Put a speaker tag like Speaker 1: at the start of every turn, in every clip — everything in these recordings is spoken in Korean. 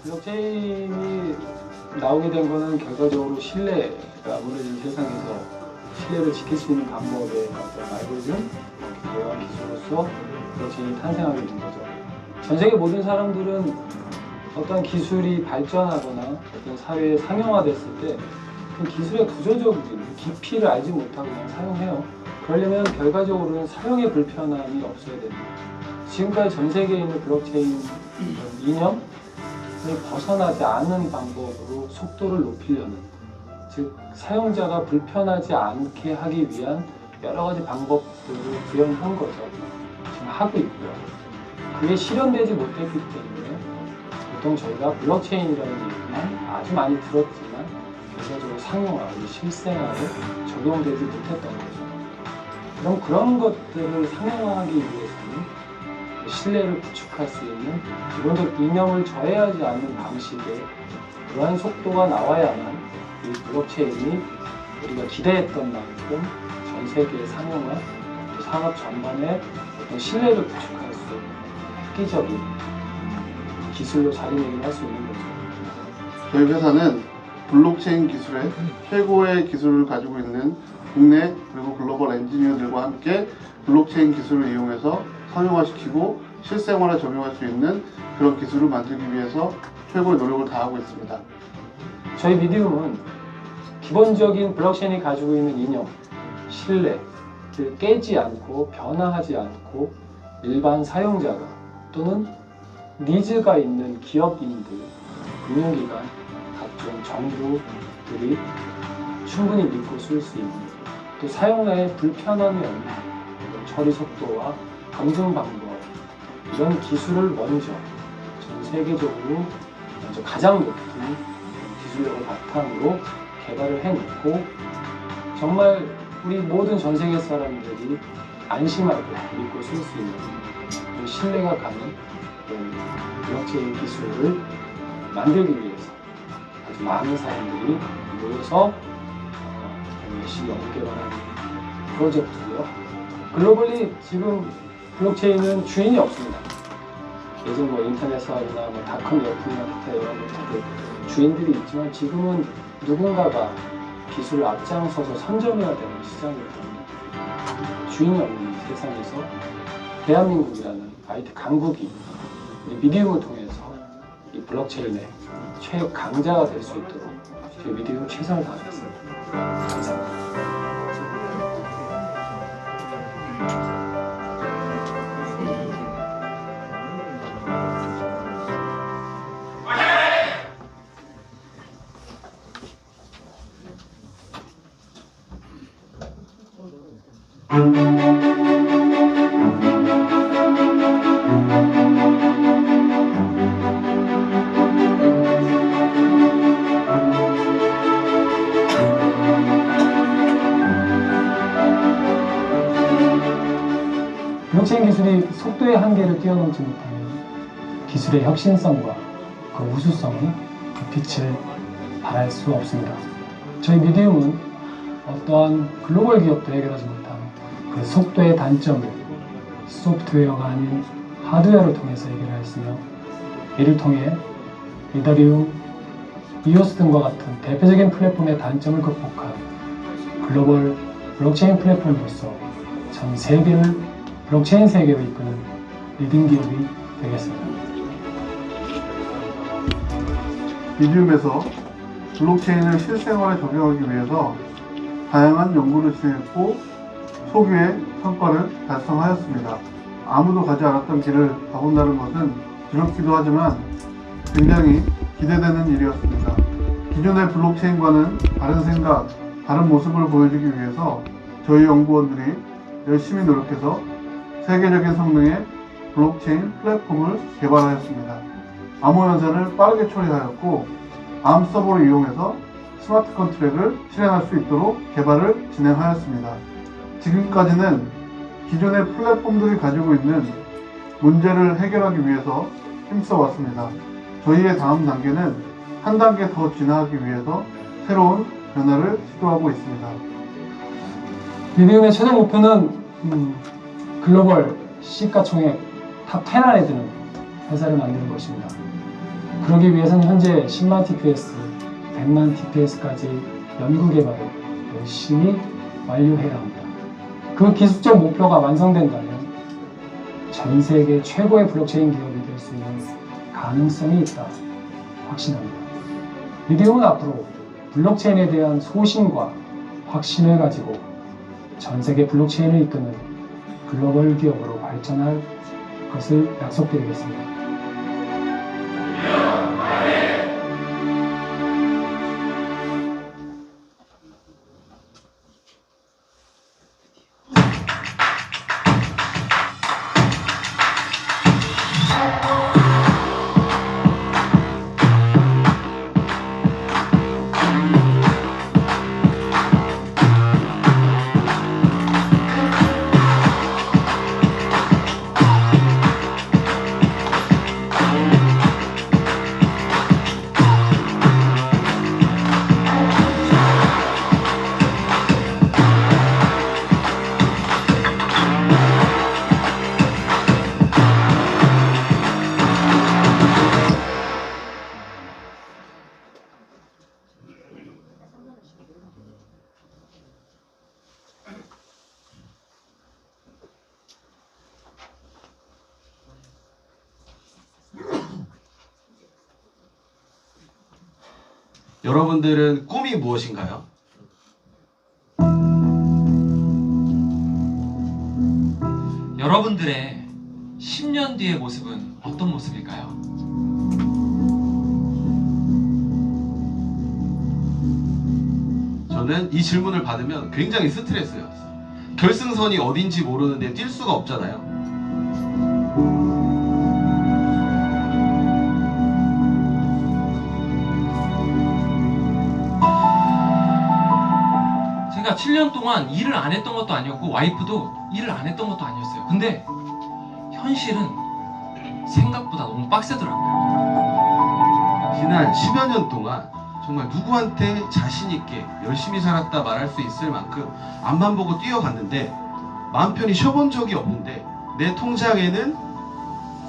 Speaker 1: 블록체인이 나오게 된 거는 결과적으로 신뢰가 무너진 세상에서 신뢰를 지킬 수 있는 방법의 어떤 알고리즘, 대화 기술로서 블록체인이 탄생하게 된 거죠. 전 세계 모든 사람들은 어떤 기술이 발전하거나 어떤 사회에 상용화됐을 때 그 기술의 구조적인 깊이를 알지 못하고 그냥 사용해요. 그러려면 결과적으로는 사용의 불편함이 없어야 됩니다. 지금까지 전 세계에 있는 블록체인 이념을 벗어나지 않는 방법으로 속도를 높이려는, 즉 사용자가 불편하지 않게 하기 위한 여러 가지 방법들을 구현한 거죠. 지금 하고 있고요. 그게 실현되지 못했기 때문에 보통 저희가 블록체인이라는 얘기만 아주 많이 들었지만 결과적으로 상용화, 실생활에 적용되지 못했던 거죠. 그런 것들을 상용화하기 위해서는 신뢰를 구축할 수 있는 기본적 이념을 저해하지 않는 방식의 그러한 속도가 나와야만 이 블록체인이 우리가 기대했던 만큼 전 세계의 상용화, 또 산업 전반에 어떤 신뢰를 구축할 수 있는 획기적인 기술로 자리매김할 수 있는 거죠.
Speaker 2: 저희 회사는 블록체인 기술의 최고의 기술을 가지고 있는 국내 그리고 글로벌 엔지니어들과 함께 블록체인 기술을 이용해서 상용화시키고 실생활에 적용할 수 있는 그런 기술을 만들기 위해서 최고의 노력을 다하고 있습니다.
Speaker 1: 저희 미디움은 기본적인 블록체인이 가지고 있는 이념, 신뢰를 깨지 않고 변화하지 않고 일반 사용자가 또는 니즈가 있는 기업인들, 금융기관, 각종 정부들이 충분히 믿고 쓸 수 있는, 또 사용자의 불편함이 없는 처리 속도와 검증 방법, 이런 기술을 먼저 전 세계적으로 먼저 가장 높은 기술력을 바탕으로 개발을 해놓고 정말 우리 모든 전 세계 사람들이 안심하고 믿고 쓸 수 있는 신뢰가 가는 블록체인 기술을 만들기 위해서 아주 많은 사람들이 모여서 열심히 연구개발하는 프로젝트고요. 글로벌리 지금 블록체인은 주인이 없습니다. 예전 인터넷 사업이나 닷컴 열풍이나 기타 여러 것들 주인들이 있지만 지금은 누군가가 기술을 앞장서서 선점해야 되는 시장이기 때문에 주인이 없는 세상에서 대한민국이라는 IT 강국이 미디움을 통해서 이 블록체인의 최강자가 될 수 있도록 저희 미디움 최선을 다하겠습니다. 감사합니다. 블록체인 기술이 속도의 한계를 뛰어넘지 못하면 기술의 혁신성과 그 우수성이 그 빛을 발할 수 없습니다. 저희 미디움은 어떠한 글로벌 기업도 해결하지 못한 그 속도의 단점을 소프트웨어가 아닌 하드웨어를 통해서 해결하였으며, 이를 통해 이더리움, 이오스 등과 같은 대표적인 플랫폼의 단점을 극복한 글로벌 블록체인 플랫폼으로서 전 세계를 블록체인 세계로 이끄는 리딩 기업이 되겠습니다.
Speaker 2: 미디움에서 블록체인을 실생활에 적용하기 위해서 다양한 연구를 진행했고 소규의 성과를 달성하였습니다. 아무도 가지 않았던 길을 가본다는 것은 두렵기도 하지만 굉장히 기대되는 일이었습니다. 기존의 블록체인과는 다른 생각, 다른 모습을 보여주기 위해서 저희 연구원들이 열심히 노력해서 세계적인 성능의 블록체인 플랫폼을 개발하였습니다. 암호 연산을 빠르게 처리하였고 암 서버를 이용해서 스마트 컨트랙을 실행할 수 있도록 개발을 진행하였습니다. 지금까지는 기존의 플랫폼들이 가지고 있는 문제를 해결하기 위해서 힘써 왔습니다. 저희의 다음 단계는 한 단계 더 진화하기 위해서 새로운 변화를 시도하고 있습니다.
Speaker 1: 미디움의 최종 목표는 글로벌 시가총액 탑 10 안에 드는 회사를 만드는 것입니다. 그러기 위해서는 현재 10만 TPS, 100만 TPS까지 연구 개발을 열심히 완료해야 합니다. 그 기술적 목표가 완성된다면 전 세계 최고의 블록체인 기업이 될 수 있는 가능성이 있다 확신합니다. 리디움은 앞으로 블록체인에 대한 소신과 확신을 가지고 전 세계 블록체인을 이끄는 글로벌 기업으로 발전할 것을 약속드리겠습니다.
Speaker 3: 여러분들은 꿈이 무엇인가요?
Speaker 4: 여러분들의 10년 뒤의 모습은 어떤 모습일까요?
Speaker 3: 저는 이 질문을 받으면 굉장히 스트레스였어요. 결승선이 어딘지 모르는데 뛸 수가 없잖아요.
Speaker 4: 제가 7년 동안 일을 안 했던 것도 아니었고 와이프도 일을 안 했던 것도 아니었어요. 근데 현실은 생각보다 너무 빡세더라고요.
Speaker 3: 지난 10여 년 동안 정말 누구한테 자신 있게 열심히 살았다 말할 수 있을 만큼 앞만 보고 뛰어갔는데 마음 편히 쉬어본 적이 없는데 내 통장에는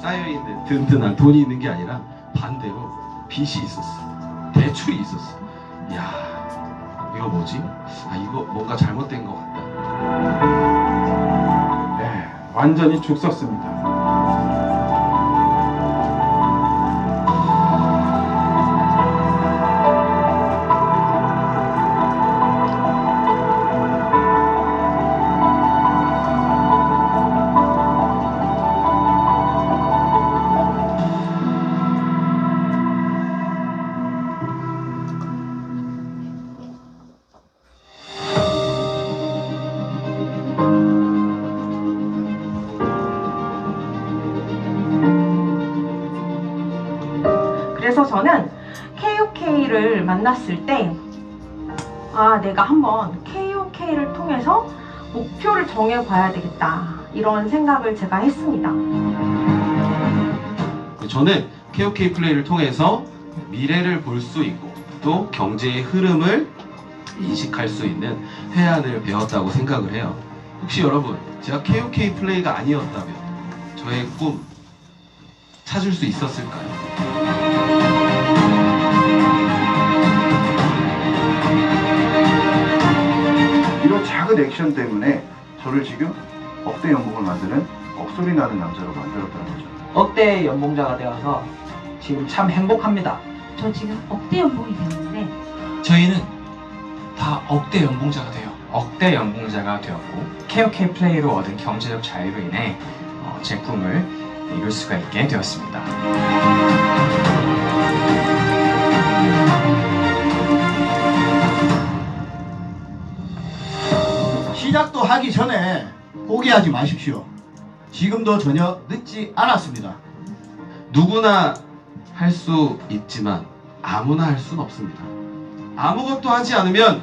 Speaker 3: 쌓여있는 든든한 돈이 있는 게 아니라 반대로 빚이 있었어. 대출이 있었어. 이야, 이거 뭐지? 아, 이거 뭔가 잘못된 것 같다.
Speaker 5: 네, 완전히 죽었습니다.
Speaker 6: 그래서 저는 KOK를 만났을 때 내가 한번 KOK를 통해서 목표를 정해봐야 되겠다 이런 생각을 제가 했습니다.
Speaker 3: 저는 KOK 플레이를 통해서 미래를 볼 수 있고 또 경제의 흐름을 인식할 수 있는 해안을 배웠다고 생각을 해요. 혹시 여러분, 제가 KOK 플레이가 아니었다면 저의 꿈 찾을 수 있었을까요?
Speaker 7: 이런 작은 액션 때문에 저를 지금 억대 연봉을 만드는 억소리 나는 남자로 만들었다는 거죠.
Speaker 8: 억대 연봉자가 되어서 지금 참 행복합니다.
Speaker 9: 저 지금 억대 연봉이 되었는데
Speaker 4: 저희는 다 억대 연봉자가 돼요.
Speaker 10: 억대 연봉자가 되었고 KOK 플레이로 얻은 경제적 자유로 인해 제 꿈을 이룰 수가 있게 되었습니다.
Speaker 11: 시작도 하기 전에 포기하지 마십시오. 지금도 전혀 늦지 않았습니다.
Speaker 3: 누구나 할 수 있지만 아무나 할 수는 없습니다. 아무것도 하지 않으면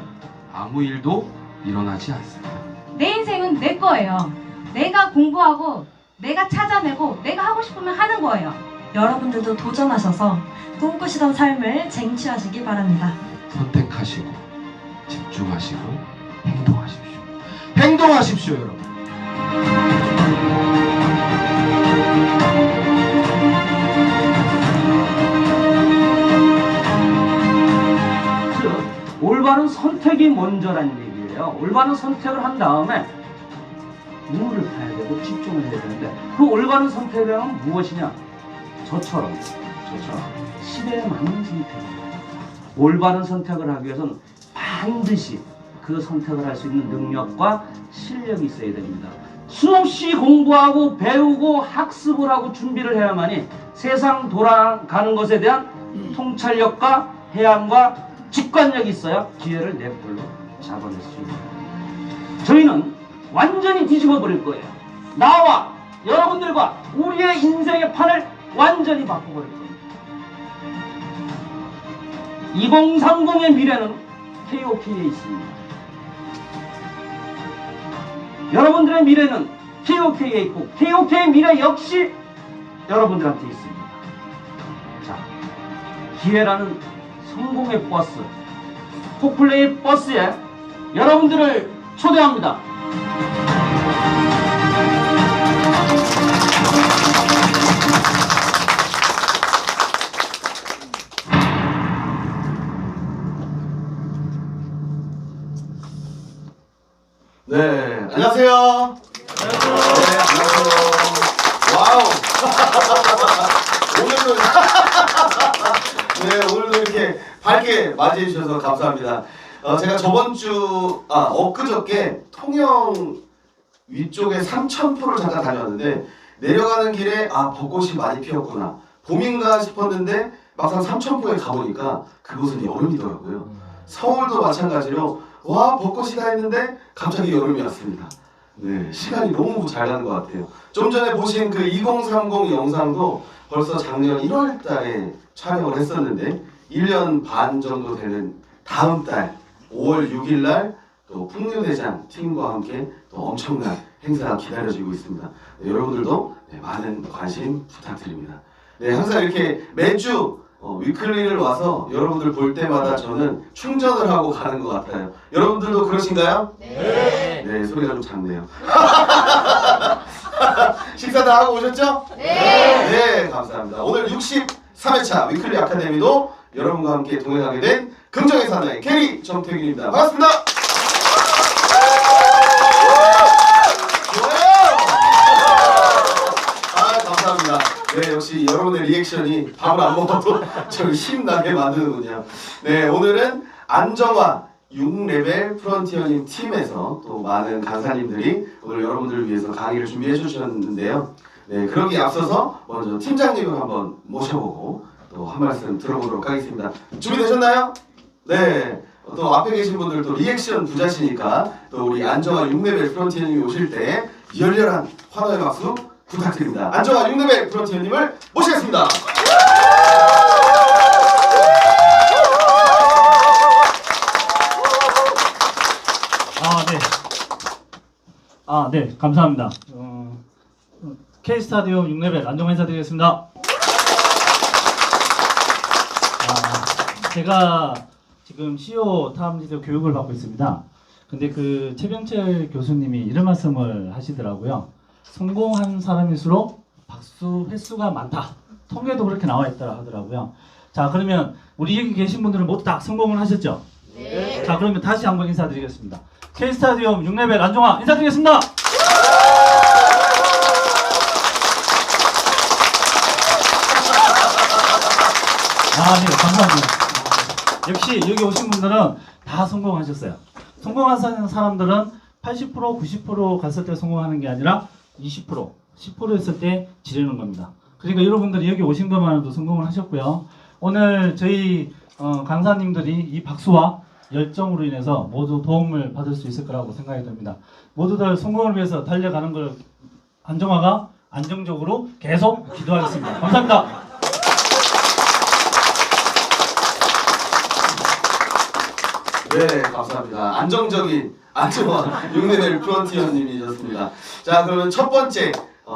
Speaker 3: 아무 일도 일어나지 않습니다.
Speaker 9: 내 인생은 내 거예요. 내가 공부하고 내가 찾아내고 내가 하고 싶으면 하는 거예요.
Speaker 12: 여러분들도 도전하셔서 꿈꾸시던 삶을 쟁취하시기 바랍니다.
Speaker 3: 선택하시고 집중하시고 행동하십시오. 행동하십시오, 여러분.
Speaker 13: 선택이 먼저란 얘기예요. 올바른 선택을 한 다음에 눈을 봐야 되고 집중을 해야 되는데 그 올바른 선택은 무엇이냐? 저처럼 시대에 맞는 선택입니다. 올바른 선택을 하기 위해서는 반드시 그 선택을 할 수 있는 능력과 실력이 있어야 됩니다. 수없이 공부하고 배우고 학습을 하고 준비를 해야만이 세상 돌아가는 것에 대한 통찰력과 해안과 직관력이 있어야 기회를 내 걸로 잡아낼 수 있습니다. 저희는 완전히 뒤집어 버릴 거예요. 나와 여러분들과 우리의 인생의 판을 완전히 바꿔버릴 겁니다. 2030의 미래는 KOK에 있습니다. 여러분들의 미래는 KOK에 있고 KOK의 미래 역시 여러분들한테 있습니다. 자, 기회라는 성공의 버스, 포플레이 버스에 여러분들을 초대합니다.
Speaker 3: 네, 안녕하세요. 네, 안녕하세요. 와우. 오늘도 이렇게 밝게 맞이해 주셔서 감사합니다. 제가 엊그저께 통영 위쪽에 삼천포를 잠깐 다녀왔는데 내려가는 길에 벚꽃이 많이 피었구나. 봄인가 싶었는데 막상 삼천포에 가보니까 그곳은 여름이더라고요. 서울도 마찬가지로 와 벚꽃이다 했는데 갑자기 여름이 왔습니다. 네, 시간이 너무 잘 가는 것 같아요. 좀 전에 보신 그 2030 영상도 벌써 작년 1월 달에 촬영을 했었는데 1년 반 정도 되는 다음 달 5월 6일 날 또 풍류대장 팀과 함께 또 엄청난 행사가 기다려지고 있습니다. 네, 여러분들도 많은 관심 부탁드립니다. 네, 항상 이렇게 매주 위클리를 와서 여러분들 볼 때마다 저는 충전을 하고 가는 것 같아요. 여러분들도 그러신가요? 네. 네, 소리가 좀 작네요. 식사 다 하고 오셨죠? 네. 네, 감사합니다. 오늘 63회차 위클리 아카데미도 여러분과 함께 동행하게 된 긍정의 사나이 캐리 정태균입니다. 반갑습니다. 좋아요. 감사합니다. 네, 역시 여러분의 리액션이 밥을 안 먹어도 저를 힘나게 만드는군요. 네, 오늘은 안정화 6레벨 프론티어님 팀에서 또 많은 강사님들이 오늘 여러분들을 위해서 강의를 준비해 주셨는데요. 네, 그러기에 앞서서 먼저 팀장님을 한번 모셔보고 또 한 말씀 들어보도록 하겠습니다. 준비되셨나요? 네. 또 앞에 계신 분들 또 리액션 부자시니까 또 우리 안정화 6레벨 프론티어님이 오실 때 열렬한 환호의 박수 부탁드립니다. 안정화 6레벨 프론티어님을 모시겠습니다.
Speaker 14: 네, 감사합니다. K스타디움 6레벨 안정화 인사드리겠습니다. 제가 지금 CEO 탐지도 교육을 받고 있습니다. 근데 그 최병철 교수님이 이런 말씀을 하시더라고요. 성공한 사람일수록 박수 횟수가 많다. 통계도 그렇게 나와 있더라 하더라고요. 자, 그러면 우리 여기 계신 분들은 모두 다 성공을 하셨죠? 네. 자, 그러면 다시 한번 인사드리겠습니다. K스타디움 6레벨 안정화 인사드리겠습니다. 네, 감사합니다. 역시 여기 오신 분들은 다 성공하셨어요. 성공한 사람들은 80%, 90% 갔을 때 성공하는 게 아니라 20%, 10% 했을 때 지르는 겁니다. 그러니까 여러분들이 여기 오신 것만으로도 성공을 하셨고요. 오늘 저희 강사님들이 이 박수와 열정으로 인해서 모두 도움을 받을 수 있을 거라고 생각이 듭니다. 모두들 성공을 위해서 달려가는 걸 안정화가 안정적으로 계속 기도하겠습니다. 감사합니다.
Speaker 3: 네, 감사합니다. 안정적인 안정화 6레벨 프론티어님이셨습니다. 자, 그러면 첫 번째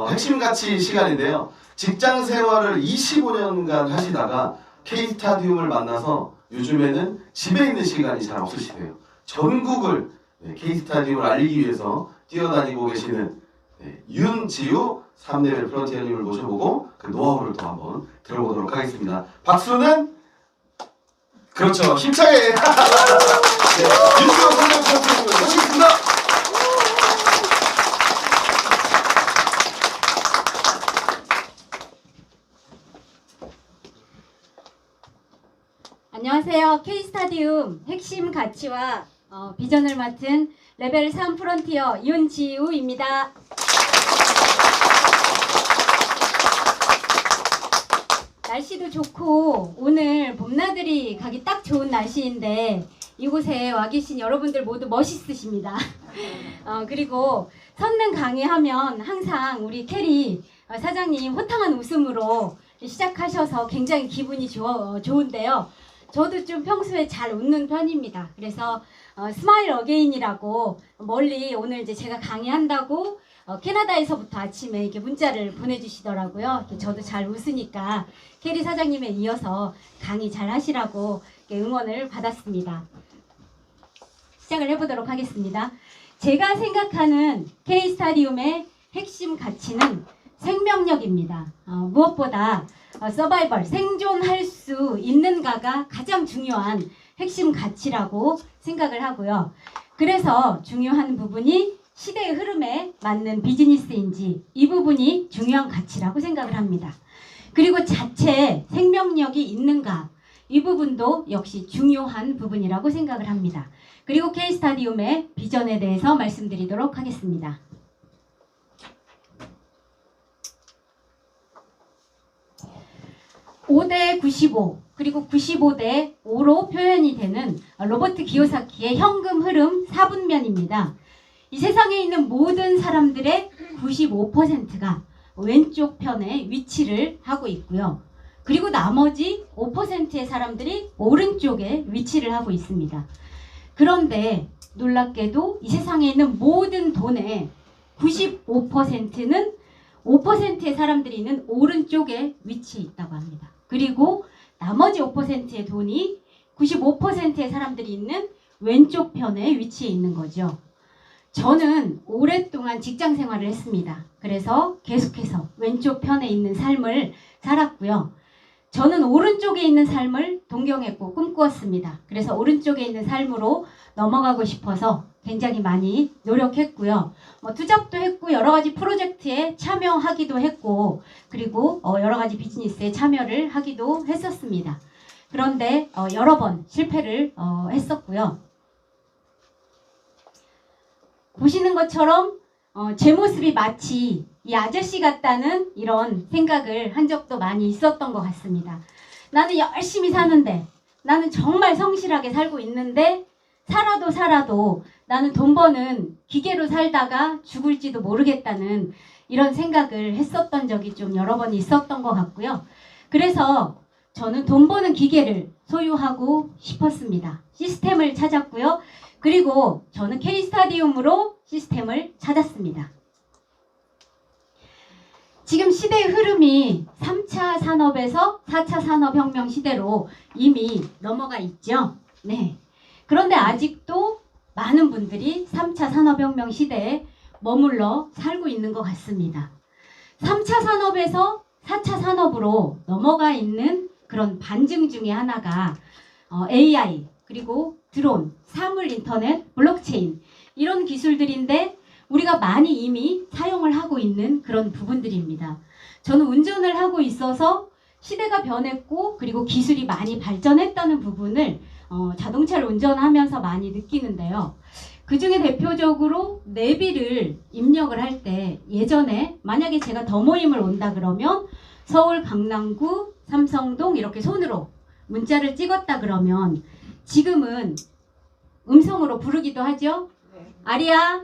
Speaker 3: 핵심 가치 시간인데요. 직장 생활을 25년간 하시다가 K스타디움을 만나서 요즘에는 집에 있는 시간이 잘 없으시대요. 전국을 K스타디움을 알리기 위해서 뛰어다니고 계시는 윤지우 3레벨 프론티어님을 모셔보고 그 노하우를 또 한번 들어보도록 하겠습니다. 박수는 그렇죠.
Speaker 15: 힘차게. 네. 윤수영 선생님 모시겠습니다.
Speaker 16: 안녕하세요. K스타디움 핵심 가치와 비전을 맡은 레벨 3 프론티어 윤지우입니다. 날씨도 좋고 오늘 봄나들이 가기 딱 좋은 날씨인데 이곳에 와 계신 여러분들 모두 멋있으십니다. 그리고 선능 강의하면 항상 우리 캐리 사장님 호탕한 웃음으로 시작하셔서 굉장히 기분이 좋은데요. 저도 좀 평소에 잘 웃는 편입니다. 그래서 스마일 어게인이라고 멀리 오늘 이제 제가 강의한다고 캐나다에서부터 아침에 이렇게 문자를 보내주시더라고요. 저도 잘 웃으니까 캐리 사장님에 이어서 강의 잘 하시라고 응원을 받았습니다. 시작을 해보도록 하겠습니다. 제가 생각하는 K스타디움의 핵심 가치는 생명력입니다. 무엇보다 서바이벌, 생존할 수 있는가가 가장 중요한 핵심 가치라고 생각을 하고요. 그래서 중요한 부분이 시대의 흐름에 맞는 비즈니스인지 이 부분이 중요한 가치라고 생각을 합니다. 그리고 자체 생명력이 있는가 이 부분도 역시 중요한 부분이라고 생각을 합니다. 그리고 K스타디움의 비전에 대해서 말씀드리도록 하겠습니다. (5대 95) 그리고 (95대 5로 표현이 되는 로버트 기요사키의 현금 흐름 4분면입니다. 이 세상에 있는 모든 사람들의 95%가 왼쪽 편에 위치를 하고 있고요. 그리고 나머지 5%의 사람들이 오른쪽에 위치를 하고 있습니다. 그런데 놀랍게도 이 세상에 있는 모든 돈의 95%는 5%의 사람들이 있는 오른쪽에 위치해 있다고 합니다. 그리고 나머지 5%의 돈이 95%의 사람들이 있는 왼쪽 편에 위치해 있는 거죠. 저는 오랫동안 직장 생활을 했습니다. 그래서 계속해서 왼쪽 편에 있는 삶을 살았고요. 저는 오른쪽에 있는 삶을 동경했고 꿈꾸었습니다. 그래서 오른쪽에 있는 삶으로 넘어가고 싶어서 굉장히 많이 노력했고요. 투잡도 했고 여러 가지 프로젝트에 참여하기도 했고 그리고 여러 가지 비즈니스에 참여를 하기도 했었습니다. 그런데 여러 번 실패를 했었고요. 보시는 것처럼 제 모습이 마치 이 아저씨 같다는 이런 생각을 한 적도 많이 있었던 것 같습니다. 나는 열심히 사는데 나는 정말 성실하게 살고 있는데 살아도 나는 돈 버는 기계로 살다가 죽을지도 모르겠다는 이런 생각을 했었던 적이 좀 여러 번 있었던 것 같고요. 그래서 저는 돈 버는 기계를 소유하고 싶었습니다. 시스템을 찾았고요. 그리고 저는 K스타디움으로 시스템을 찾았습니다. 지금 시대의 흐름이 3차 산업에서 4차 산업혁명 시대로 이미 넘어가 있죠. 네. 그런데 아직도 많은 분들이 3차 산업혁명 시대에 머물러 살고 있는 것 같습니다. 3차 산업에서 4차 산업으로 넘어가 있는 그런 반증 중에 하나가 AI, 그리고 드론, 사물 인터넷, 블록체인 이런 기술들인데 우리가 많이 이미 사용을 하고 있는 그런 부분들입니다. 저는 운전을 하고 있어서 시대가 변했고 그리고 기술이 많이 발전했다는 부분을 자동차를 운전하면서 많이 느끼는데요. 그 중에 대표적으로 내비를 입력을 할 때 예전에 만약에 제가 더 모임을 온다 그러면 서울, 강남구, 삼성동 이렇게 손으로 문자를 찍었다 그러면 지금은 음성으로 부르기도 하죠. 아리야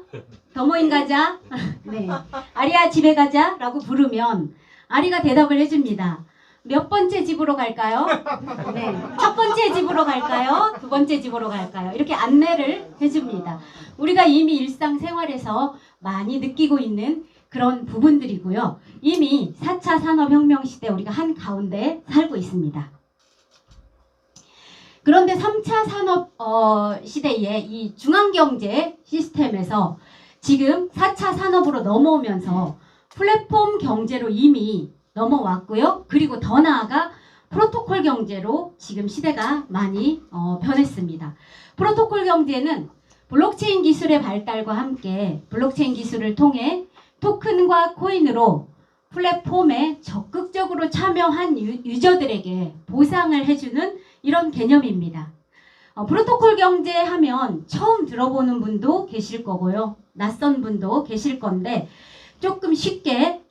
Speaker 16: 더 모임 가자. 네. 아리야 집에 가자 라고 부르면 아리가 대답을 해줍니다. 몇 번째 집으로 갈까요? 네. 첫 번째 집으로 갈까요? 두 번째 집으로 갈까요? 이렇게 안내를 해줍니다. 우리가 이미 일상생활에서 많이 느끼고 있는 그런 부분들이고요. 이미 4차 산업혁명 시대 우리가 한가운데 살고 있습니다. 그런데 3차 산업 시대의 이 중앙경제 시스템에서 지금 4차 산업으로 넘어오면서 플랫폼 경제로 이미 넘어왔고요. 그리고 더 나아가 프로토콜 경제로 지금 시대가 많이 변했습니다. 프로토콜 경제는 블록체인 기술의 발달과 함께 블록체인 기술을 통해 토큰과 코인으로 플랫폼에 적극적으로 참여한 유저들에게 보상을 해주는 이런 개념입니다. 프로토콜 경제 하면 처음 들어보는 분도 계실 거고요. 낯선 분도 계실 건데 조금 쉽게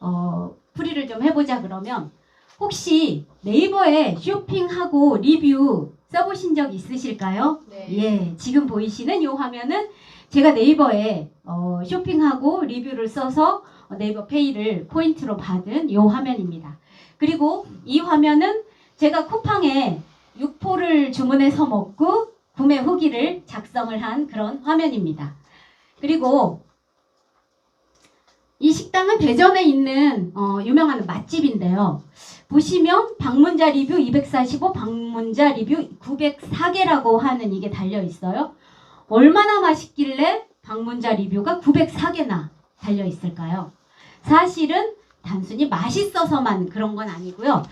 Speaker 16: 풀이를 좀 해보자 그러면 혹시 네이버에 쇼핑하고 리뷰 써보신 적 있으실까요?
Speaker 17: 네.
Speaker 16: 예, 지금 보이시는 이 화면은 제가 네이버에 쇼핑하고 리뷰를 써서 네이버 페이를 포인트로 받은 이 화면입니다. 그리고 이 화면은 제가 쿠팡에 육포를 주문해서 먹고 구매 후기를 작성을 한 그런 화면입니다. 그리고 이 식당은 대전에 있는 유명한 맛집인데요. 보시면 방문자 리뷰 245, 방문자 리뷰 904개라고 하는 이게 달려 있어요. 얼마나 맛있길래 방문자 리뷰가 904개나 달려 있을까요? 사실은 단순히 맛있어서만 그런 건 아니고요.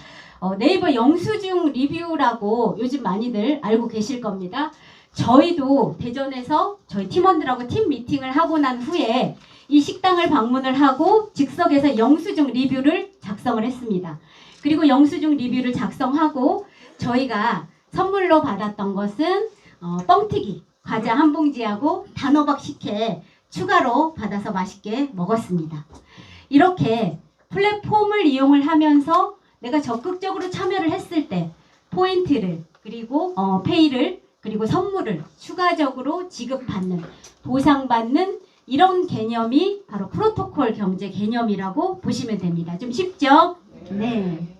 Speaker 16: 네이버 영수증 리뷰라고 요즘 많이들 알고 계실 겁니다. 저희도 대전에서 저희 팀원들하고 팀 미팅을 하고 난 후에 이 식당을 방문을 하고 즉석에서 영수증 리뷰를 작성을 했습니다. 그리고 영수증 리뷰를 작성하고 저희가 선물로 받았던 것은 뻥튀기 과자 한 봉지하고 단호박 식혜 추가로 받아서 맛있게 먹었습니다. 이렇게 플랫폼을 이용을 하면서 내가 적극적으로 참여를 했을 때 포인트를 그리고 페이를 그리고 선물을 추가적으로 지급받는 보상받는 이런 개념이 바로 프로토콜 경제 개념이라고 보시면 됩니다. 좀 쉽죠? 네.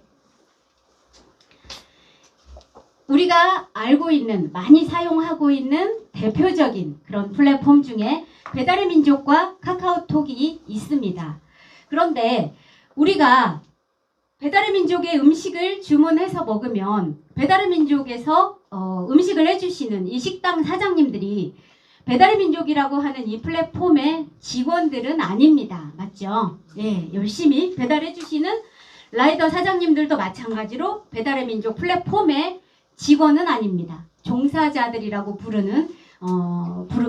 Speaker 16: 우리가 알고 있는 많이 사용하고 있는 대표적인 그런 플랫폼 중에 배달의 민족과 카카오톡이 있습니다. 그런데 우리가 배달의 민족의 음식을 주문해서 먹으면 배달의 민족에서 음식을 해주시는 이 식당 사장님들이 배달의 민족이라고 하는 이 플랫폼의 직원들은 아닙니다. 맞죠? 예, 열심히 배달해주시는 라이더 사장님들도 마찬가지로 배달의 민족 플랫폼의 직원은 아닙니다. 종사자들이라고 부르는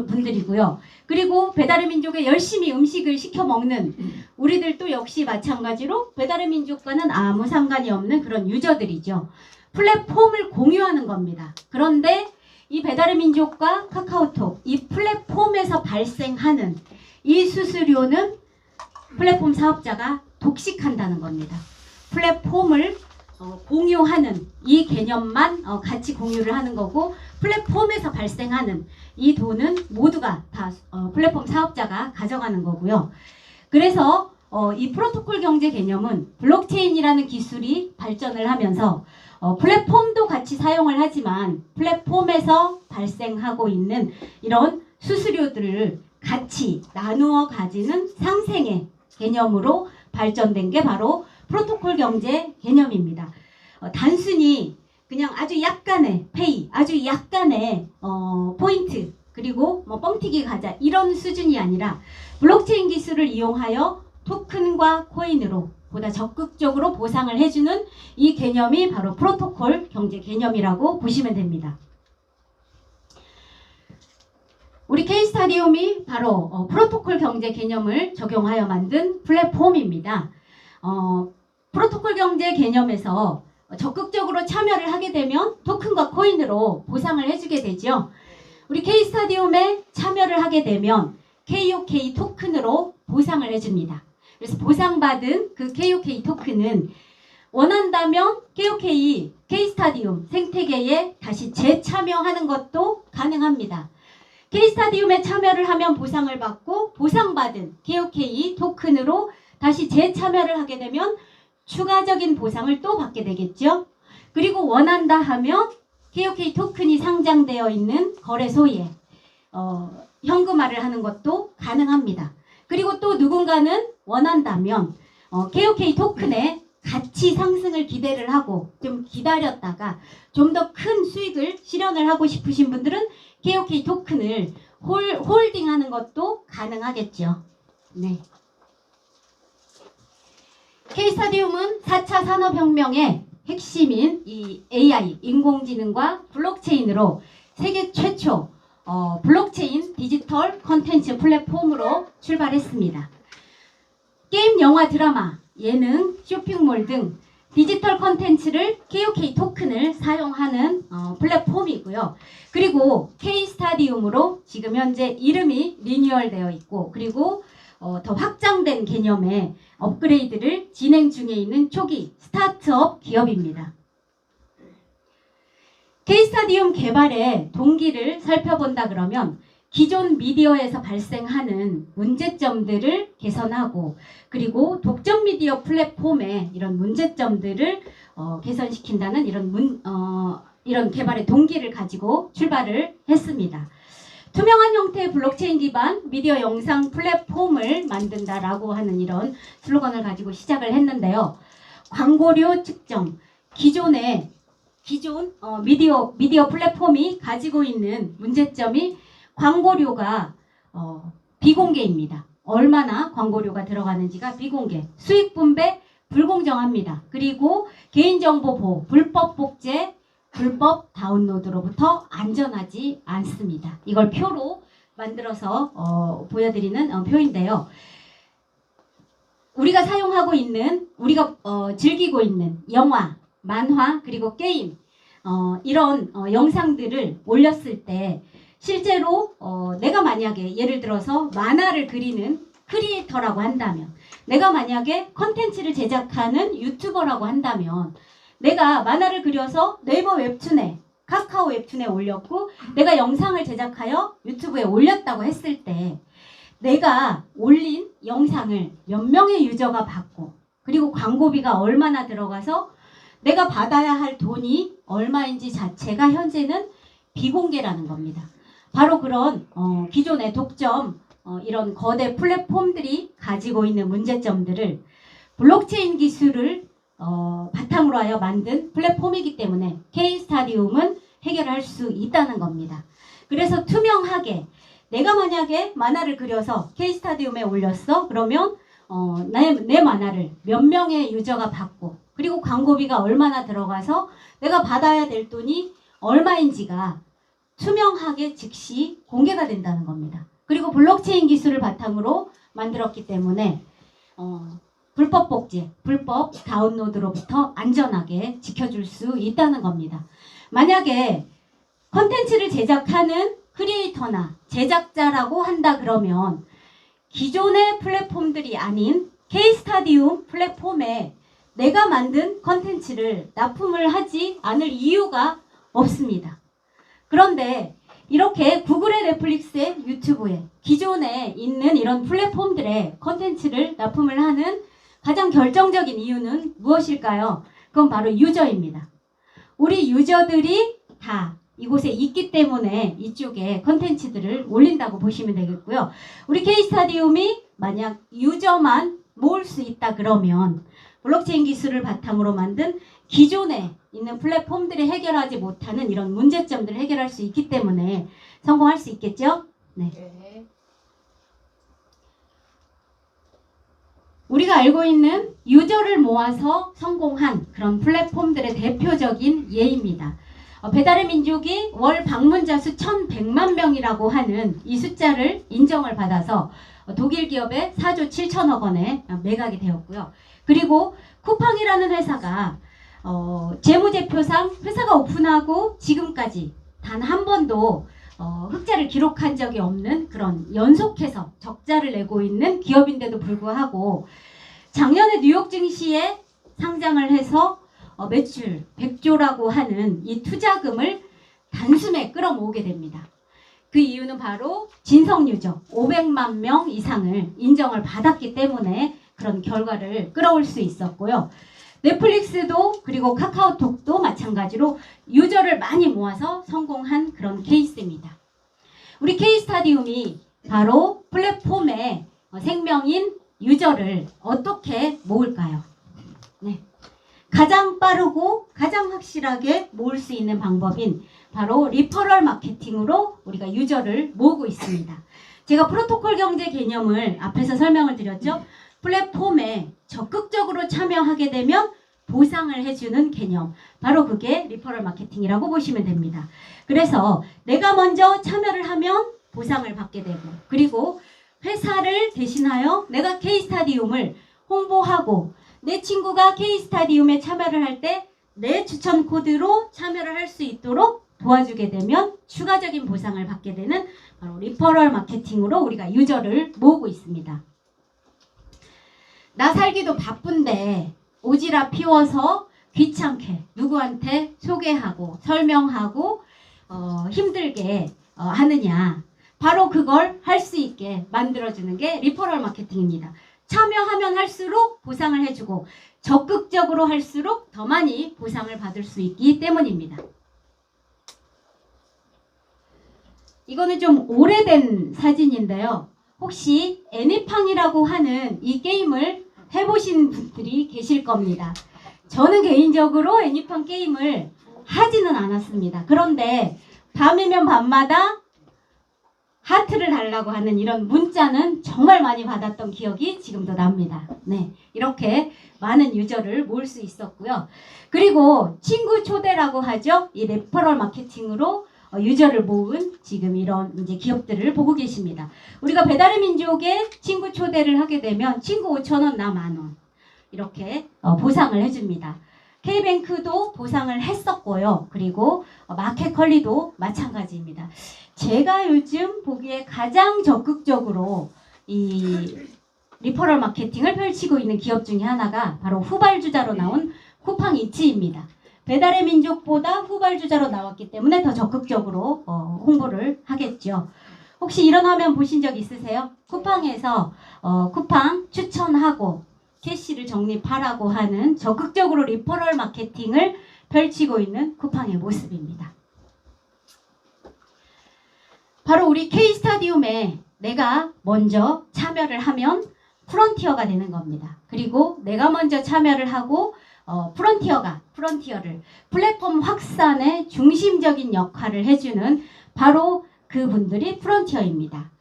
Speaker 16: 분들이고요. 그리고 배달의 민족에 열심히 음식을 시켜 먹는 우리들도 역시 마찬가지로 배달의 민족과는 아무 상관이 없는 그런 유저들이죠. 플랫폼을 공유하는 겁니다. 그런데 이 배달의 민족과 카카오톡 이 플랫폼에서 발생하는 이 수수료는 플랫폼 사업자가 독식한다는 겁니다. 플랫폼을 공유하는 이 개념만 같이 공유를 하는 거고 플랫폼에서 발생하는 이 돈은 모두가 다 플랫폼 사업자가 가져가는 거고요. 그래서 이 프로토콜 경제 개념은 블록체인이라는 기술이 발전을 하면서 플랫폼도 같이 사용을 하지만 플랫폼에서 발생하고 있는 이런 수수료들을 같이 나누어 가지는 상생의 개념으로 발전된 게 바로 프로토콜 경제 개념입니다. 단순히 그냥 아주 약간의 페이, 아주 약간의 포인트, 그리고 뭐 뻥튀기 과자 이런 수준이 아니라 블록체인 기술을 이용하여 토큰과 코인으로 보다 적극적으로 보상을 해주는 이 개념이 바로 프로토콜 경제 개념이라고 보시면 됩니다. 우리 K스타디움이 바로 프로토콜 경제 개념을 적용하여 만든 플랫폼입니다. 프로토콜 경제 개념에서 적극적으로 참여를 하게 되면 토큰과 코인으로 보상을 해주게 되죠. 우리 K스타디움에 참여를 하게 되면 KOK 토큰으로 보상을 해줍니다. 그래서 보상받은 그 KOK 토큰은 원한다면 KOK, K스타디움 생태계에 다시 재참여하는 것도 가능합니다. K스타디움에 참여를 하면 보상을 받고 보상받은 KOK 토큰으로 다시 재참여를 하게 되면 추가적인 보상을 또 받게 되겠죠. 그리고 원한다 하면 KOK 토큰이 상장되어 있는 거래소에 현금화를 하는 것도 가능합니다. 그리고 또 누군가는 원한다면 KOK 토큰의 가치 상승을 기대를 하고 좀 기다렸다가 좀 더 큰 수익을 실현을 하고 싶으신 분들은 KOK 토큰을 홀딩하는 것도 가능하겠죠. 네. K스타디움은 4차 산업혁명의 핵심인 이 AI, 인공지능과 블록체인으로 세계 최초 블록체인 디지털 컨텐츠 플랫폼으로 출발했습니다. 게임, 영화, 드라마, 예능, 쇼핑몰 등 디지털 컨텐츠를 KOK 토큰을 사용하는 플랫폼이고요. 그리고 K-스타디움으로 지금 현재 이름이 리뉴얼되어 있고, 그리고 더 확장된 개념의 업그레이드를 진행 중에 있는 초기 스타트업 기업입니다. K-스타디움 개발의 동기를 살펴본다 그러면 기존 미디어에서 발생하는 문제점들을 개선하고, 그리고 독점 미디어 플랫폼의 이런 문제점들을 개선시킨다는 이런 개발의 동기를 가지고 출발을 했습니다. 투명한 형태의 블록체인 기반 미디어 영상 플랫폼을 만든다라고 하는 이런 슬로건을 가지고 시작을 했는데요. 광고료 측정, 기존 미디어 플랫폼이 가지고 있는 문제점이 광고료가 비공개입니다. 얼마나 광고료가 들어가는지가 비공개, 수익 분배 불공정합니다. 그리고 개인정보 보호, 불법 복제, 불법 다운로드로부터 안전하지 않습니다. 이걸 표로 만들어서 보여드리는 표인데요. 우리가 사용하고 있는, 우리가 즐기고 있는 영화, 만화, 그리고 게임, 이런 영상들을 올렸을 때 실제로 내가 만약에 예를 들어서 만화를 그리는 크리에이터라고 한다면, 내가 만약에 컨텐츠를 제작하는 유튜버라고 한다면, 내가 만화를 그려서 네이버 웹툰에, 카카오 웹툰에 올렸고 내가 영상을 제작하여 유튜브에 올렸다고 했을 때, 내가 올린 영상을 몇 명의 유저가 봤고, 그리고 광고비가 얼마나 들어가서 내가 받아야 할 돈이 얼마인지 자체가 현재는 비공개라는 겁니다. 바로 그런 기존의 독점 이런 거대 플랫폼들이 가지고 있는 문제점들을 블록체인 기술을 바탕으로 하여 만든 플랫폼이기 때문에 K-스타디움은 해결할 수 있다는 겁니다. 그래서 투명하게, 내가 만약에 만화를 그려서 K-스타디움에 올렸어? 그러면 내 만화를 몇 명의 유저가 봤고, 그리고 광고비가 얼마나 들어가서 내가 받아야 될 돈이 얼마인지가 투명하게 즉시 공개가 된다는 겁니다. 그리고 블록체인 기술을 바탕으로 만들었기 때문에 불법 복제, 불법 다운로드로부터 안전하게 지켜줄 수 있다는 겁니다. 만약에 컨텐츠를 제작하는 크리에이터나 제작자라고 한다 그러면 기존의 플랫폼들이 아닌 K-스타디움 플랫폼에 내가 만든 컨텐츠를 납품을 하지 않을 이유가 없습니다. 그런데 이렇게 구글의 넷플릭스의 유튜브에 기존에 있는 이런 플랫폼들의 컨텐츠를 납품을 하는 가장 결정적인 이유는 무엇일까요? 그건 바로 유저입니다. 우리 유저들이 다 이곳에 있기 때문에 이쪽에 컨텐츠들을 올린다고 보시면 되겠고요. 우리 K-스타디움이 만약 유저만 모을 수 있다 그러면 블록체인 기술을 바탕으로 만든 기존에 있는 플랫폼들이 해결하지 못하는 이런 문제점들을 해결할 수 있기 때문에 성공할 수 있겠죠? 네. 우리가 알고 있는 유저를 모아서 성공한 그런 플랫폼들의 대표적인 예입니다. 배달의 민족이 월 방문자 수 1,100만 명이라고 하는 이 숫자를 인정을 받아서 독일 기업의 4조 7천억 원에 매각이 되었고요. 그리고 쿠팡이라는 회사가 재무제표상 회사가 오픈하고 지금까지 단 한 번도 흑자를 기록한 적이 없는 그런 연속해서 적자를 내고 있는 기업인데도 불구하고 작년에 뉴욕 증시에 상장을 해서 매출 100조라고 하는 이 투자금을 단숨에 끌어모으게 됩니다. 그 이유는 바로 진성 유저 500만 명 이상을 인정을 받았기 때문에 그런 결과를 끌어올 수 있었고요. 넷플릭스도 그리고 카카오톡도 마찬가지로 유저를 많이 모아서 성공한 그런 케이스입니다. 우리 K-스타디움이 바로 플랫폼의 생명인 유저를 어떻게 모을까요? 네. 가장 빠르고 가장 확실하게 모을 수 있는 방법인 바로 리퍼럴 마케팅으로 우리가 유저를 모으고 있습니다. 제가 프로토콜 경제 개념을 앞에서 설명을 드렸죠. 플랫폼에 적극적으로 참여하게 되면 보상을 해주는 개념, 바로 그게 리퍼럴 마케팅이라고 보시면 됩니다. 그래서 내가 먼저 참여를 하면 보상을 받게 되고, 그리고 회사를 대신하여 내가 K스타디움을 홍보하고 내 친구가 K스타디움에 참여를 할 때 내 추천 코드로 참여를 할 수 있도록 도와주게 되면 추가적인 보상을 받게 되는 바로 리퍼럴 마케팅으로 우리가 유저를 모으고 있습니다. 나 살기도 바쁜데 오지랖 피워서 귀찮게 누구한테 소개하고 설명하고 힘들게 하느냐. 바로 그걸 할 수 있게 만들어주는 게 리퍼럴 마케팅입니다. 참여하면 할수록 보상을 해주고 적극적으로 할수록 더 많이 보상을 받을 수 있기 때문입니다. 이거는 좀 오래된 사진인데요. 혹시 애니팡이라고 하는 이 게임을 해보신 분들이 계실 겁니다. 저는 개인적으로 애니팡 게임을 하지는 않았습니다. 그런데 밤이면 밤마다 하트를 달라고 하는 이런 문자는 정말 많이 받았던 기억이 지금도 납니다. 네, 이렇게 많은 유저를 모을 수 있었고요. 그리고 친구 초대라고 하죠. 이 레퍼럴 마케팅으로 유저를 모은 지금 이런 이제 기업들을 보고 계십니다. 우리가 배달의 민족에 친구 초대를 하게 되면 친구 5,000원, 나 10,000원 이렇게 보상을 해줍니다. K뱅크도 보상을 했었고요. 그리고 마켓컬리도 마찬가지입니다. 제가 요즘 보기에 가장 적극적으로 이 리퍼럴 마케팅을 펼치고 있는 기업 중에 하나가 바로 후발주자로 나온 쿠팡이츠입니다. 배달의 민족보다 후발주자로 나왔기 때문에 더 적극적으로 홍보를 하겠죠. 혹시 이런 화면 보신 적 있으세요? 쿠팡에서 쿠팡 추천하고 캐시를 적립하라고 하는 적극적으로 리퍼럴 마케팅을 펼치고 있는 쿠팡의 모습입니다. 바로 우리 K스타디움에 내가 먼저 참여를 하면 프론티어가 되는 겁니다. 그리고 내가 먼저 참여를 하고 프론티어를 플랫폼 확산의 중심적인 역할을 해주는 바로 그분들이 프론티어입니다.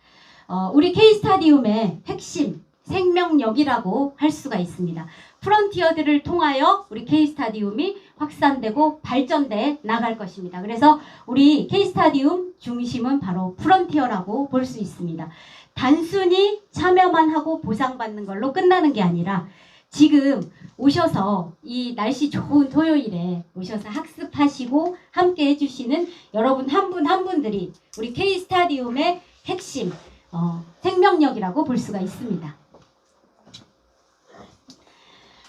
Speaker 16: 우리 K스타디움의 핵심 생명력이라고 할 수가 있습니다. 프론티어들을 통하여 우리 K스타디움이 확산되고 발전돼 나갈 것입니다. 그래서 우리 K스타디움 중심은 바로 프론티어라고 볼 수 있습니다. 단순히 참여만 하고 보상받는 걸로 끝나는 게 아니라 지금 오셔서 이 날씨 좋은 토요일에 오셔서 학습하시고 함께 해주시는 여러분 한 분 한 분들이 우리 K스타디움의 핵심 생명력이라고 볼 수가 있습니다.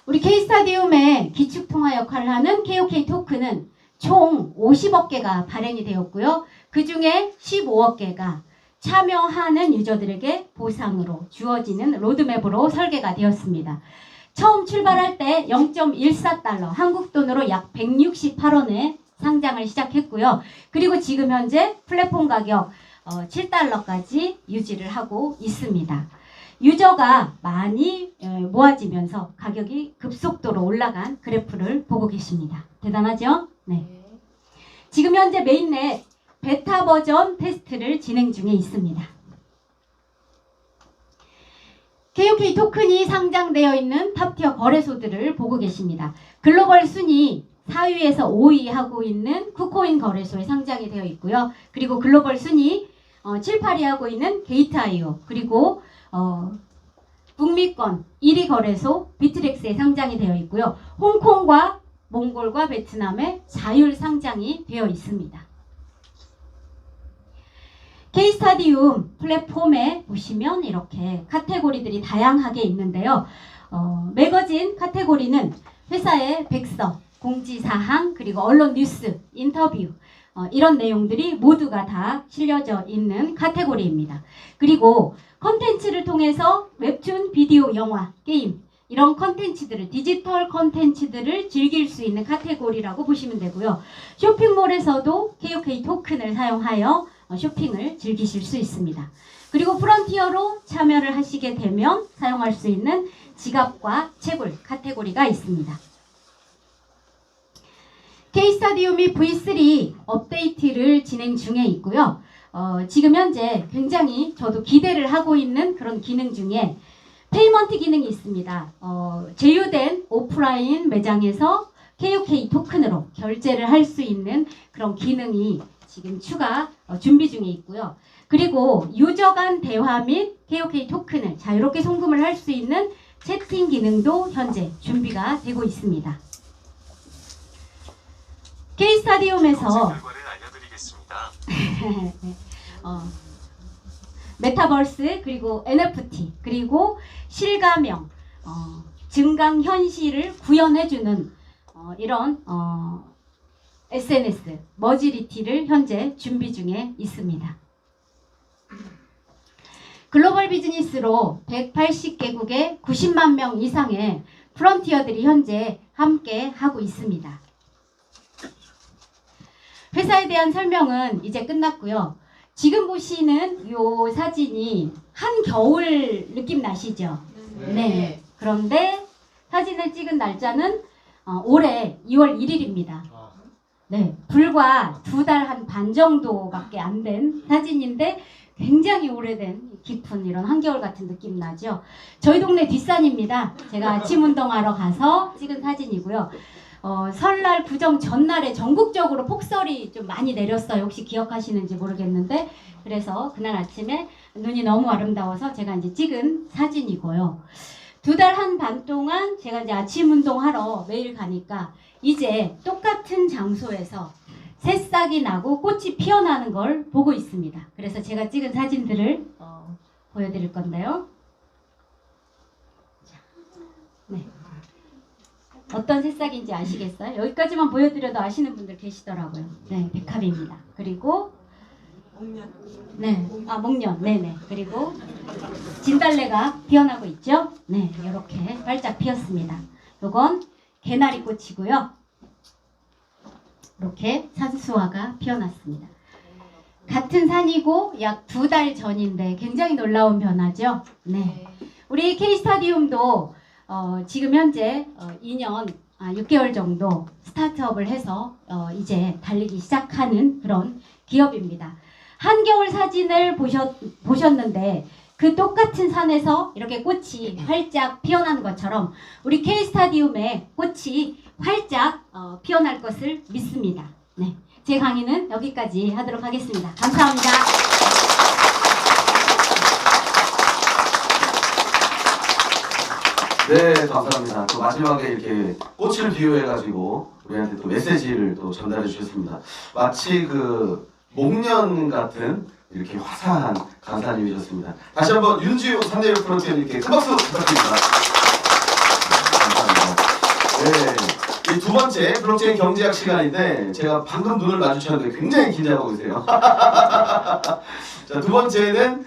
Speaker 16: 우리 K스타디움의 기축통화 역할을 하는 KOK 토큰은 총 50억 개가 발행이 되었고요. 그 중에 15억 개가 참여하는 유저들에게 보상으로 주어지는 로드맵으로 설계가 되었습니다. 처음 출발할 때 0.14달러, 한국 돈으로 약 168원에 상장을 시작했고요. 그리고 지금 현재 플랫폼 가격 7달러까지 유지를 하고 있습니다. 유저가 많이 모아지면서 가격이 급속도로 올라간 그래프를 보고 계십니다. 대단하죠? 네. 지금 현재 메인넷 베타 버전 테스트를 진행 중에 있습니다. KOK 토큰이 상장되어 있는 탑티어 거래소들을 보고 계십니다. 글로벌 순위 4위에서 5위 하고 있는 쿠코인 거래소에 상장이 되어 있고요. 그리고 글로벌 순위 7, 8위 하고 있는 게이트.io, 그리고 북미권 1위 거래소 비트렉스에 상장이 되어 있고요. 홍콩과 몽골과 베트남에 자율 상장이 되어 있습니다. K스타디움 플랫폼에 보시면 이렇게 카테고리들이 다양하게 있는데요. 매거진 카테고리는 회사의 백서, 공지사항, 그리고 언론 뉴스, 인터뷰 이런 내용들이 모두가 다 실려져 있는 카테고리입니다. 그리고 컨텐츠를 통해서 웹툰, 비디오, 영화, 게임 이런 컨텐츠들을, 디지털 컨텐츠들을 즐길 수 있는 카테고리라고 보시면 되고요. 쇼핑몰에서도 KOK 토큰을 사용하여 쇼핑을 즐기실 수 있습니다. 그리고 프론티어로 참여를 하시게 되면 사용할 수 있는 지갑과 채굴 카테고리가 있습니다. K스타디움이 V3 업데이트를 진행 중에 있고요. 지금 현재 굉장히 저도 기대를 하고 있는 그런 기능 중에 페이먼트 기능이 있습니다. 제휴된 오프라인 매장에서 KOK 토큰으로 결제를 할 수 있는 그런 기능이 지금 추가 준비 중에 있고요. 그리고 유저 간 대화 및 KOK 토큰을 자유롭게 송금을 할 수 있는 채팅 기능도 현재 준비가 되고 있습니다. K스타디움에서 메타버스 그리고 NFT 그리고 실가명 증강현실을 구현해주는 이런 SNS 머지리티를 현재 준비 중에 있습니다. 글로벌 비즈니스로 180개국의 90만 명 이상의 프론티어들이 현재 함께 하고 있습니다. 회사에 대한 설명은 이제 끝났고요. 지금 보시는 이 사진이 한겨울 느낌 나시죠? 네. 그런데 사진을 찍은 날짜는 올해 2월 1일입니다. 네. 불과 2달 한 반 정도밖에 안 된 사진인데 굉장히 오래된 깊은 이런 한겨울 같은 느낌 나죠? 저희 동네 뒷산입니다. 제가 아침 운동하러 가서 찍은 사진이고요. 설날 구정 전날에 전국적으로 폭설이 좀 많이 내렸어요. 혹시 기억하시는지 모르겠는데 그래서 그날 아침에 눈이 너무 아름다워서 제가 이제 찍은 사진이고요. 2달 한 반 동안 제가 이제 아침 운동하러 매일 가니까 이제 똑같은 장소에서 새싹이 나고 꽃이 피어나는 걸 보고 있습니다. 그래서 제가 찍은 사진들을 보여드릴 건데요. 네. 어떤 새싹인지 아시겠어요? 여기까지만 보여드려도 아시는 분들 계시더라고요. 네, 백합입니다. 그리고 네, 목련, 네네. 그리고 진달래가 피어나고 있죠? 네, 이렇게 활짝 피었습니다. 요건 개나리 꽃이고요. 이렇게 산수화가 피어났습니다. 같은 산이고 약 2달 전인데 굉장히 놀라운 변화죠? 네. 우리 K스타디움도 지금 현재 2년 6개월 정도 스타트업을 해서 이제 달리기 시작하는 그런 기업입니다. 한겨울 사진을 보셨는데 그 똑같은 산에서 이렇게 꽃이 활짝 피어나는 것처럼 우리 K스타디움에 꽃이 활짝 피어날 것을 믿습니다. 네, 제 강의는 여기까지 하도록 하겠습니다. 감사합니다.
Speaker 3: 네, 감사합니다. 또 마지막에 이렇게 꽃을 비유해가지고 우리한테 또 메시지를 또 전달해 주셨습니다. 마치 그 목련 같은 이렇게 화사한 강사님이셨습니다. 다시 한번 윤지호 3대1 프론티어님께 큰 박수 부탁드립니다. 감사합니다. 네, 이 두 번째 블록체인 경제학 시간인데 제가 방금 눈을 마주쳤는데 굉장히 긴장하고 계세요. 자, 두 번째는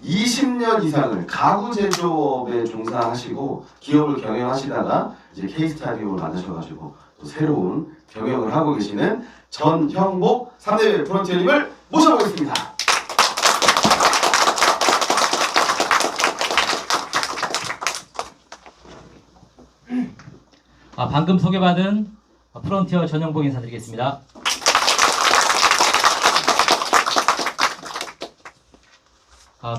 Speaker 3: 20년 이상을 가구 제조업에 종사하시고 기업을 경영하시다가 이제 K스타디움을 만나셔가지고 또 새로운 경영을 하고 계시는 전형복 3대 프론티어님을 모셔보겠습니다.
Speaker 17: 방금 소개받은 프론티어 전형복 인사드리겠습니다.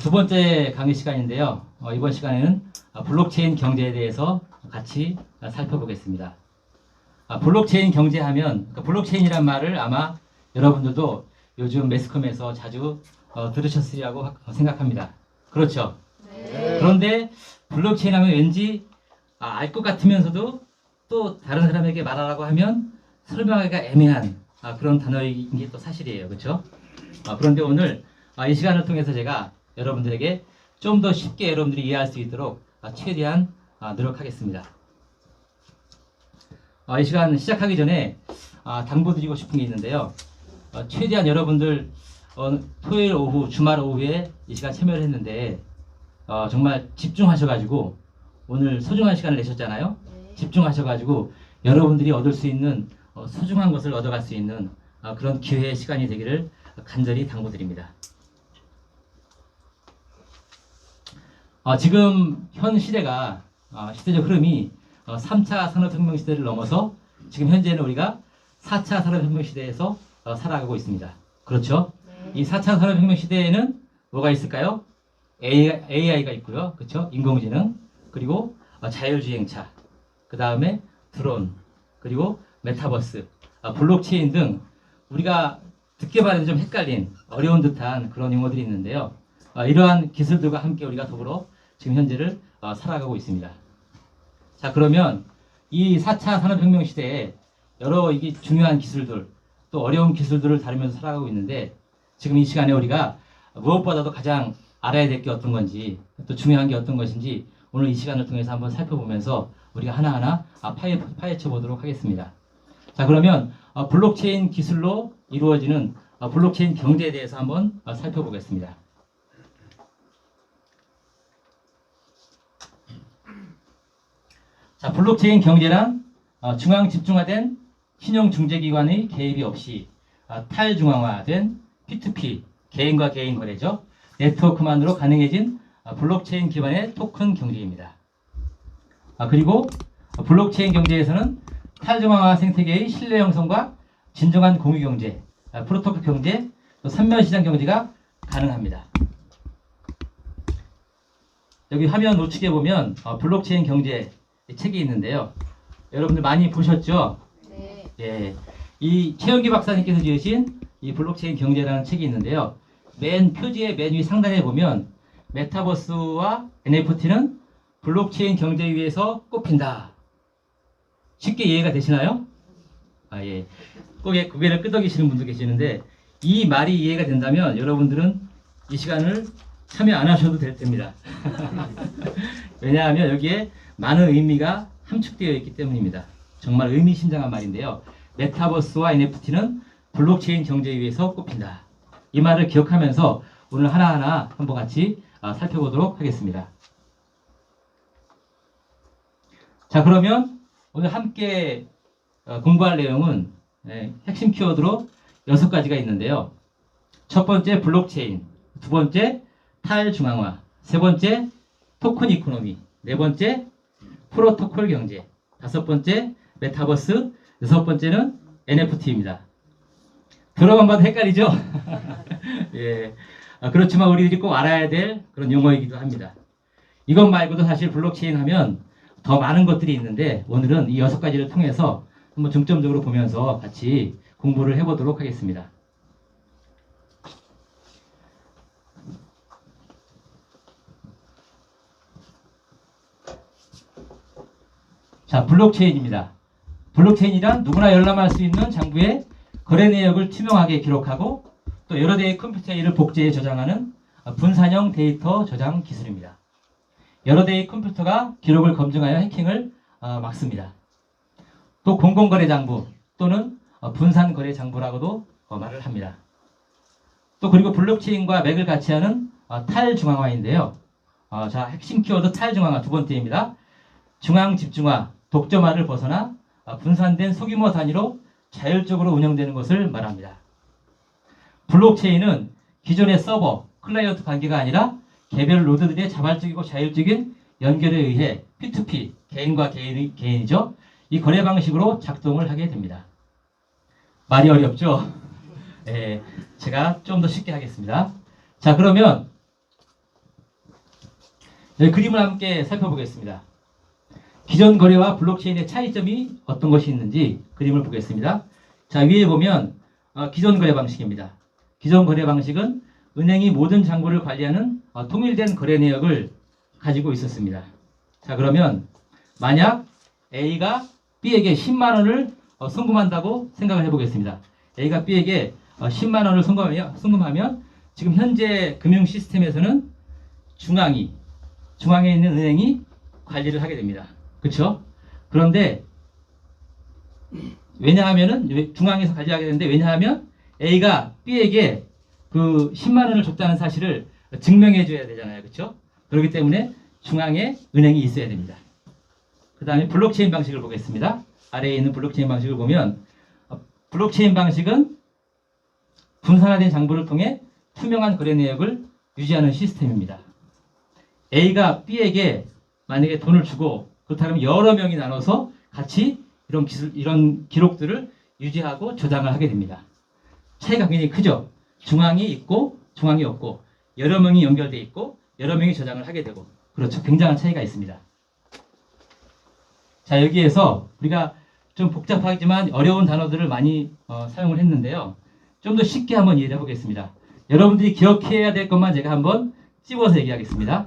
Speaker 17: 두 번째 강의 시간인데요. 이번 시간에는 블록체인 경제에 대해서 같이 살펴보겠습니다. 블록체인 경제하면 블록체인이란 말을 아마 여러분들도 요즘 매스컴에서 자주 들으셨으리라고 생각합니다. 그렇죠? 네. 그런데 블록체인 하면 왠지 알 것 같으면서도 또 다른 사람에게 말하라고 하면 설명하기가 애매한 그런 단어인 게 또 사실이에요. 그렇죠? 그런데 오늘 이 시간을 통해서 제가 여러분들에게 좀 더 쉽게 여러분들이 이해할 수 있도록 최대한 노력하겠습니다. 이 시간 시작하기 전에 당부드리고 싶은 게 있는데요. 최대한 여러분들 토요일 오후, 주말 오후에 이 시간 참여를 했는데 정말 집중하셔가지고 오늘 소중한 시간을 내셨잖아요. 집중하셔가지고 여러분들이 얻을 수 있는 소중한 것을 얻어갈 수 있는 그런 기회의 시간이 되기를 간절히 당부드립니다. 지금 현 시대가 시대적 흐름이 3차 산업혁명 시대를 넘어서 지금 현재는 우리가 4차 산업혁명 시대에서 살아가고 있습니다. 그렇죠? 네. 이 4차 산업혁명 시대에는 뭐가 있을까요? AI가 있고요. 그렇죠? 인공지능, 그리고 자율주행차, 그 다음에 드론, 그리고 메타버스, 블록체인 등 우리가 듣게 말해도 좀 헷갈린 어려운 듯한 그런 용어들이 있는데요. 이러한 기술들과 함께 우리가 더불어 지금 현재를 살아가고 있습니다. 자, 그러면 이 4차 산업혁명 시대에 여러 이게 중요한 기술들, 또 어려운 기술들을 다루면서 살아가고 있는데, 지금 이 시간에 우리가 무엇보다도 가장 알아야 될 게 어떤 건지, 또 중요한 게 어떤 것인지 오늘 이 시간을 통해서 한번 살펴보면서 우리가 하나하나 파헤쳐 보도록 하겠습니다. 자, 그러면 블록체인 기술로 이루어지는 블록체인 경제에 대해서 한번 살펴보겠습니다. 자, 블록체인 경제란 중앙 집중화된 신용 중재기관의 개입이 없이 탈중앙화된 P2P, 개인과 개인 거래죠. 네트워크만으로 가능해진 블록체인 기반의 토큰 경제입니다. 그리고 블록체인 경제에서는 탈중앙화 생태계의 신뢰 형성과 진정한 공유 경제, 프로토콜 경제, 또 삼면시장 경제가 가능합니다. 여기 화면 우측에 보면 블록체인 경제 책이 있는데요. 여러분들 많이 보셨죠? 네. 예. 이 최영기 박사님께서 지으신 이 블록체인 경제라는 책이 있는데요. 맨 표지의 맨 위 상단에 보면 메타버스와 NFT는 블록체인 경제 위에서 꼽힌다. 쉽게 이해가 되시나요? 예. 고개를 끄덕이시는 분도 계시는데, 이 말이 이해가 된다면 여러분들은 이 시간을 참여 안 하셔도 될 겁니다. 왜냐하면 여기에 많은 의미가 함축되어 있기 때문입니다. 정말 의미심장한 말인데요. 메타버스와 NFT는 블록체인 경제 위에서 꼽힌다. 이 말을 기억하면서 오늘 하나하나 한번 같이 살펴보도록 하겠습니다. 자, 그러면 오늘 함께 공부할 내용은 핵심 키워드로 6가지가 있는데요. 첫 번째 블록체인, 두 번째 탈중앙화, 세 번째 토큰 이코노미, 네 번째 프로토콜 경제, 다섯 번째 메타버스, 여섯 번째는 NFT입니다. 들어만 봐도 헷갈리죠? 예. 그렇지만 우리들이 꼭 알아야 될 그런 용어이기도 합니다. 이것 말고도 사실 블록체인 하면 더 많은 것들이 있는데, 오늘은 이 6가지를 통해서 한번 중점적으로 보면서 같이 공부를 해보도록 하겠습니다. 자, 블록체인입니다. 블록체인이란 누구나 열람할 수 있는 장부의 거래 내역을 투명하게 기록하고 또 여러 대의 컴퓨터 일을 복제해 저장하는 분산형 데이터 저장 기술입니다. 여러 대의 컴퓨터가 기록을 검증하여 해킹을 막습니다. 또 공공거래 장부 또는 분산거래 장부라고도 말을 합니다. 또 그리고 블록체인과 맥을 같이 하는 탈중앙화인데요. 자, 핵심 키워드 탈중앙화 두 번째입니다. 중앙 집중화, 독점화를 벗어나 분산된 소규모 단위로 자율적으로 운영되는 것을 말합니다. 블록체인은 기존의 서버, 클라이언트 관계가 아니라 개별 노드들의 자발적이고 자율적인 연결에 의해 P2P, 개인과 개인이죠. 이 거래 방식으로 작동을 하게 됩니다. 말이 어렵죠? 예, 제가 좀 더 쉽게 하겠습니다. 자, 그러면 여기 그림을 함께 살펴보겠습니다. 기존 거래와 블록체인의 차이점이 어떤 것이 있는지 그림을 보겠습니다. 자, 위에 보면 기존 거래 방식입니다. 기존 거래 방식은 은행이 모든 장부를 관리하는 통일된 거래 내역을 가지고 있었습니다. 자, 그러면 만약 A가 B에게 10만 원을 송금한다고 생각을 해보겠습니다. A가 B에게 10만 원을 송금하면 지금 현재 금융 시스템에서는 중앙에 있는 은행이 관리를 하게 됩니다. 그렇죠? 그런데 왜냐하면은 중앙에서 관리하게 되는데, 왜냐하면 A가 B에게 그 10만 원을 줬다는 사실을 증명해 줘야 되잖아요. 그렇죠? 그렇기 때문에 중앙에 은행이 있어야 됩니다. 그 다음에 블록체인 방식을 보겠습니다. 아래에 있는 블록체인 방식을 보면 블록체인 방식은 분산화된 장부를 통해 투명한 거래 내역을 유지하는 시스템입니다. A가 B에게 만약에 돈을 주고 그렇다면 여러 명이 나눠서 같이 이런 기록들을 유지하고 저장을 하게 됩니다. 차이가 굉장히 크죠. 중앙이 있고 중앙이 없고 여러 명이 연결돼 있고 여러 명이 저장을 하게 되고 그렇죠. 굉장한 차이가 있습니다. 자, 여기에서 우리가 좀 복잡하지만 어려운 단어들을 많이 사용을 했는데요. 좀 더 쉽게 한번 이해해 보겠습니다. 여러분들이 기억해야 될 것만 제가 한번 찝어서 얘기하겠습니다.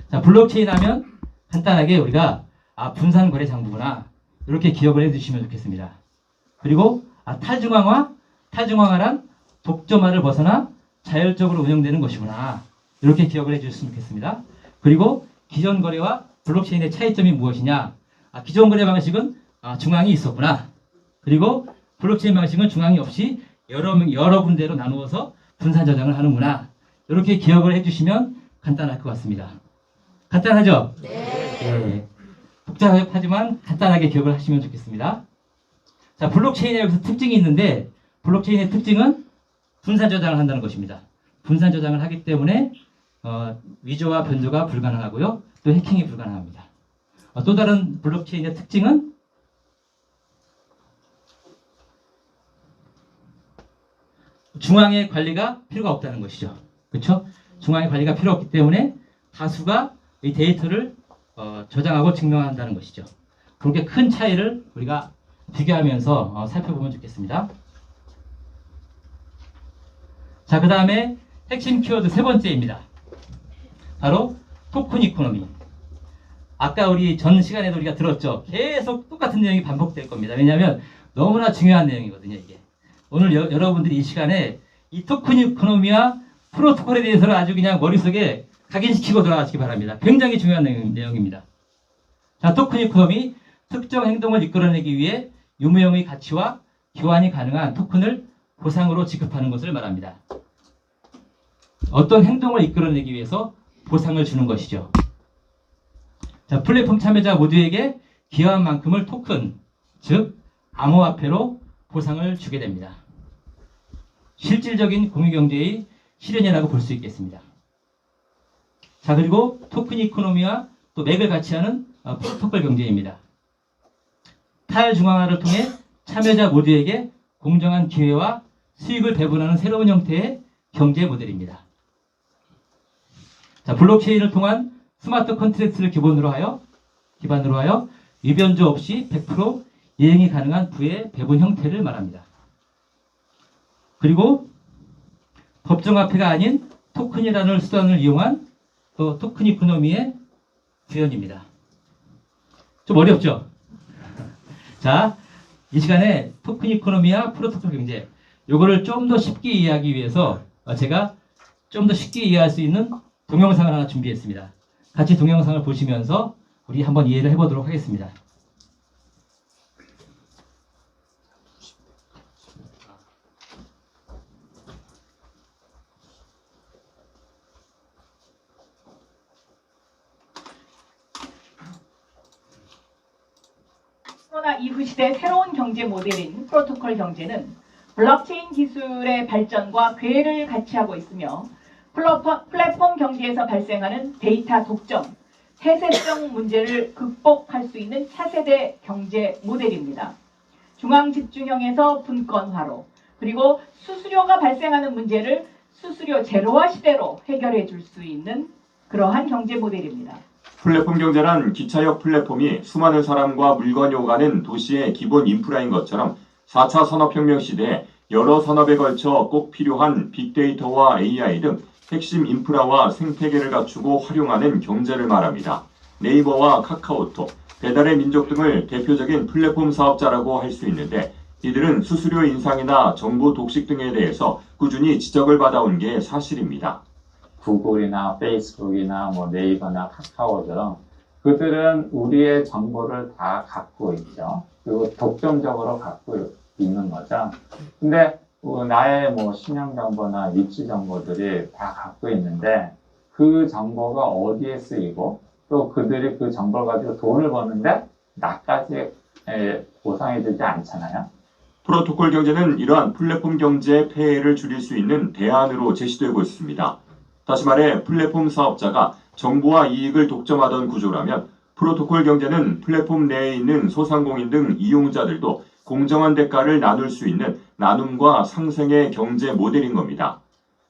Speaker 17: 자, 블록체인 하면 간단하게 우리가 분산거래장부구나 이렇게 기억을 해주시면 좋겠습니다. 그리고 탈중앙화란 독점화를 벗어나 자율적으로 운영되는 것이구나 이렇게 기억을 해주셨으면 좋겠습니다. 그리고 기존 거래와 블록체인의 차이점이 무엇이냐? 기존 거래 방식은 중앙이 있었구나. 그리고 블록체인 방식은 중앙이 없이 여러 군데로 나누어서 분산 저장을 하는구나. 이렇게 기억을 해주시면 간단할 것 같습니다. 간단하죠? 네. 복잡하지만 간단하게 기억을 하시면 좋겠습니다. 자, 블록체인에 여기서 특징이 있는데 블록체인의 특징은 분산 저장을 한다는 것입니다. 분산 저장을 하기 때문에 위조와 변조가 불가능하고요. 또 해킹이 불가능합니다. 또 다른 블록체인의 특징은 중앙의 관리가 필요가 없다는 것이죠. 그렇죠? 중앙의 관리가 필요 없기 때문에 다수가 이 데이터를 저장하고 증명한다는 것이죠. 그렇게 큰 차이를 우리가 비교하면서 살펴보면 좋겠습니다. 자, 그 다음에 핵심 키워드 세 번째입니다. 바로 토큰 이코노미. 아까 우리 전 시간에도 우리가 들었죠. 계속 똑같은 내용이 반복될 겁니다. 왜냐하면 너무나 중요한 내용이거든요. 이게 오늘 여러분들이 이 시간에 이 토큰 이코노미와 프로토콜에 대해서는 아주 그냥 머릿속에 각인시키고 돌아가시기 바랍니다. 굉장히 중요한 내용입니다. 자, 토큰 이코노미, 특정 행동을 이끌어내기 위해 유무형의 가치와 교환이 가능한 토큰을 보상으로 지급하는 것을 말합니다. 어떤 행동을 이끌어내기 위해서 보상을 주는 것이죠. 자, 플랫폼 참여자 모두에게 기여한 만큼을 토큰, 즉 암호화폐로 보상을 주게 됩니다. 실질적인 공유경제의 실현이라고 볼 수 있겠습니다. 자, 그리고 토큰 이코노미와 또 맥을 같이 하는 프로토콜 경제입니다. 탈중앙화를 통해 참여자 모두에게 공정한 기회와 수익을 배분하는 새로운 형태의 경제 모델입니다. 자, 블록체인을 통한 스마트 컨트랙트를 기반으로 하여 위변조 없이 100% 이행이 가능한 부의 배분 형태를 말합니다. 그리고 법정화폐가 아닌 토큰이라는 수단을 이용한 또 토큰 이코노미의 구현입니다. 좀 어렵죠? 자, 이 시간에 토큰 이코노미와 프로토콜 경제 요거를 좀 더 쉽게 이해하기 위해서 제가 좀 더 쉽게 이해할 수 있는 동영상을 하나 준비했습니다. 같이 동영상을 보시면서 우리 한번 이해를 해보도록 하겠습니다.
Speaker 18: 코로나 이후 시대 새로운 경제 모델인 프로토콜 경제는 블록체인 기술의 발전과 궤를 같이 하고 있으며 플랫폼 경제에서 발생하는 데이터 독점, 폐쇄성 문제를 극복할 수 있는 차세대 경제 모델입니다. 중앙 집중형에서 분권화로, 그리고 수수료가 발생하는 문제를 수수료 제로화 시대로 해결해 줄 수 있는 그러한 경제 모델입니다.
Speaker 19: 플랫폼 경제란 기차역 플랫폼이 수많은 사람과 물건이 오가는 도시의 기본 인프라인 것처럼 4차 산업혁명 시대에 여러 산업에 걸쳐 꼭 필요한 빅데이터와 AI 등 핵심 인프라와 생태계를 갖추고 활용하는 경제를 말합니다. 네이버와 카카오톡, 배달의 민족 등을 대표적인 플랫폼 사업자라고 할 수 있는데 이들은 수수료 인상이나 정보 독식 등에 대해서 꾸준히 지적을 받아온 게 사실입니다.
Speaker 20: 구글이나 페이스북이나 네이버나 카카오 등 그들은 우리의 정보를 다 갖고 있죠. 그리고 독점적으로 갖고 있는 거죠. 근데 나의 신용 정보나 위치 정보들이 다 갖고 있는데 그 정보가 어디에 쓰이고 또 그들이 그 정보를 가지고 돈을 버는데 나까지 보상이 되지 않잖아요.
Speaker 19: 프로토콜 경제는 이러한 플랫폼 경제의 폐해를 줄일 수 있는 대안으로 제시되고 있습니다. 다시 말해 플랫폼 사업자가 정보와 이익을 독점하던 구조라면 프로토콜 경제는 플랫폼 내에 있는 소상공인 등 이용자들도 공정한 대가를 나눌 수 있는 나눔과 상생의 경제 모델인 겁니다.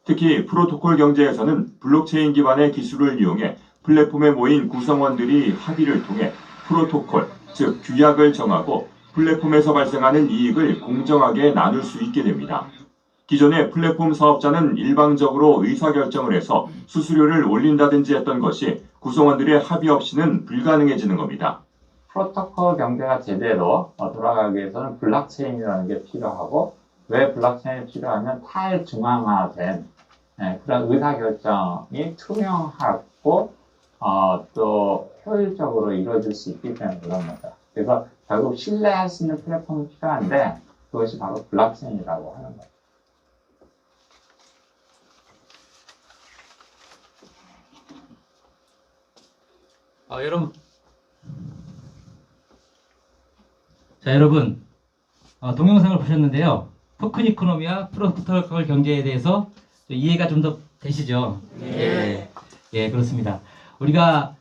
Speaker 19: 특히 프로토콜 경제에서는 블록체인 기반의 기술을 이용해 플랫폼에 모인 구성원들이 합의를 통해 프로토콜, 즉 규약을 정하고 플랫폼에서 발생하는 이익을 공정하게 나눌 수 있게 됩니다. 기존의 플랫폼 사업자는 일방적으로 의사결정을 해서 수수료를 올린다든지 했던 것이 구성원들의 합의 없이는 불가능해지는 겁니다.
Speaker 20: 프로토콜 경제가 제대로 돌아가기 위해서는 블록체인이라는 게 필요하고, 왜 블록체인이 필요하면 탈중앙화된 그런 의사결정이 투명하고 또 효율적으로 이루어질 수 있기 때문에 그런 거죠. 그래서 결국 신뢰할 수 있는 플랫폼이 필요한데 그것이 바로 블록체인이라고 하는 거죠.
Speaker 17: 여러분 동영상을 보셨는데요. 토큰 이코노미와 프로토콜 경제에 대해서 이해가 좀 더 되시죠? 네. 예, 그렇습니다. 우리가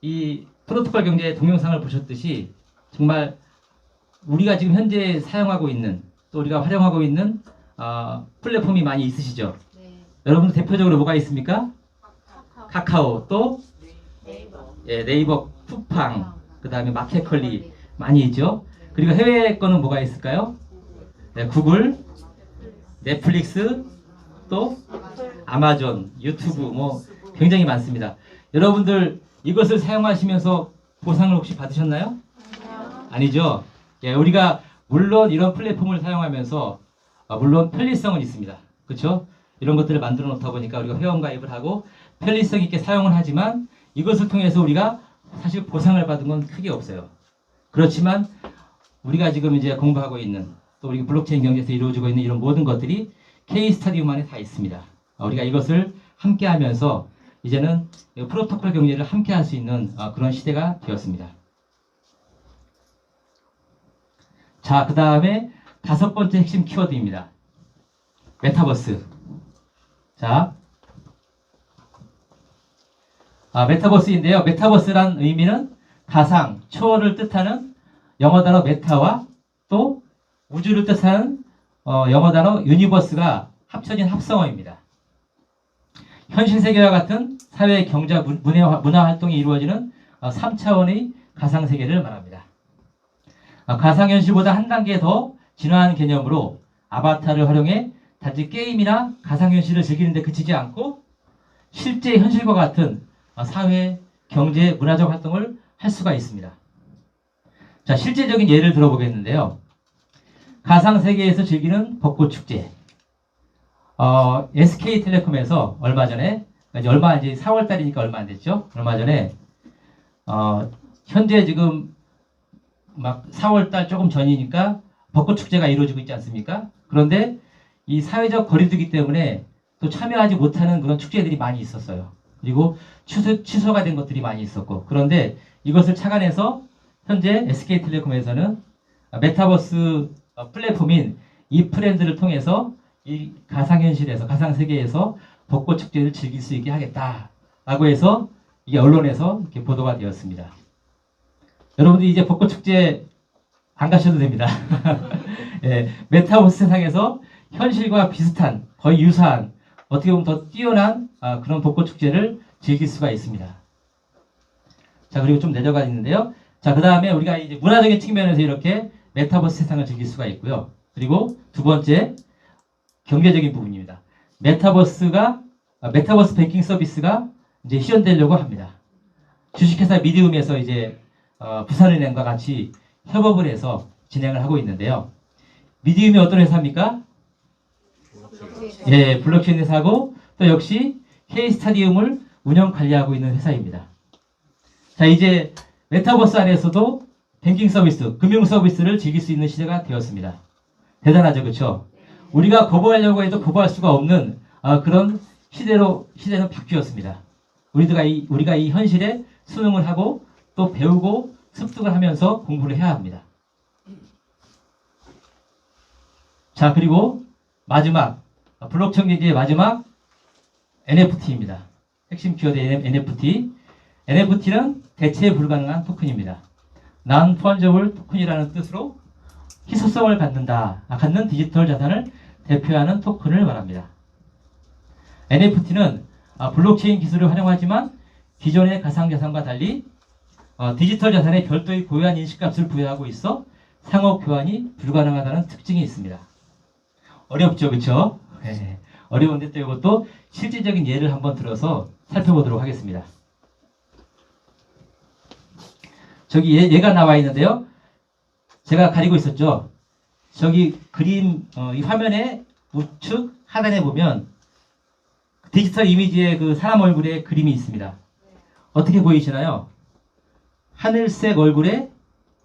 Speaker 17: 이 프로토콜 경제의 동영상을 보셨듯이 정말 우리가 지금 현재 사용하고 있는, 또 우리가 활용하고 있는 플랫폼이 많이 있으시죠? 여러분들 대표적으로 뭐가 있습니까? 카카오, 또 네이버, 쿠팡, 그 다음에 마켓컬리 많이 있죠. 그리고 해외 거는 뭐가 있을까요? 구글, 넷플릭스, 또 아마존, 유튜브 뭐 굉장히 많습니다. 여러분들 이것을 사용하시면서 보상을 혹시 받으셨나요? 아니죠. 우리가 물론 이런 플랫폼을 사용하면서 물론 편리성은 있습니다. 그렇죠? 이런 것들을 만들어 놓다 보니까 우리가 회원가입을 하고 편리성 있게 사용을 하지만 이것을 통해서 우리가 사실 보상을 받은 건 크게 없어요. 그렇지만 우리가 지금 이제 공부하고 있는, 또 우리 블록체인 경제에서 이루어지고 있는 이런 모든 것들이 K-스터디움 안에 다 있습니다. 우리가 이것을 함께 하면서 이제는 프로토콜 경제를 함께 할 수 있는 그런 시대가 되었습니다. 자, 그 다음에 5번째 핵심 키워드입니다. 메타버스. 자, 메타버스인데요. 메타버스란 의미는 가상, 초월을 뜻하는 영어 단어 메타와 또 우주를 뜻하는 영어 단어 유니버스가 합쳐진 합성어입니다. 현실 세계와 같은 사회, 경제, 문화 활동이 이루어지는 3차원의 가상 세계를 말합니다. 가상현실보다 한 단계 더 진화한 개념으로 아바타를 활용해 단지 게임이나 가상현실을 즐기는 데 그치지 않고 실제 현실과 같은 사회, 경제, 문화적 활동을 할 수가 있습니다. 자, 실제적인 예를 들어보겠는데요. 가상세계에서 즐기는 벚꽃축제. SK텔레콤에서 얼마 전에, 이제 4월달이니까 얼마 안 됐죠? 얼마 전에, 현재 지금 막 4월달 조금 전이니까 벚꽃축제가 이루어지고 있지 않습니까? 그런데 이 사회적 거리두기 때문에 또 참여하지 못하는 그런 축제들이 많이 있었어요. 그리고 취소가 된 것들이 많이 있었고, 그런데 이것을 착안해서 현재 SK텔레콤에서는 메타버스 플랫폼인 이 프렌즈를 통해서 이 가상현실에서, 가상세계에서 벚꽃축제를 즐길 수 있게 하겠다라고 해서 이게 언론에서 이렇게 보도가 되었습니다. 여러분들 이제 벚꽃축제 안 가셔도 됩니다. 예, 메타버스 세상에서 현실과 비슷한, 거의 유사한, 어떻게 보면 더 뛰어난 그런 벚꽃축제를 즐길 수가 있습니다. 자, 그리고 좀 내려가 있는데요. 자, 그 다음에 우리가 이제 문화적인 측면에서 이렇게 메타버스 세상을 즐길 수가 있고요. 그리고 두 번째, 경제적인 부분입니다. 메타버스 뱅킹 서비스가 이제 실현되려고 합니다. 주식회사 미디움에서 이제 부산은행과 같이 협업을 해서 진행을 하고 있는데요. 미디움이 어떤 회사입니까? 예, 블록체인 회사고 또 역시 K-스타디움을 운영 관리하고 있는 회사입니다. 자, 이제 메타버스 안에서도 뱅킹 서비스, 금융 서비스를 즐길 수 있는 시대가 되었습니다. 대단하죠, 그렇죠? 우리가 거부하려고 해도 거부할 수가 없는 그런 시대는 바뀌었습니다. 우리가 이 현실에 수능을 하고 또 배우고 습득을 하면서 공부를 해야 합니다. 자, 그리고 마지막 블록체인 경제의 마지막 NFT입니다. 핵심 키워드 NFT. NFT는 대체 불가능한 토큰입니다. Non-fungible 토큰이라는 뜻으로 희소성을 갖는 디지털 자산을 대표하는 토큰을 말합니다. NFT는 블록체인 기술을 활용하지만 기존의 가상자산과 달리 디지털 자산에 별도의 고유한 인식값을 부여하고 있어 상호 교환이 불가능하다는 특징이 있습니다. 어렵죠, 그렇죠? 네. 어려운데 또 이것도 실질적인 예를 한번 들어서 살펴보도록 하겠습니다. 저기 얘가 나와 있는데요. 제가 가리고 있었죠. 저기 그림 이 화면의 우측 하단에 보면 디지털 이미지의 그 사람 얼굴의 그림이 있습니다. 어떻게 보이시나요? 하늘색 얼굴에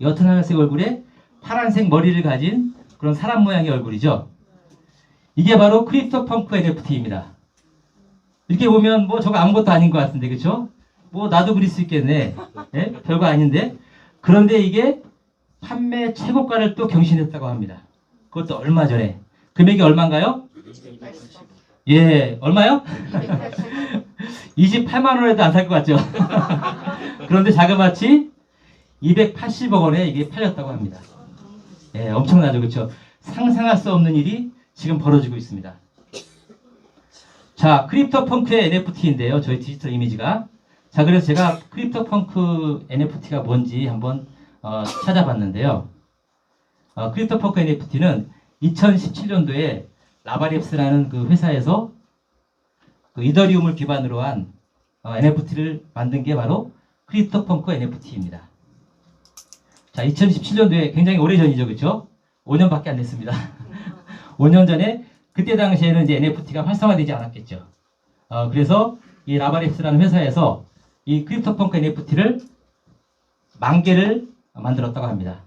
Speaker 17: 옅은 하늘색 얼굴에 파란색 머리를 가진 그런 사람 모양의 얼굴이죠. 이게 바로 크립토펑크 NFT입니다. 이렇게 보면 뭐 저거 아무것도 아닌 것 같은데, 그렇죠? 뭐 나도 그릴 수 있겠네. 네? 별거 아닌데. 그런데 이게 판매 최고가를 또 경신했다고 합니다. 그것도 얼마 전에. 금액이 얼마인가요? 예, 얼마요? 28만 원에도 안 살 것 같죠? 그런데 자그마치 280억 원에 이게 팔렸다고 합니다. 예, 엄청나죠, 그렇죠? 상상할 수 없는 일이 지금 벌어지고 있습니다. 자, 크립토펑크의 NFT인데요. 저희 디지털 이미지가. 자, 그래서 제가 크립토펑크 NFT가 뭔지 한번 찾아봤는데요. 크립토펑크 NFT는 2017년도에 라바랩스라는 그 회사에서 그 이더리움을 기반으로 한 NFT를 만든 게 바로 크립토펑크 NFT입니다. 자, 2017년도에 굉장히 오래전이죠, 그렇죠? 5년밖에 안 됐습니다. 5년 전에 그때 당시에는 이제 NFT가 활성화되지 않았겠죠. 그래서 이 라바랩스라는 회사에서 이 크립토펑크 NFT를 10,000개를 만들었다고 합니다.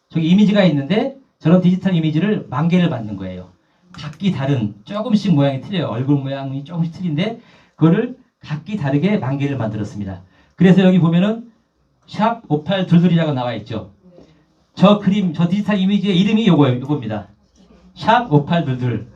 Speaker 17: 저기 이미지가 있는데 저런 디지털 이미지를 10,000개를 만든 거예요. 각기 다른 조금씩 모양이 틀려요. 얼굴 모양이 조금씩 틀린데 그거를 각기 다르게 10,000개를 만들었습니다. 그래서 여기 보면은 샵 5822이라고 나와 있죠. 저 그림, 저 디지털 이미지의 이름이 요겁니다. 샵 5822.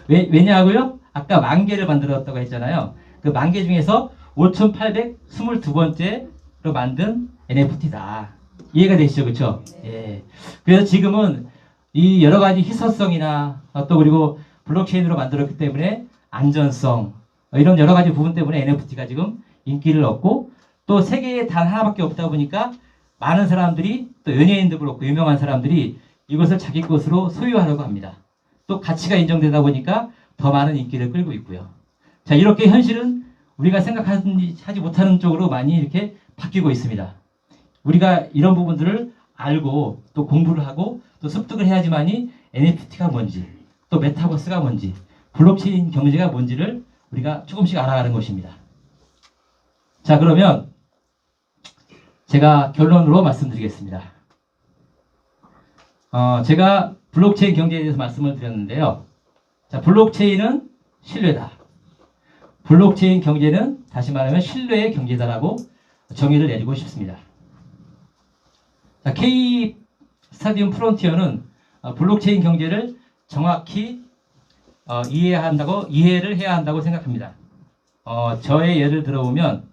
Speaker 17: 왜냐하고요? 아까 10,000개를 만들었다고 했잖아요. 그 10,000개 중에서 5,822번째로 만든 NFT다. 이해가 되시죠? 그렇죠? 예. 그래서 지금은 이 여러 가지 희소성이나 또 그리고 블록체인으로 만들었기 때문에 안전성 이런 여러 가지 부분 때문에 NFT가 지금 인기를 얻고 또 세계에 단 하나밖에 없다 보니까 많은 사람들이 또 연예인도 그렇고 유명한 사람들이 이것을 자기 것으로 소유하려고 합니다. 또 가치가 인정되다 보니까 더 많은 인기를 끌고 있고요. 자, 이렇게 현실은 우리가 생각하지 못하는 쪽으로 많이 이렇게 바뀌고 있습니다. 우리가 이런 부분들을 알고 또 공부를 하고 또 습득을 해야지만이 NFT가 뭔지 또 메타버스가 뭔지 블록체인 경제가 뭔지를 우리가 조금씩 알아가는 것입니다. 자, 그러면 제가 결론으로 말씀드리겠습니다. 제가 블록체인 경제에 대해서 말씀을 드렸는데요. 자, 블록체인은 신뢰다. 블록체인 경제는 다시 말하면 신뢰의 경제다라고 정의를 내리고 싶습니다. 자, K 스타디움 프론티어는 블록체인 경제를 정확히 이해를 해야 한다고 생각합니다. 저의 예를 들어보면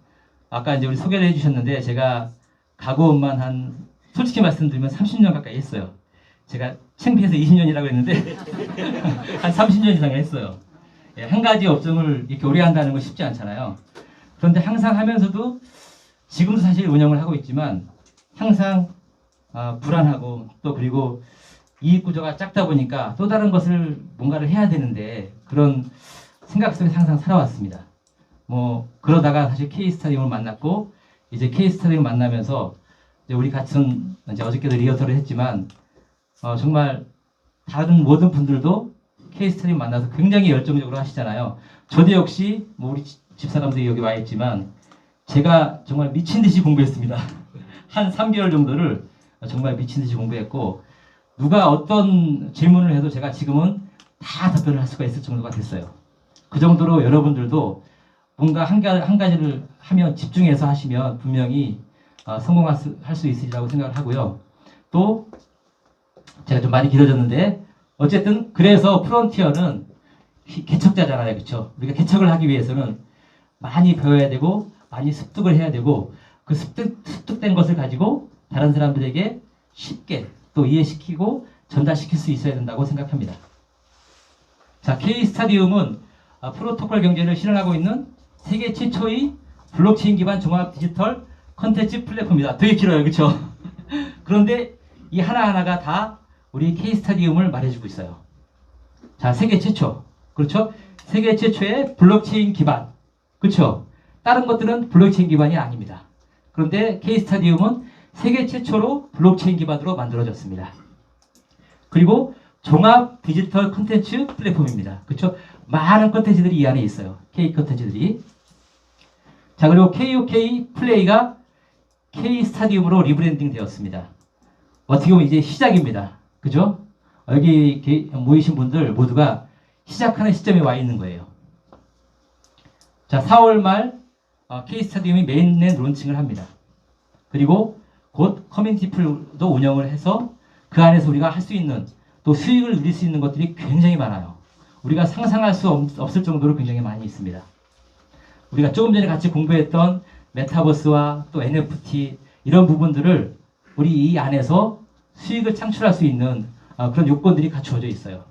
Speaker 17: 아까 이제 우리 소개를 해주셨는데 제가 가구업만 솔직히 말씀드리면 30년 가까이 했어요. 제가 창피해서 20년이라고 했는데 한 30년 이상 했어요. 예, 한 가지 업종을 이렇게 오래 한다는 건 쉽지 않잖아요. 그런데 항상 하면서도 지금도 사실 운영을 하고 있지만 항상 불안하고 또 그리고 이익 구조가 작다 보니까 또 다른 것을 뭔가를 해야 되는데 그런 생각 속에 항상 살아왔습니다. 뭐 그러다가 사실 K스타디움을 만났고 이제 K스타디움 만나면서 이제 우리 같은 이제 어저께도 리허설을 했지만 정말 다른 모든 분들도 K스타디움 만나서 굉장히 열정적으로 하시잖아요. 저도 역시 뭐 우리 집사람들이 여기 와 있지만 제가 정말 미친 듯이 공부했습니다. 한 3개월 정도를 정말 미친 듯이 공부했고 누가 어떤 질문을 해도 제가 지금은 다 답변을 할 수가 있을 정도가 됐어요. 그 정도로 여러분들도 뭔가 한 가지를 하면 집중해서 하시면 분명히 성공할 수 있으리라고 생각을 하고요. 또 제가 좀 많이 길어졌는데 어쨌든 그래서 프론티어는 개척자잖아요. 그렇죠? 우리가 개척을 하기 위해서는 많이 배워야 되고 많이 습득을 해야 되고 그 습득된 것을 가지고 다른 사람들에게 쉽게 또 이해시키고 전달시킬 수 있어야 된다고 생각합니다. 자, K스타디움은 프로토콜 경제를 실현하고 있는 세계 최초의 블록체인 기반 종합 디지털 컨텐츠 플랫폼입니다. 되게 길어요, 그렇죠? 그런데 이 하나하나가 다 우리 K스타디움을 말해주고 있어요. 자, 세계 최초, 그렇죠? 세계 최초의 블록체인 기반, 그렇죠? 다른 것들은 블록체인 기반이 아닙니다. 그런데 K스타디움은 세계 최초로 블록체인 기반으로 만들어졌습니다. 그리고 종합 디지털 콘텐츠 플랫폼입니다. 그렇죠? 많은 콘텐츠들이 이 안에 있어요. K 콘텐츠들이. 자, 그리고 KOK 플레이가 K스타디움으로 리브랜딩 되었습니다. 어떻게 보면 이제 시작입니다. 그죠? 여기 모이신 분들 모두가 시작하는 시점에 와 있는 거예요. 자, 4월 말 K스타디움이 메인넷 론칭을 합니다. 그리고 곧 커뮤니티 풀도 운영을 해서 그 안에서 우리가 할 수 있는 또 수익을 누릴 수 있는 것들이 굉장히 많아요. 우리가 상상할 수 없을 정도로 굉장히 많이 있습니다. 우리가 조금 전에 같이 공부했던 메타버스와 또 NFT 이런 부분들을 우리 이 안에서 수익을 창출할 수 있는 그런 요건들이 갖추어져 있어요.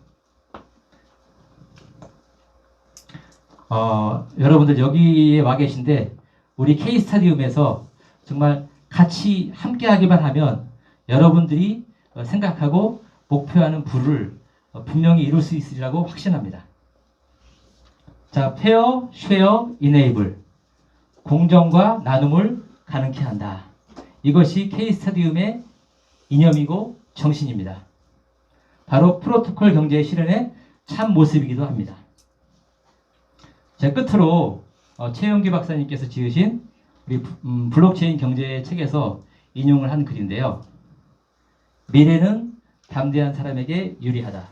Speaker 17: 여러분들 여기에 와 계신데 우리 K스타디움에서 정말 같이 함께 하기만 하면 여러분들이 생각하고 목표하는 부를 분명히 이룰 수 있으리라고 확신합니다. 자, 페어, 쉐어, 이네이블, 공정과 나눔을 가능케 한다. 이것이 K스타디움의 이념이고 정신입니다. 바로 프로토콜 경제 실현의 참 모습이기도 합니다. 자, 끝으로 최영기 박사님께서 지으신 우리 블록체인 경제 책에서 인용을 한 글인데요. 미래는 담대한 사람에게 유리하다.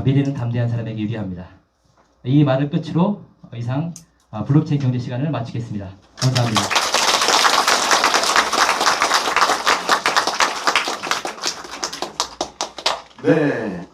Speaker 17: 미래는 담대한 사람에게 유리합니다. 이 말을 끝으로 이상 블록체인 경제 시간을 마치겠습니다. 감사합니다.
Speaker 15: 네.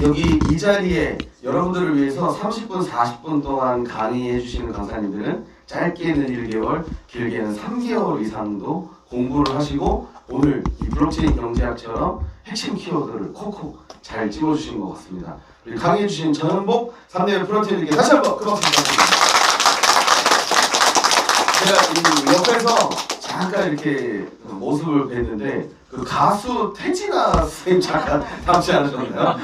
Speaker 15: 여기 이 자리에 여러분들을 위해서 30분, 40분 동안 강의해 주시는 강사님들은 짧게는 1개월, 길게는 3개월 이상도 공부를 하시고 오늘 이 블록체인 경제학처럼 핵심 키워드를 콕콕 잘 찝어주신 것 같습니다. 우리 강의해 주신 전현복 3대회 프론트에게 다시 한번 큰 박수 부탁드립니다. 제가 이 옆에서 잠깐 이렇게 모습을 뵀는데 그 가수 태진아 선생님 잠깐 닮지 않으셨나요?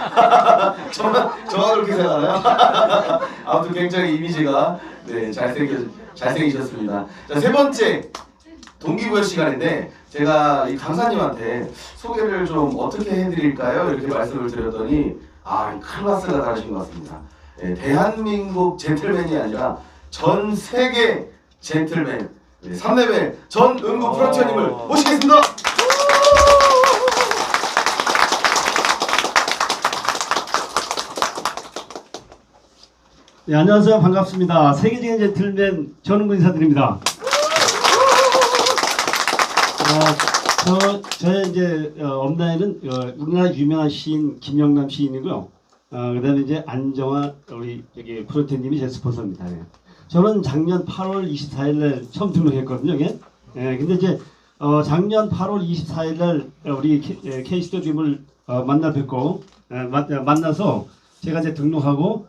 Speaker 15: 저만 그렇게 생각하나요? 아무튼 굉장히 이미지가 네, 잘생기셨습니다. 자, 세 번째 동기부여 시간인데 제가 이 강사님한테 소개를 좀 어떻게 해드릴까요? 이렇게 말씀을 드렸더니 클래스가 다르신 것 같습니다. 네, 대한민국 젠틀맨이 아니라 전 세계 젠틀맨 3레벨 전은구 프로듀서님을 모시겠습니다.
Speaker 21: 네, 안녕하세요. 반갑습니다. 세계적인 젠틀맨 전은구 인사드립니다. 저의 이제 업라인은 우리나라 유명한 시인 김영남 시인이고요. 그다음에 이제 안정화 우리 여기 프로듀서님이 제 스폰서입니다. 네. 저는 작년 8월 24일날 처음 등록했거든요. 예. 근데 이제 작년 8월 24일날 우리 K스타디움을 만나 뵙고 만나서 제가 이제 등록하고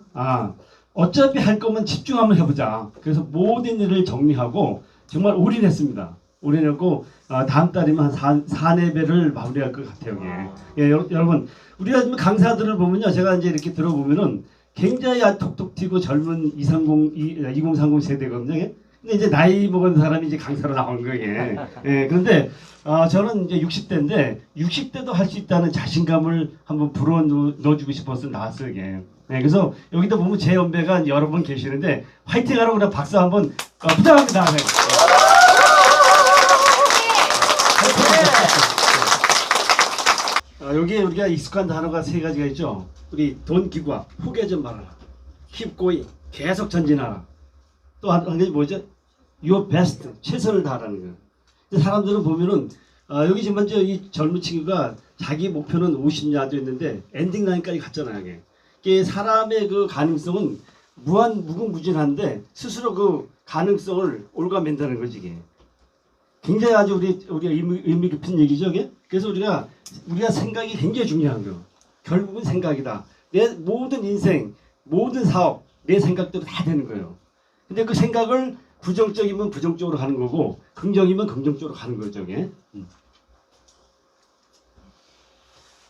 Speaker 21: 어차피 할 거면 집중 한번 해보자. 그래서 모든 일을 정리하고 정말 올인했습니다. 올인했고 다음 달이면 한 4-4배를 마무리할 것 같아요. 예, 여러분 우리가 지금 강사들을 보면요. 제가 이제 이렇게 들어보면은 굉장히 톡톡 튀고 젊은 2030 세대거든요. 근데 이제 나이 먹은 사람이 이제 강사로 나온 거예요. 예, 그런데 저는 이제 60대인데 60대도 할 수 있다는 자신감을 한번 불어 넣어주고 싶어서 나왔어요. 예, 그래서 여기도 보면 제 연배가 여러 분 계시는데 화이팅하라고 그냥 박수 한번 부탁합니다. 네. 여기에 우리가 익숙한 단어가 3가지가 있죠. 우리 돈 기구와 포기 좀 말아라. Keep going. 계속 전진하라. 또 한 가지 뭐죠? Your best. 최선을 다하라는 거예요. 사람들은 보면은 여기 지금 먼저 이 젊은 친구가 자기 목표는 50야드 했는데 엔딩 라인까지 갔잖아요. 이게 사람의 그 가능성은 무궁무진한데 스스로 그 가능성을 올가맨다는 거지. 이게. 굉장히 아주 우리가 의미 깊은 얘기죠. 이게? 그래서 우리가 생각이 굉장히 중요한 거예요. 결국은 생각이다. 내 모든 인생, 모든 사업, 내 생각대로 다 되는 거예요. 근데 그 생각을 부정적이면 부정적으로 가는 거고 긍정이면 긍정적으로 가는 거죠. 이게.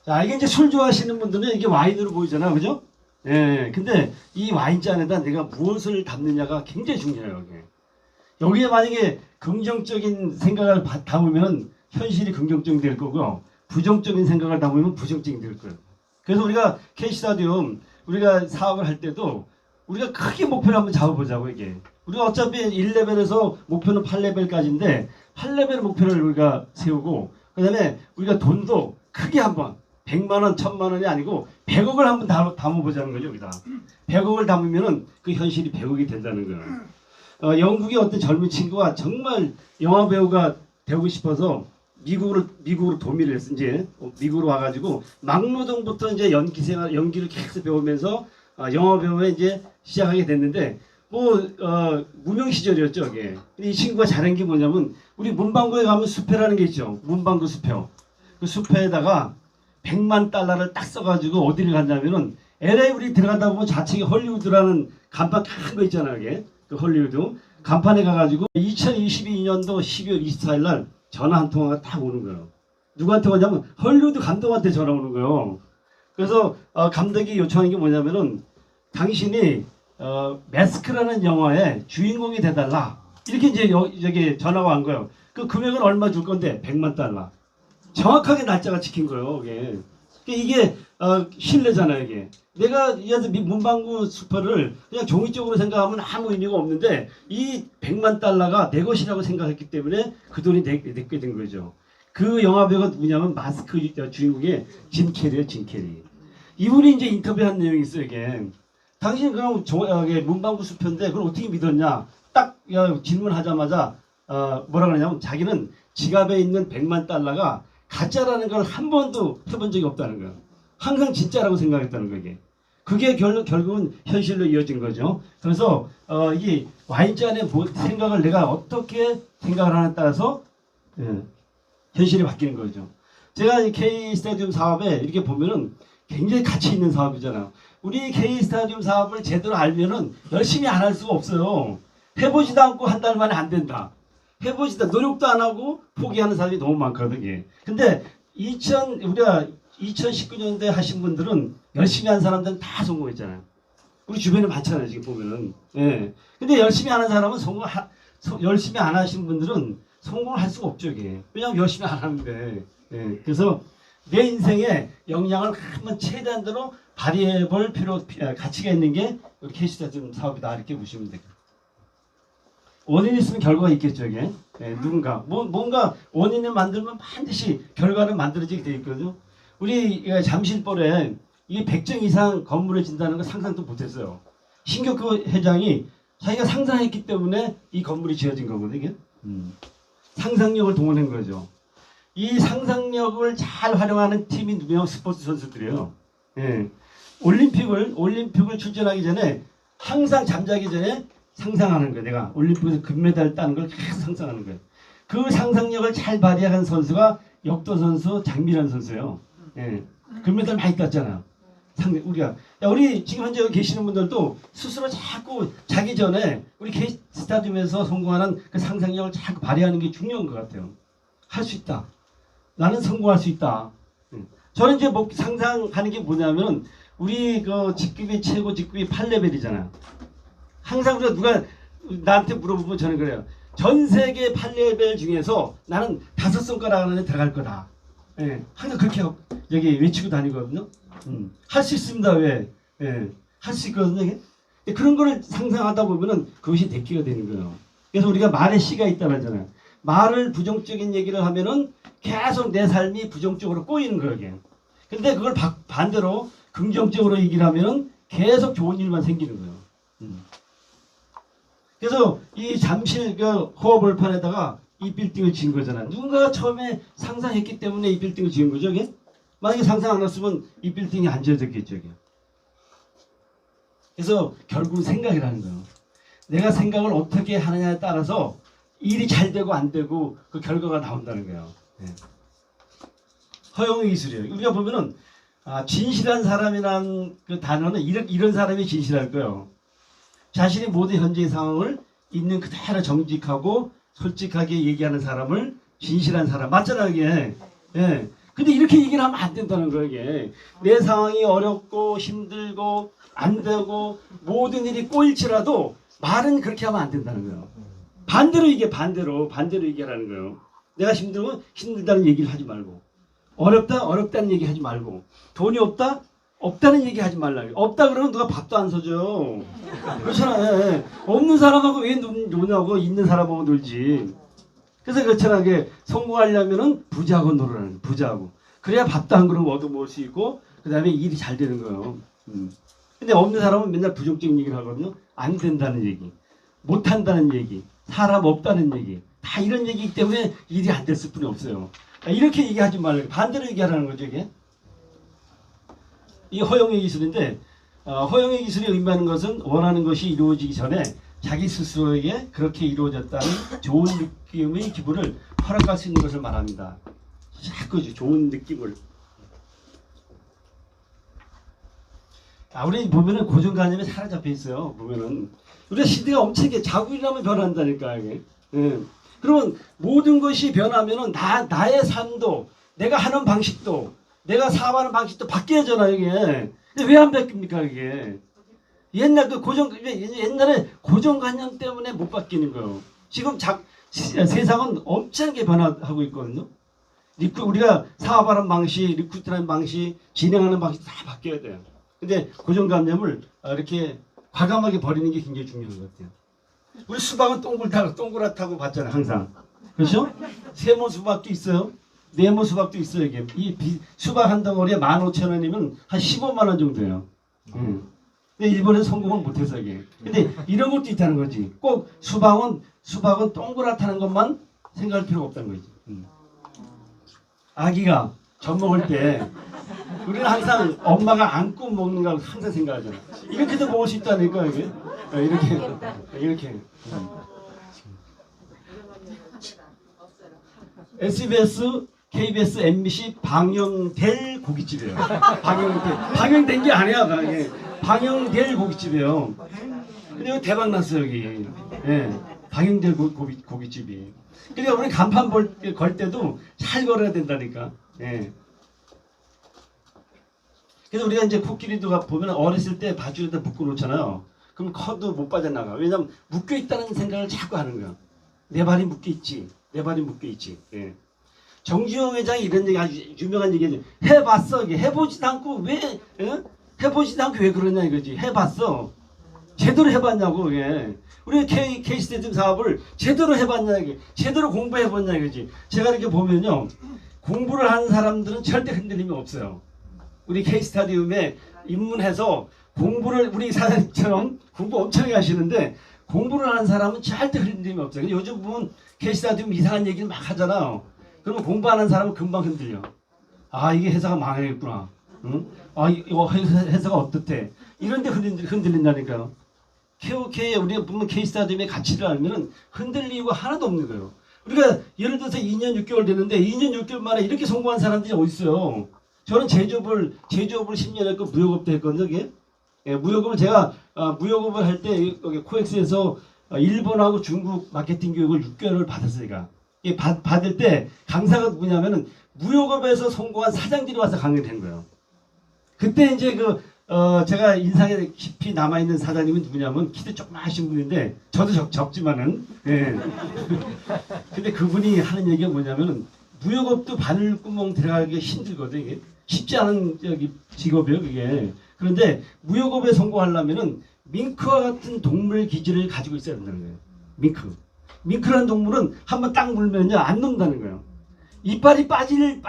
Speaker 21: 자, 이게 이제 술 좋아하시는 분들은 이게 와인으로 보이잖아, 그죠? 예. 근데 이 와인잔에다 내가 무엇을 담느냐가 굉장히 중요해요. 이게. 여기에 만약에 긍정적인 생각을 담으면 현실이 긍정적이 될 거고요. 부정적인 생각을 담으면 부정적이 될 거예요. 그래서 우리가 K스타디움 우리가 사업을 할 때도 우리가 크게 목표를 한번 잡아보자고 이게. 우리가 어차피 1레벨에서 목표는 8레벨까지인데 8레벨 목표를 우리가 세우고 그다음에 우리가 돈도 크게 한번 100만 원, 1000만 원이 아니고 100억을 한번 담아보자는 거죠. 여기다. 100억을 담으면은 그 현실이 100억이 된다는 거예요. 영국의 어떤 젊은 친구가 정말 영화 배우가 되고 싶어서 미국으로 도미를 했어. 이제 미국으로 와가지고 막노동부터 이제 연기를 계속 배우면서 영화 배우에 이제 시작하게 됐는데 무명 시절이었죠. 이게. 근데 이 친구가 잘한 게 뭐냐면 우리 문방구에 가면 수표라는 게 있죠. 문방구 수표. 그 수표에다가 100만 달러를 딱 써가지고 어디를 갔냐면은 LA 우리 들어가다 보면 좌측에 헐리우드라는 간판 큰 거 있잖아요. 이게. 그 헐리우드 간판에 가가지고 2022년도 12월 24일 날 전화 한 통화가 딱 오는 거예요. 누구한테 오냐면 헐리우드 감독한테 전화 오는 거예요. 그래서 감독이 요청한 게 뭐냐면은 당신이 매스크라는 영화의 주인공이 돼달라. 이렇게 이제 여기 전화가 온 거예요. 그 금액은 얼마 줄 건데 100만 달러. 정확하게 날짜가 찍힌 거예요. 이게 신뢰잖아요. 이게. 내가 문방구 슈퍼를 그냥 종이적으로 생각하면 아무 의미가 없는데 이 100만 달러가 내 것이라고 생각했기 때문에 그 돈이 내게 된 거죠. 그 영화배우가 누구냐면 마스크 주인공의 짐 캐리예요. 짐 캐리. 이분이 이제 인터뷰한 내용이 있어요. 이게. 당신 그럼 문방구 슈퍼인데 그걸 어떻게 믿었냐? 딱 질문하자마자 뭐라 그러냐면 자기는 지갑에 있는 100만 달러가 가짜라는 걸 한 번도 해본 적이 없다는 거예요. 항상 진짜라고 생각했다는 거예요. 그게 결국은 현실로 이어진 거죠. 그래서 이 와인잔의 생각을 내가 어떻게 생각을 하느냐에 따라서 현실이 바뀌는 거죠. 제가 이 K스타디움 사업에 이렇게 보면은 굉장히 가치 있는 사업이잖아요. 우리 K스타디움 사업을 제대로 알면은 열심히 안 할 수가 없어요. 해보지도 않고 한 달 만에 안 된다. 해보지도 노력도 안 하고 포기하는 사람이 너무 많거든요. 근데 우리가 2019년도에 하신 분들은 열심히 한 사람들은 다 성공했잖아요. 우리 주변에 많잖아요. 지금 보면은. 예. 근데 열심히 하는 사람은 열심히 안 하신 분들은 성공을 할 수가 없죠. 이게. 왜냐하면 열심히 안 하는데. 예. 그래서 내 인생에 영향을 한번 최대한대로 발휘해볼 가치가 있는 게 우리 K스타디움 사업이다. 이렇게 보시면 돼요. 원인이 있으면 결과가 있겠죠. 이게. 예, 누군가 뭔가 원인을 만들면 반드시 결과는 만들어지게 돼 있거든요. 우리 잠실벌에 이게 100정 이상 건물을 짓는다는 걸 상상도 못했어요. 신격구 회장이 자기가 상상했기 때문에 이 건물이 지어진 거거든요. 이게. 상상력을 동원한 거죠. 이 상상력을 잘 활용하는 팀이 누구냐면 스포츠 선수들이에요. 예. 올림픽을 출전하기 전에 항상 잠자기 전에 상상하는 거예요. 내가 올림픽에서 금메달 따는 걸 계속 상상하는 거예요. 그 상상력을 잘 발휘한 선수가 역도 선수 장미란 선수예요. 예. 금메달 많이 땄잖아요. 우리 지금 현재 여기 계시는 분들도 스스로 자꾸 자기 전에 우리 K스타디움에서 성공하는 그 상상력을 자꾸 발휘하는 게 중요한 것 같아요. 할 수 있다. 나는 성공할 수 있다. 저는 이제 상상하는 게 뭐냐면 우리 그 직급이 최고 직급이 8레벨이잖아요. 항상 우리가 누가 나한테 물어보면 저는 그래요. 전 세계 8레벨 중에서 나는 5손가락 안에 들어갈 거다. 예, 항상 그렇게 여기 외치고 다니거든요. 할 수 있습니다. 왜? 예, 할 수 있거든요. 그런 거를 상상하다 보면은 그것이 내키가 되는 거예요. 그래서 우리가 말에 씨가 있다고 하잖아요. 말을 부정적인 얘기를 하면은 계속 내 삶이 부정적으로 꼬이는 거예요. 이게. 근데 그걸 반대로 긍정적으로 얘기를 하면은 계속 좋은 일만 생기는 거예요. 그래서 이 잠실 호어벌판에다가 이 빌딩을 지은 거잖아요. 누군가가 처음에 상상했기 때문에 이 빌딩을 지은 거죠. 이게? 만약에 상상 안 했으면 이 빌딩이 안 지어졌겠죠. 이게. 그래서 결국은 생각이라는 거예요. 내가 생각을 어떻게 하느냐에 따라서 일이 잘 되고 안 되고 그 결과가 나온다는 거예요. 네. 허용의 기술이에요. 우리가 보면은 진실한 사람이라는 그 단어는 이런 사람이 진실할 거예요. 자신이 모든 현재의 상황을 있는 그대로 정직하고 솔직하게 얘기하는 사람을 진실한 사람 맞잖아요 이게. 예. 근데 이렇게 얘기를 하면 안 된다는 거예요 이게. 내 상황이 어렵고 힘들고 안 되고 모든 일이 꼬일지라도 말은 그렇게 하면 안 된다는 거예요. 반대로 이게 반대로 얘기하라는 거예요. 내가 힘들면 힘들다는 얘기를 하지 말고, 어렵다 어렵다는 얘기 하지 말고, 돈이 없다 없다는 얘기 하지 말라. 없다 그러면 누가 밥도 안 사줘. 그렇잖아. 예. 없는 사람하고 왜 노냐고, 있는 사람하고 놀지. 그래서 그렇잖아. 성공하려면은 부자하고 놀으라는 거예요. 부자하고. 그래야 밥도 한 그릇 얻어 먹을 수 있고, 그 다음에 일이 잘 되는 거예요. 근데 없는 사람은 맨날 부정적인 얘기를 하거든요. 안 된다는 얘기, 못 한다는 얘기, 사람 없다는 얘기, 다 이런 얘기이기 때문에 일이 안 됐을 뿐이 없어요. 이렇게 얘기하지 말라고. 반대로 얘기하라는 거죠 이게. 이 허용의 기술인데, 허용의 기술이 의미하는 것은 원하는 것이 이루어지기 전에 자기 스스로에게 그렇게 이루어졌다는 좋은 느낌의 기분을 허락할 수 있는 것을 말합니다. 자꾸 좋은 느낌을. 우리 보면은 고정관념이 사로잡혀 있어요. 보면은 우리가 시대가 엄청 자고 일어나면 변한다니까 이게. 예. 그러면 모든 것이 변하면은 나의 삶도, 내가 하는 방식도, 내가 사업하는 방식도 바뀌어잖아요 이게. 근데 왜 안 바뀝니까 이게? 옛날에 고정관념 때문에 못 바뀌는 거예요. 지금 세상은 엄청나게 변화하고 있거든요. 우리가 사업하는 방식, 리크루트하는 방식, 진행하는 방식 다 바뀌어야 돼요. 근데 고정관념을 이렇게 과감하게 버리는 게 굉장히 중요한 것 같아요. 우리 수박은 동그랗다고 봤잖아요 항상. 그렇죠? 세모 수박도 있어요. 네모 수박도 있어요. 이게 수박 한 덩어리에 15,000원이면 한 15만 원 정도예요. 근데 일본에서 성공을 못해서 이게. 근데 이런 것도 있다는 거지. 꼭 수박은 동그랗다는 것만 생각할 필요가 없다는 거지. 아기가 젖 먹을 때 우리는 항상 엄마가 안고 먹는 거 항상 생각하잖아. 이렇게도 먹을 수 있다니까 이게. 이렇게. SBS, KBS, MBC 방영될 고깃집이에요. 방영된 게 아니야. 방영될 고깃집이에요. 근데 이거 대박 났어요 여기. 예, 방영될 고깃집이. 그러니까 우리 간판 걸 때도 잘 걸어야 된다니까. 예. 그래서 우리가 이제 코끼리도 보면 어렸을 때 밧줄에다 묶어 놓잖아요. 그럼 커도 못 빠져나가. 왜냐면 묶여 있다는 생각을 자꾸 하는 거야. 내 발이 묶여 있지. 내 발이 묶여 있지. 예. 정주영 회장이 이런 얘기 아주 유명한 얘기죠. 해봤어. 이게 해보지도 않고 왜 해보지도 않고 왜 그러냐 이거지. 해봤어. 제대로 해봤냐고. 예. 우리 K스테디움 사업을 제대로 해봤냐 이게. 제대로 공부해봤냐 이거지. 제가 이렇게 보면요, 공부를 하는 사람들은 절대 흔들림이 없어요. 우리 K스타디움에 입문해서 공부를 우리 사장님처럼 공부 엄청 하시는데 공부를 하는 사람은 절대 흔들림이 없어요. 요즘 보면 K스타디움 이상한 얘기를 막 하잖아요. 그러면 공부하는 사람은 금방 흔들려. 아 이게 회사가 망하겠구나. 응? 아 이거 회사가 어떻대. 이런데 흔들린다니까요. KOK에 우리가 보면 K스타디움의 가치를 알면은 흔들릴 이유가 하나도 없는 거예요. 우리가 예를 들어서 2년 6개월 됐는데 2년 6개월 만에 이렇게 성공한 사람들이 어디 있어요. 저는 제조업을 10년 했고 무역업도 했거든요. 이게. 예, 무역업을 제가 무역업을 할 때 여기 코엑스에서 일본하고 중국 마케팅 교육을 6개월을 받았어요. 제가. 받을 때 강사가 누구냐면은 무역업에서 성공한 사장들이 와서 강의를 한 거예요. 그때 이제 제가 인상에 깊이 남아있는 사장님은 누구냐면 키도 조그마하신 분인데 저도 적지만은 예. 근데 그분이 하는 얘기가 뭐냐면은 무역업도 바늘구멍 들어가기 힘들거든. 이게 쉽지 않은 직업이에요 그게. 그런데 무역업에 성공하려면은 밍크와 같은 동물 기질을 가지고 있어야 된다는 거예요. 밍크라는 동물은 한번 딱 물면요 안 녹는다는 거예요. 이빨이 빠질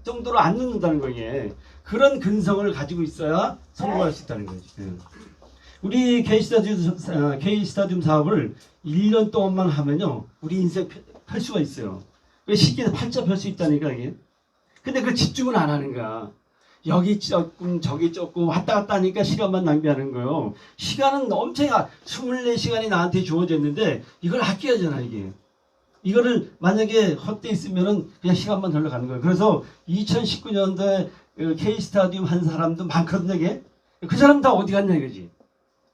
Speaker 21: 정도로 안 녹는다는 거예요. 그런 근성을 가지고 있어야 성공할 수 있다는 거지. 우리 K스타디움 사업을 1년 동안만 하면요 우리 인생 펼 수가 있어요. 쉽게 팔자 펼 수 있다니까 이게. 근데 그 집중을 안 하는 거야. 여기 조금 저기 조금 왔다 갔다 하니까 시간만 낭비하는 거예요. 시간은 엄청 24시간이 나한테 주어졌는데 이걸 아껴야 하잖아 이게. 이거를 만약에 헛되이 쓰면은 그냥 시간만 흘러가는 거예요. 그래서 2019년도에 K스타디움 한 사람도 많거든요 이게. 그 사람 다 어디 갔냐 이거지.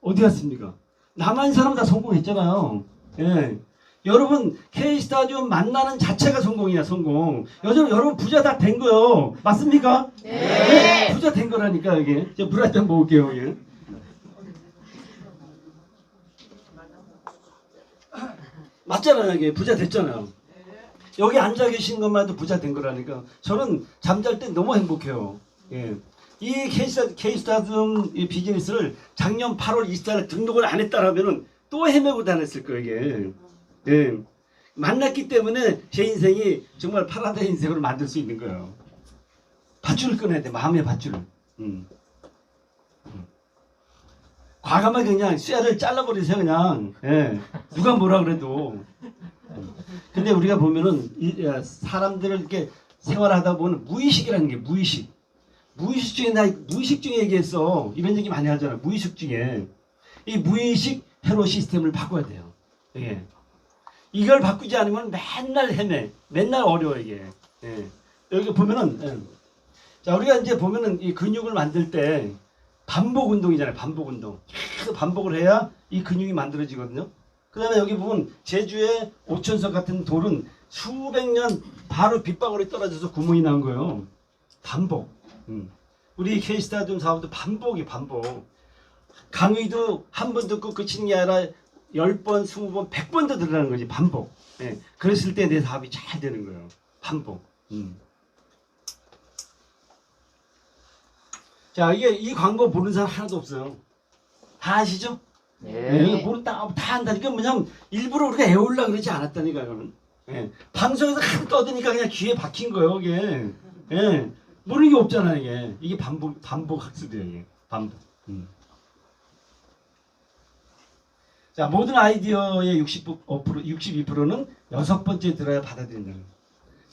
Speaker 21: 어디 갔습니까? 남한 사람 다 성공했잖아요. 예. 여러분 K스타디움 만나는 자체가 성공이야, 성공. 여러분 부자 다 된 거요. 맞습니까? 네. 부자 된 거라니까 이게. 제가 물 한 잔 먹을게요. 이게. 맞잖아요. 이게 부자 됐잖아요. 여기 앉아 계신 것만 해도 부자 된 거라니까. 저는 잠잘 때 너무 행복해요. 예. 이 K스타디움 비즈니스를 작년 8월 24일 등록을 안 했다라면은 또 헤매고 다녔을 거예요, 이게. 예. 만났기 때문에 제 인생이 정말 파라다이 인생으로 만들 수 있는 거예요. 밧줄을 끊어야 돼, 마음의 밧줄을. 과감하게 그냥 쇠를 잘라버리세요, 그냥. 예. 누가 뭐라 그래도. 근데 우리가 보면은 사람들을 이렇게 생활하다 보면 무의식이라는 게 무의식. 무의식 중에 얘기했어. 이런 얘기 많이 하잖아. 무의식 중에. 이 무의식 회로 시스템을 바꿔야 돼요. 예. 이걸 바꾸지 않으면 맨날 헤매. 맨날 어려워, 이게. 예. 여기 보면은, 예. 자, 우리가 이제 보면은 이 근육을 만들 때 반복 운동이잖아요. 반복 운동. 계속 반복을 해야 이 근육이 만들어지거든요. 그 다음에 여기 보면 제주의 오천석 같은 돌은 수백 년 바로 빗방울이 떨어져서 구멍이 난 거예요. 반복. 우리 K스타디움 사업도 반복이 반복. 강의도 한 번 듣고 그치는 게 아니라 10번, 20번, 100번도 들으라는 거지. 반복. 예. 그랬을 때 내 사업이 잘 되는 거예요. 반복. 자, 이게 이 광고 보는 사람 하나도 없어요. 다 아시죠? 네. 다 한다니까. 뭐냐면 일부러 우리가 애올라 그러지 않았다니까, 이거는. 예. 방송에서 하도 떠드니까 그냥 귀에 박힌 거예요, 이게. 예. 모르는 게 없잖아요, 이게. 이게 반복 학습이에요, 이게. 반복. 자, 모든 아이디어의 62%는 6번째 들어야 받아들인다는 거예요.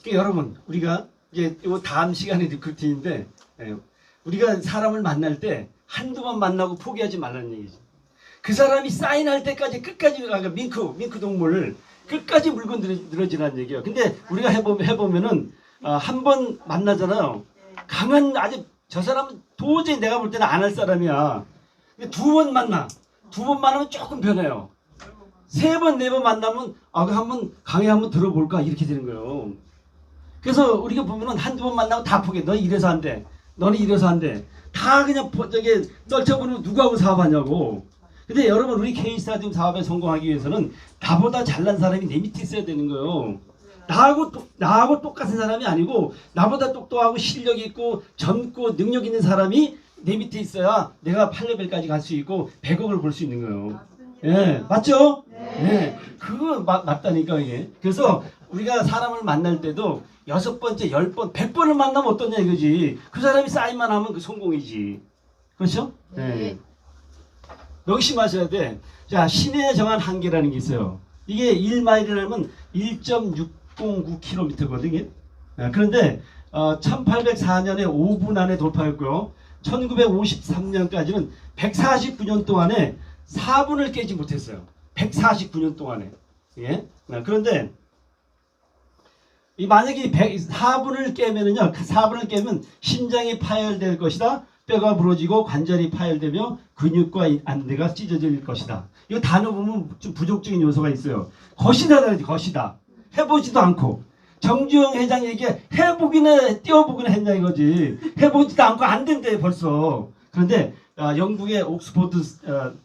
Speaker 21: 그러니까 여러분, 우리가 이제 요 다음 시간에 리크루팅인데, 예. 우리가 사람을 만날 때 한두 번 만나고 포기하지 말라는 얘기죠. 그 사람이 사인할 때까지 끝까지 밍크 동물 끝까지 물고 늘어지라는 얘기예요. 근데 우리가 해보면은 한 번 만나잖아요. 강한 아주 저 사람은 도저히 내가 볼 때는 안 할 사람이야. 근데 두 번 만나면 조금 변해요. 3번, 4번 만나면 한번 강의 한번 들어볼까 이렇게 되는 거예요. 그래서 우리가 보면은 한두 번 만나고 다 포기해. 너 이래서 안 돼. 너는 이래서 안 돼. 다 그냥 저기 떨쳐보는 누구하고 사업하냐고. 근데 여러분 우리 K스타디움 사업에 성공하기 위해서는 나보다 잘난 사람이 내 밑에 있어야 되는 거예요. 나하고 똑같은 사람이 아니고 나보다 똑똑하고 실력 있고 젊고 능력 있는 사람이 내 밑에 있어야 내가 8레벨까지 갈 수 있고 100억을 벌 수 있는 거예요. 예, 맞죠? 네. 그거 맞다니까 이게. 그래서 우리가 사람을 만날 때도 6번째, 10번, 100번을 만나면 어떠냐 이거지. 그 사람이 사인만 하면 그 성공이지. 그렇죠? 네. 명심하셔야 돼. 자, 시내에 정한 한계라는 게 있어요. 이게 1마일이라면 1.609km거든요. 그런데 1804년에 5분 안에 돌파했고요. 1953년까지는 149년 동안에 4분을 깨지 못했어요. 149년 동안에. 예? 그런데 만약에 4분을 깨면은요, 4분을 깨면 심장이 파열될 것이다. 뼈가 부러지고 관절이 파열되며 근육과 안대가 찢어질 것이다. 이거 단어 보면 좀 부족적인 요소가 있어요. 것이다라지 것이다. 해보지도 않고. 정주영 회장 얘기에 해보기는 뛰어보기는 했냐 이거지. 해보지도 않고 안 된대 벌써. 그런데 영국의 옥스퍼드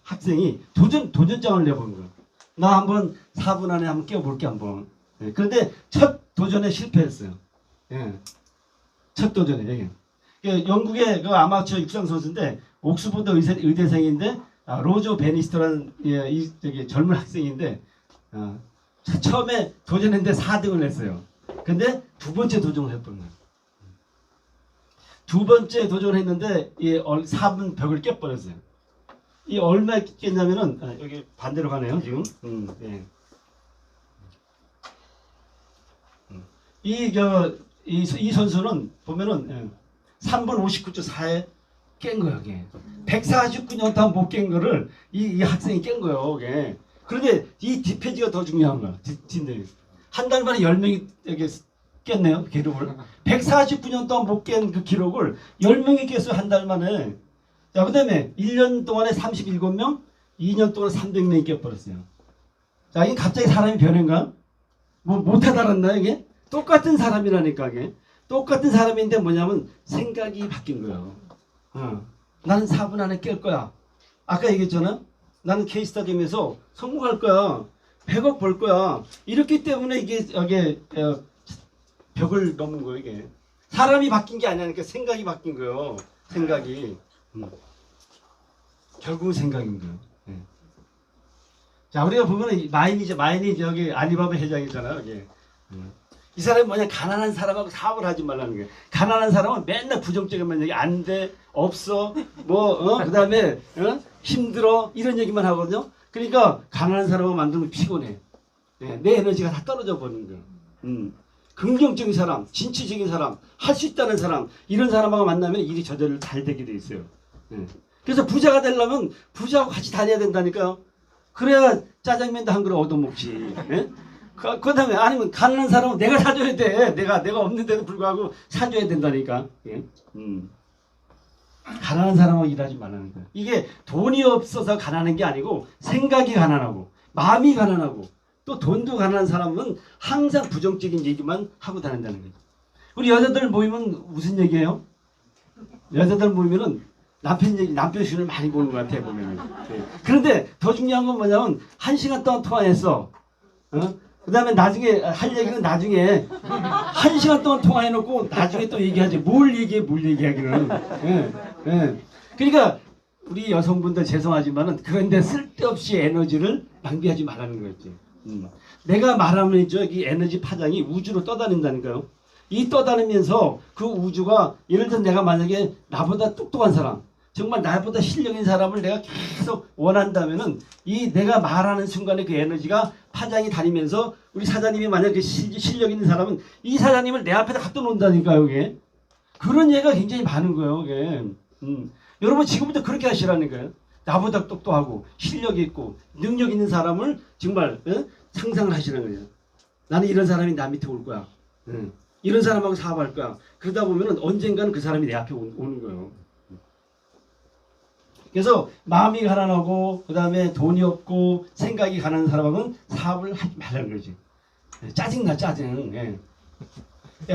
Speaker 21: 학생이 도전장을 내본 거예요. 나 한번 4분 안에 한번 깨워볼게 한번. 예, 그런데 첫 도전에 실패했어요. 예. 첫 도전에. 예. 영국의 그 아마추어 육상 선수인데 옥스퍼드 의대생인데 로저 베니스터라는 이 젊은 학생인데 처음에 도전했는데 4등을 했어요. 근데 두 번째 도전을 했던 거예요. 두 번째 도전했는데 4분 벽을 깨버렸어요. 이 얼마에 깼냐면은 여기 반대로 가네요 지금. 예. 이 선수는 보면은 3분 59.4에 깬 거예요. 이게 149년 동안 못 깬 거를 이 학생이 깬 거예요. 이게. 그런데 이 뒷페이지가 더 중요한 거야. 한 달 만에 10명이 여기 깼네요. 기록을. 149년 동안 못 깬 그 기록을 10명이 깼어요. 한 달 만에. 자, 그 다음에 1년 동안에 37명, 2년 동안 300명이 깨버렸어요. 자, 이게 갑자기 사람이 변한가? 뭐 못하다랬나 이게? 똑같은 사람이라니까 이게. 똑같은 사람인데 뭐냐면 생각이 바뀐 거예요. 나는 4분 안에 깰 거야. 아까 얘기했잖아. 나는 케이스타디움에서 성공할 거야. 100억 벌 거야. 이렇기 때문에 이게 벽을 넘은 거예요 이게. 사람이 바뀐 게 아니니까 생각이 바뀐 거예요. 생각이. 결국은 생각인 거예요. 자, 우리가 보면은 마인이 저기 알리바바 회장이잖아요. 이게. 이 사람이 뭐냐, 가난한 사람하고 사업을 하지 말라는 거예요. 가난한 사람은 맨날 부정적인만 얘기, 안 돼, 없어, 그다음에 힘들어 이런 얘기만 하거든요. 그러니까 가난한 사람을 만들면 피곤해. 내 에너지가 다 떨어져 버리는 거예요. 긍정적인 사람, 진취적인 사람, 할 수 있다는 사람, 이런 사람하고 만나면 일이 저절로 잘 되게 돼 있어요. 그래서 부자가 되려면 부자하고 같이 다녀야 된다니까요. 그래야 짜장면도 한 그릇 얻어먹지. 그 다음에 아니면 가난한 사람은 내가 사줘야 돼. 내가 없는데도 불구하고 사줘야 된다니까. 가난한 사람하고 일하지 말라는 거야. 이게 돈이 없어서 가난한 게 아니고 생각이 가난하고 마음이 가난하고 또 돈도 가난한 사람은 항상 부정적인 얘기만 하고 다닌다는 거죠. 우리 여자들 모이면 무슨 얘기예요? 여자들 모이면은 남편 신을 많이 보는 것 같아요, 보면은. 그런데 더 중요한 건 뭐냐면 1시간 동안 통화했어. 그 다음에 나중에 할 얘기는 나중에 1시간 동안 통화해놓고 나중에 또 얘기하지. 뭘 얘기하기는. 그러니까 우리 여성분들 죄송하지만은 그런데 쓸데없이 에너지를 낭비하지 말라는 거였지. 내가 말하면 이 에너지 파장이 우주로 떠다닌다니까요. 이 떠다니면서 그 우주가 예를 들어 내가 만약에 나보다 똑똑한 사람, 정말 나보다 실력 있는 사람을 내가 계속 원한다면은 이 내가 말하는 순간에 그 에너지가 파장이 다니면서 우리 사장님이 만약에 실력 있는 사람은 이 사장님을 내 앞에다 갖다 놓는다니까요, 이게. 그런 예가 굉장히 많은 거예요, 이게. 여러분 지금부터 그렇게 하시라는 거예요. 나보다 똑똑하고 실력 있고 능력 있는 사람을 정말 상상을 하시는 거예요. 나는 이런 사람이 나 밑에 올 거야. 이런 사람하고 사업할 거야. 그러다 보면 언젠가는 그 사람이 내 앞에 오는 거예요. 그래서 마음이 가난하고 그 다음에 돈이 없고 생각이 가난한 사람하고는 사업을 하지 말라는 거지. 짜증나 짜증.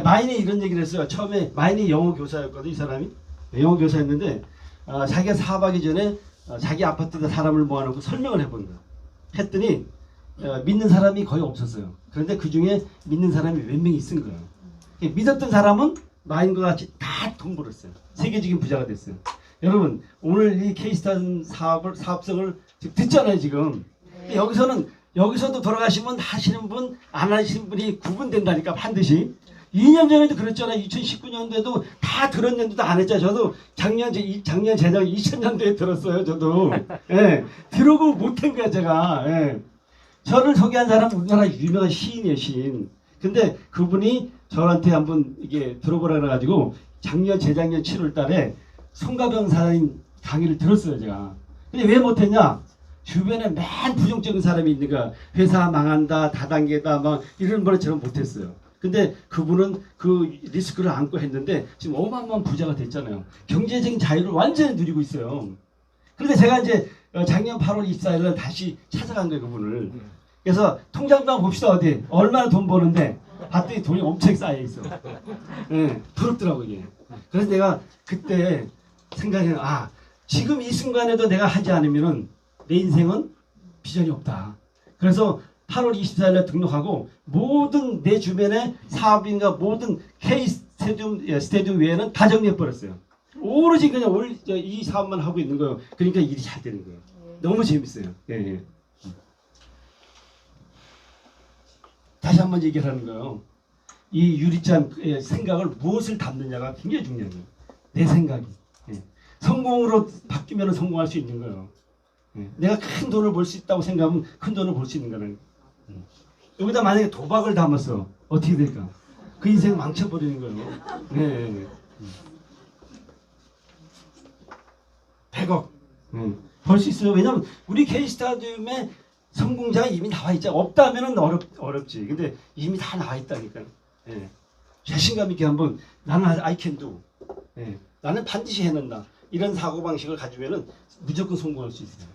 Speaker 21: 마인이 이런 얘기를 했어요. 처음에 마인이 영어 교사였거든, 이 사람이. 영어 교사였는데 자기가 사업하기 전에 자기 아파트에다 사람을 모아놓고 설명을 해본 거야. 했더니 믿는 사람이 거의 없었어요. 그런데 그 중에 믿는 사람이 몇 명이 있은 거예요. 믿었던 사람은 마인과 같이 다 돈 벌었어요. 세계적인 부자가 됐어요. 여러분 오늘 이 케이스탄 사업성을 듣잖아요 지금. 여기서도 돌아가시면 하시는 분 안 하시는 분이 구분된다니까 반드시. 2년 전에도 그랬잖아요. 2019년도에도 다 들었는데도 안 했잖아요. 저도 작년 재작 2000년도에 들었어요. 저도. 들어오고 못한 거야 제가. 저를 소개한 사람은 우리나라 유명한 시인이에요, 시인. 근데 그분이 저한테 한번 이게 들어보라 그래가지고 재작년 7월 달에 송가병 사장님 강의를 들었어요, 제가. 근데 왜 못했냐? 주변에 맨 부정적인 사람이 있는 거야. 회사 망한다, 다단계다, 막 이런 거처럼 못했어요. 근데 그분은 그 리스크를 안고 했는데 지금 어마어마한 부자가 됐잖아요. 경제적인 자유를 완전히 누리고 있어요. 그런데 제가 이제 작년 8월 24일날 다시 찾아간 거예요, 그분을. 그래서 통장도 한번 봅시다, 어디. 얼마나 돈 버는데. 봤더니 돈이 엄청 쌓여 있어. 부럽더라고, 이게. 그래서 내가 그때 생각해, 지금 이 순간에도 내가 하지 않으면은 내 인생은 비전이 없다. 그래서 8월 24일에 등록하고 모든 내 주변의 사업인가 모든 K 스테디움 외에는 다 정리해버렸어요. 오로지 그냥 이 사업만 하고 있는 거예요. 그러니까 일이 잘 되는 거예요. 너무 재밌어요. 다시 한번 얘기를 하는 거예요. 이 유리잔 생각을 무엇을 담느냐가 굉장히 중요한 거예요. 내 생각이. 성공으로 바뀌면 성공할 수 있는 거예요. 내가 큰 돈을 벌 수 있다고 생각하면 큰 돈을 벌 수 있는 거예요. 여기다 만약에 도박을 담았어. 어떻게 될까? 그 인생 망쳐버리는 거예요. 100억. 벌 수 있어요. 왜냐면 우리 K스타디움에 성공자가 이미 나와 있잖아. 없다면 어렵지. 근데 이미 다 나와 있다니까. 자신감 있게 한번 나는 I can do. 나는 반드시 해낸다. 이런 사고방식을 가지면 무조건 성공할 수 있어요.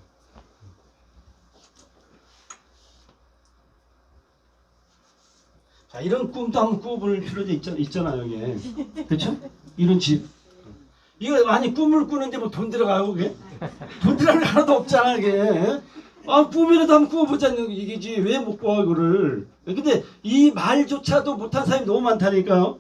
Speaker 21: 자, 이런 꿈도 한번 꾸어볼 필요도 있잖아요, 여기에. 그렇죠? 이런 집. 이거 많이 꿈을 꾸는데 뭐 돈 들어가요, 그게? 돈 들어갈 게 하나도 없잖아, 이게. 아, 꿈이라도 한번 꾸어보자는 얘기지. 왜 못 꾸어, 이거를. 근데 이 말조차도 못한 사람이 너무 많다니까요.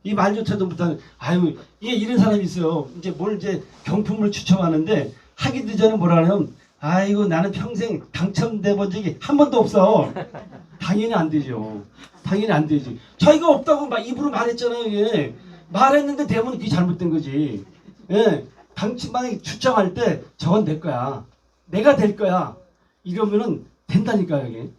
Speaker 21: 이 말조차도 못하는, 아유, 이게 이런 사람이 있어요. 이제 뭘 이제 경품을 추첨하는데 하기도 전에 뭐라 하냐면, 아이고, 나는 평생 당첨돼 본 적이 한 번도 없어. 당연히 안 되죠. 당연히 안 되지. 자기가 없다고 막 입으로 말했잖아요, 이게. 말했는데 되면 그게 잘못된 거지. 예. 당첨만에 추첨할 때 저건 내 거야. 내가 될 거야. 이러면은 된다니까요, 이게.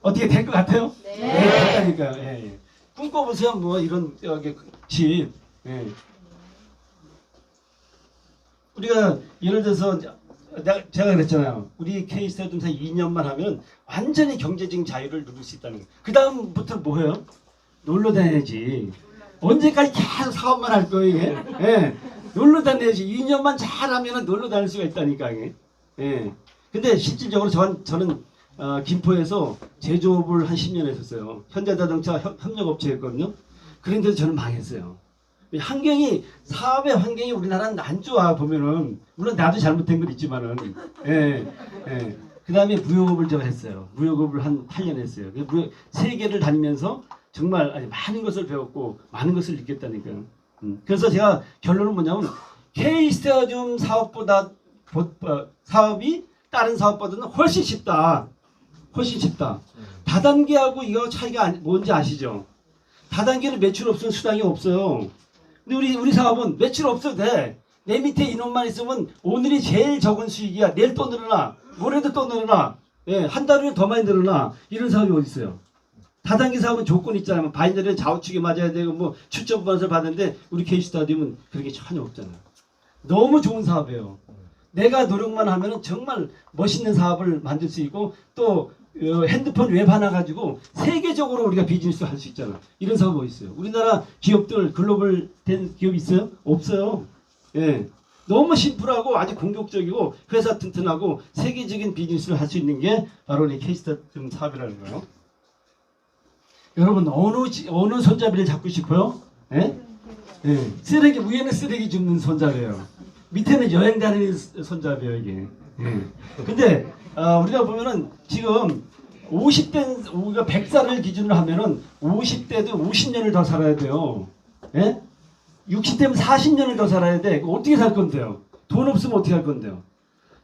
Speaker 21: 어떻게 될 것 같아요? 네. 된다니까요. 예, 예. 꿈꿔보세요, 뭐 이런 여기 집. 예. 우리가 예를 들어서 제가 그랬잖아요. 우리 K스타디움사 2년만 하면 완전히 경제적인 자유를 누릴 수 있다는 거예요. 그 다음부터 뭐 해요? 놀러 다녀야지. 언제까지 계속 사업만 할 거예요, 이게? 예. 놀러 다녀야지. 2년만 잘하면 놀러 다닐 수가 있다니까, 이게. 예. 근데 실질적으로 저는 김포에서 제조업을 한 10년 했었어요. 현대자동차 협력업체였거든요. 그런데도 저는 망했어요. 환경이, 사업의 환경이 우리나라는 안 좋아, 보면은. 물론 나도 잘못된 건 있지만은. 예, 예. 그 다음에 무역업을 제가 했어요. 무역업을 한 8년 했어요. 세계를 다니면서 정말 아니, 많은 것을 배웠고, 많은 것을 느꼈다니까요. 그래서 제가 결론은 뭐냐면, K스타디움 사업보다, 사업이 다른 사업보다는 훨씬 쉽다. 훨씬 쉽다. 다단계하고 이거 차이가 뭔지 아시죠? 다단계는 매출 없으면 수당이 없어요. 근데 우리 사업은 매출 없어도 돼. 내 밑에 인원만 있으면 오늘이 제일 적은 수익이야. 내일 또 늘어나. 모레도 또 늘어나. 예, 한 달 후에 더 많이 늘어나. 이런 사업이 어디 있어요? 다단계 사업은 조건이 있잖아요. 바인더리는 좌우측에 맞아야 되고 뭐 출전 보너스를 받는데 우리 K스타디움은 그런 게 전혀 없잖아요. 너무 좋은 사업이에요. 내가 노력만 하면 정말 멋있는 사업을 만들 수 있고 또 핸드폰 웹 하나 가지고 세계적으로 우리가 비즈니스 할 수 있잖아. 이런 사업 어디 있어요? 우리나라 기업들 글로벌 된 기업 있어요? 없어요. 예. 너무 심플하고 아주 공격적이고 회사 튼튼하고 세계적인 비즈니스를 할 수 있는 게 바로 이 K스타디움 사업이라는 거예요. 여러분 어느 손잡이를 잡고 싶어요? 예? 예. 쓰레기 위에는 쓰레기 줍는 손잡이에요. 밑에는 여행 다니는 손잡이에요, 이게. 예. 근데 우리가 보면은 지금 50대 우리가 100살을 기준으로 하면은 50대도 50년을 더 살아야 돼요. 예? 60대면 40년을 더 살아야 돼. 어떻게 살 건데요? 돈 없으면 어떻게 할 건데요?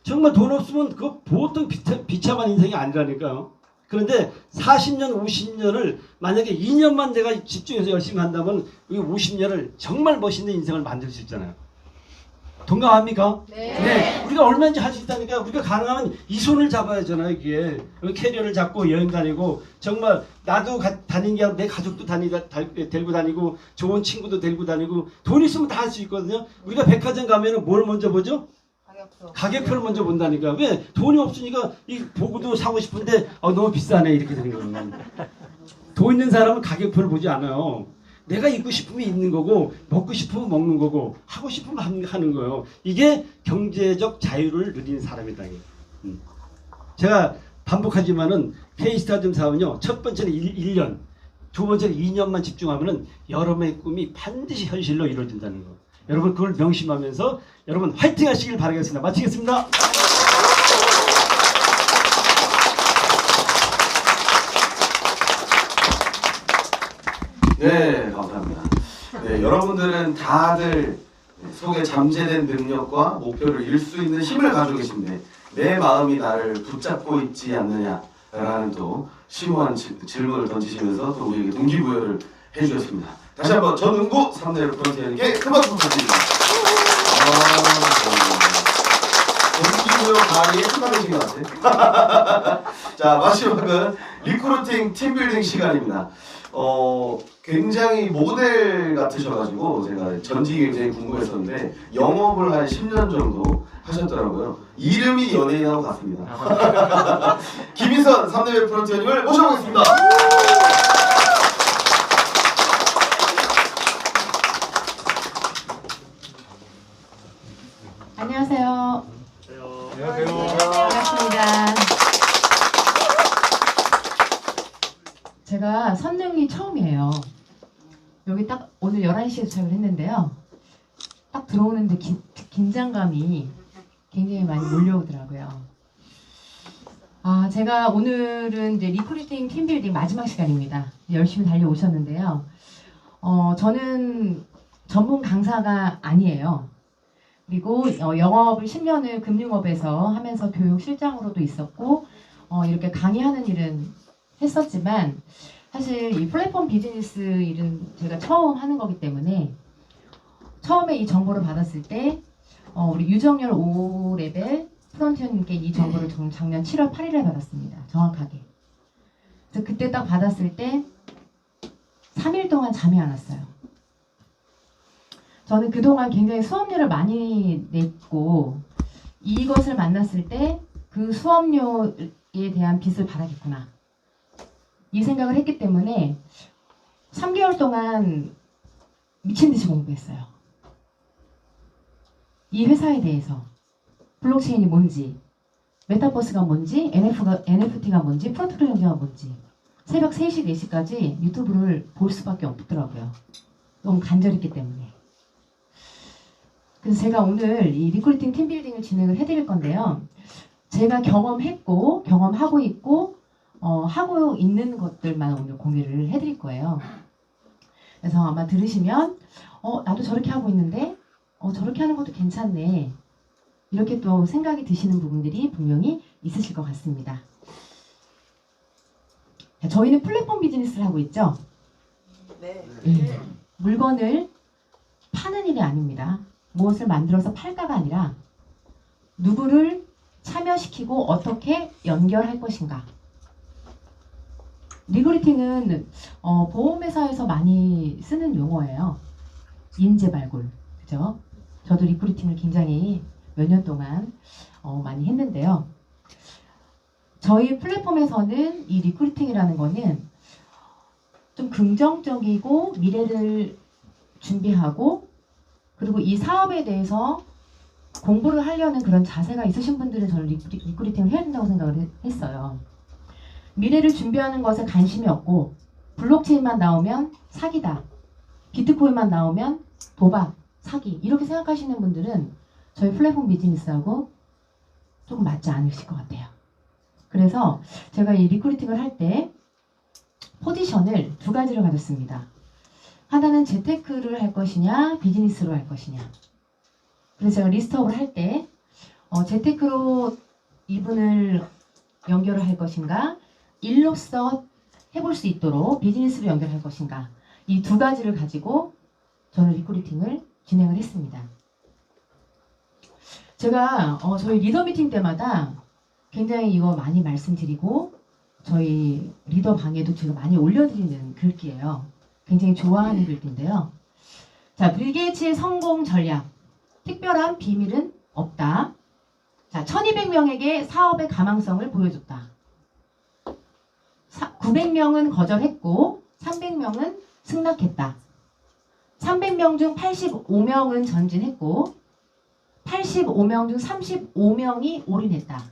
Speaker 21: 정말 돈 없으면 그거 보통 비참한 인생이 아니라니까요. 그런데 40년, 50년을 만약에 2년만 내가 집중해서 열심히 한다면 이 50년을 정말 멋있는 인생을 만들 수 있잖아요. 동감합니까? 네. 네. 우리가 얼마인지 할 수 있다니까. 우리가 가능하면 이 손을 잡아야 하잖아요. 이게 캐리어를 잡고 여행 다니고 정말 나도 다니는 게 아니라 내 가족도 데리고 다니고 좋은 친구도 데리고 다니고 돈 있으면 다 할 수 있거든요. 우리가 백화점 가면은 뭘 먼저 보죠? 가격표를 먼저 본다니까. 왜? 돈이 없으니까 이 보고도 사고 싶은데 너무 비싸네 이렇게 되는 거예요. 돈 있는 사람은 가격표를 보지 않아요. 내가 입고 싶으면 입는 거고 먹고 싶으면 먹는 거고 하고 싶으면 하는 거예요. 이게 경제적 자유를 누리는 사람이다. 제가 반복하지만은 K스타디움 사업은요. 첫 번째는 1년, 두 번째는 2년만 집중하면은 여러분의 꿈이 반드시 현실로 이루어진다는 거. 여러분 그걸 명심하면서 여러분 화이팅 하시길 바라겠습니다. 마치겠습니다.
Speaker 15: 네, 감사합니다. 네, 여러분들은 다들 속에 잠재된 능력과 목표를 이룰 수 있는 힘을 가지고 계신데 내 마음이 나를 붙잡고 있지 않느냐라는 또 심오한 질문을 던지시면서 또 우리에게 동기부여를 해주셨습니다. 다시 한번 전은구 3대 프론티어님께 큰 박수 부탁드립니다. 동기부여 가리에 흠받으신 것 같아요. 자, 마지막은 리크루팅 팀빌딩 시간입니다. 굉장히 모델 같으셔가지고 제가 전직이 굉장히 궁금했었는데 영업을 한 10년 정도 하셨더라고요. 이름이 연예인하고 같습니다. 김인선 3대 프론티어님을 모셔보겠습니다.
Speaker 2: 안녕하세요. 반갑습니다. 제가 처음이에요. 여기 딱 오늘 11시에 도착을 했는데요. 딱 들어오는데 긴장감이 굉장히 많이 몰려오더라고요. 제가 오늘은 이제 리크루팅 팀빌딩 마지막 시간입니다. 열심히 달려오셨는데요. 저는 전문 강사가 아니에요. 그리고 영업을 10년을 금융업에서 하면서 교육 실장으로도 있었고 이렇게 강의하는 일은 했었지만 사실 이 플랫폼 비즈니스 일은 제가 처음 하는 거기 때문에 처음에 이 정보를 받았을 때 우리 유정열 5레벨 프론트님께 이 정보를 작년 7월 8일에 받았습니다. 정확하게. 그래서 그때 딱 받았을 때 3일 동안 잠이 안 왔어요. 저는 그동안 굉장히 수업료를 많이 냈고 이것을 만났을 때 그 수업료에 대한 빚을 받아야겠구나. 이 생각을 했기 때문에 3개월 동안 미친 듯이 공부했어요. 이 회사에 대해서 블록체인이 뭔지, 메타버스가 뭔지, NFT가 뭔지, 프로토콜 경제가 뭔지 새벽 3시, 4시까지 유튜브를 볼 수밖에 없더라고요. 너무 간절했기 때문에. 그래서 제가 오늘 이 리크루팅 팀빌딩을 진행을 해드릴 건데요. 제가 경험했고, 경험하고 있고, 하고 있는 것들만 오늘 공유를 해드릴 거예요. 그래서 아마 들으시면 나도 저렇게 하고 있는데 저렇게 하는 것도 괜찮네. 이렇게 또 생각이 드시는 부분들이 분명히 있으실 것 같습니다. 저희는 플랫폼 비즈니스를 하고 있죠? 네. 물건을 파는 일이 아닙니다. 무엇을 만들어서 팔까가 아니라 누구를 참여시키고 어떻게 연결할 것인가. 리크루팅은 보험회사에서 많이 쓰는 용어예요. 인재 발굴, 그죠? 저도 리크루팅을 굉장히 몇 년 동안 많이 했는데요. 저희 플랫폼에서는 이 리크루팅이라는 거는 좀 긍정적이고 미래를 준비하고 그리고 이 사업에 대해서 공부를 하려는 그런 자세가 있으신 분들은 저는 리크루팅을 해야 된다고 생각을 했어요. 미래를 준비하는 것에 관심이 없고 블록체인만 나오면 사기다. 비트코인만 나오면 도박, 사기 이렇게 생각하시는 분들은 저희 플랫폼 비즈니스하고 조금 맞지 않으실 것 같아요. 그래서 제가 이 리크루팅을 할 때 포지션을 두 가지를 가졌습니다. 하나는 재테크를 할 것이냐 비즈니스로 할 것이냐. 그래서 제가 리스트업을 할 때 재테크로 이분을 연결을 할 것인가 일로서 해볼 수 있도록 비즈니스로 연결할 것인가 이 두 가지를 가지고 저는 리크루팅을 진행을 했습니다. 제가 저희 리더 미팅 때마다 굉장히 이거 많이 말씀드리고 저희 리더 방에도 제가 많이 올려드리는 글귀예요. 굉장히 좋아하는 글귀인데요. 자, 빌 게이츠의 성공 전략. 특별한 비밀은 없다. 자, 1200명에게 사업의 가망성을 보여줬다. 900명은 거절했고 300명은 승낙했다. 300명 중 85명은 전진했고 85명 중 35명이 올인했다.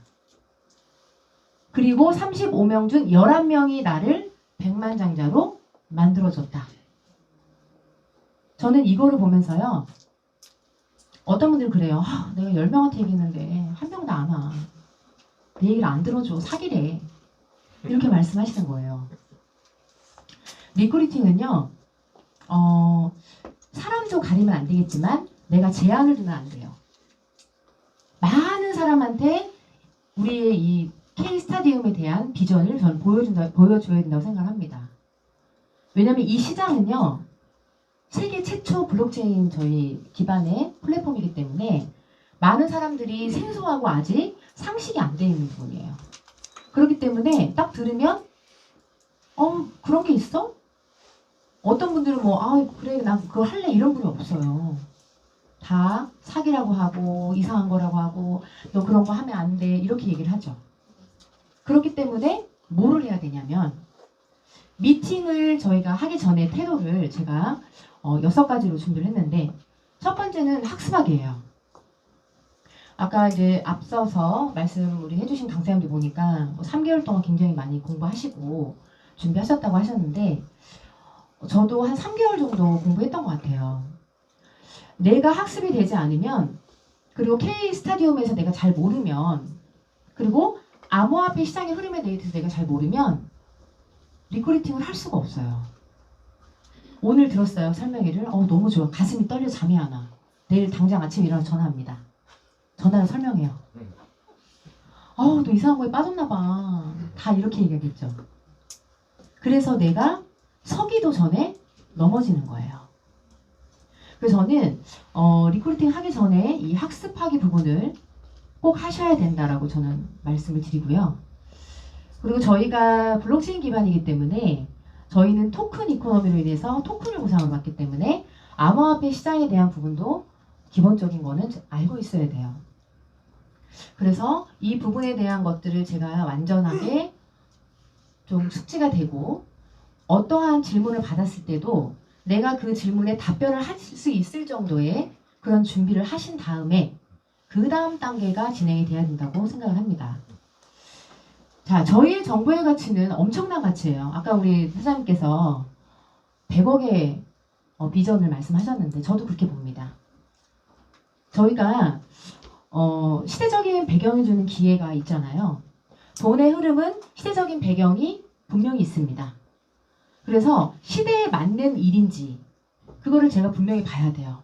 Speaker 2: 그리고 35명 중 11명이 나를 백만장자로 만들어줬다. 저는 이거를 보면서요. 어떤 분들은 그래요. 내가 10명한테 얘기했는데 한 명도 안 와. 내 얘기를 안 들어줘. 사기래. 이렇게 말씀하시는 거예요. 리크루팅은요. 사람도 가리면 안 되겠지만 내가 제한을 두면 안 돼요. 많은 사람한테 우리의 이 K-스타디움에 대한 비전을 저는 보여줘야 된다고 생각합니다. 왜냐하면 이 시장은요. 세계 최초 블록체인 저희 기반의 플랫폼이기 때문에 많은 사람들이 생소하고 아직 상식이 안 되어 있는 부분이에요. 그렇기 때문에 딱 들으면 그런 게 있어? 어떤 분들은 그래 난 그거 할래 이런 분이 없어요. 다 사기라고 하고 이상한 거라고 하고 너 그런 거 하면 안 돼 이렇게 얘기를 하죠. 그렇기 때문에 뭐를 해야 되냐면 미팅을 저희가 하기 전에 태도를 제가 6가지로 준비를 했는데 첫 번째는 학습하기예요. 아까 이제 앞서서 말씀 우리 해주신 강사님들 보니까 3개월 동안 굉장히 많이 공부하시고 준비하셨다고 하셨는데 저도 한 3개월 정도 공부했던 것 같아요. 내가 학습이 되지 않으면, 그리고 K 스타디움에서 내가 잘 모르면, 그리고 암호화폐 시장의 흐름에 대해서 내가 잘 모르면 리크루팅을 할 수가 없어요. 오늘 들었어요, 설명회를. 너무 좋아. 가슴이 떨려 잠이 안 와. 내일 당장 아침에 일어나서 전화합니다. 전화로 설명해요. 너 이상한 거에 빠졌나 봐. 다 이렇게 얘기하겠죠. 그래서 내가 서기도 전에 넘어지는 거예요. 그래서 저는 리크루팅 하기 전에 이 학습하기 부분을 꼭 하셔야 된다라고 저는 말씀을 드리고요. 그리고 저희가 블록체인 기반이기 때문에 저희는 토큰 이코노미로 인해서 토큰을 보상을 받기 때문에 암호화폐 시장에 대한 부분도 기본적인 거는 알고 있어야 돼요. 그래서 이 부분에 대한 것들을 제가 완전하게 좀 숙지가 되고 어떠한 질문을 받았을 때도 내가 그 질문에 답변을 할 수 있을 정도의 그런 준비를 하신 다음에 그 다음 단계가 진행이 돼야 된다고 생각을 합니다. 자, 저희의 정보의 가치는 엄청난 가치예요. 아까 우리 사장님께서 100억의 비전을 말씀하셨는데 저도 그렇게 봅니다. 저희가 시대적인 배경이 주는 기회가 있잖아요. 돈의 흐름은 시대적인 배경이 분명히 있습니다. 그래서 시대에 맞는 일인지 그거를 제가 분명히 봐야 돼요.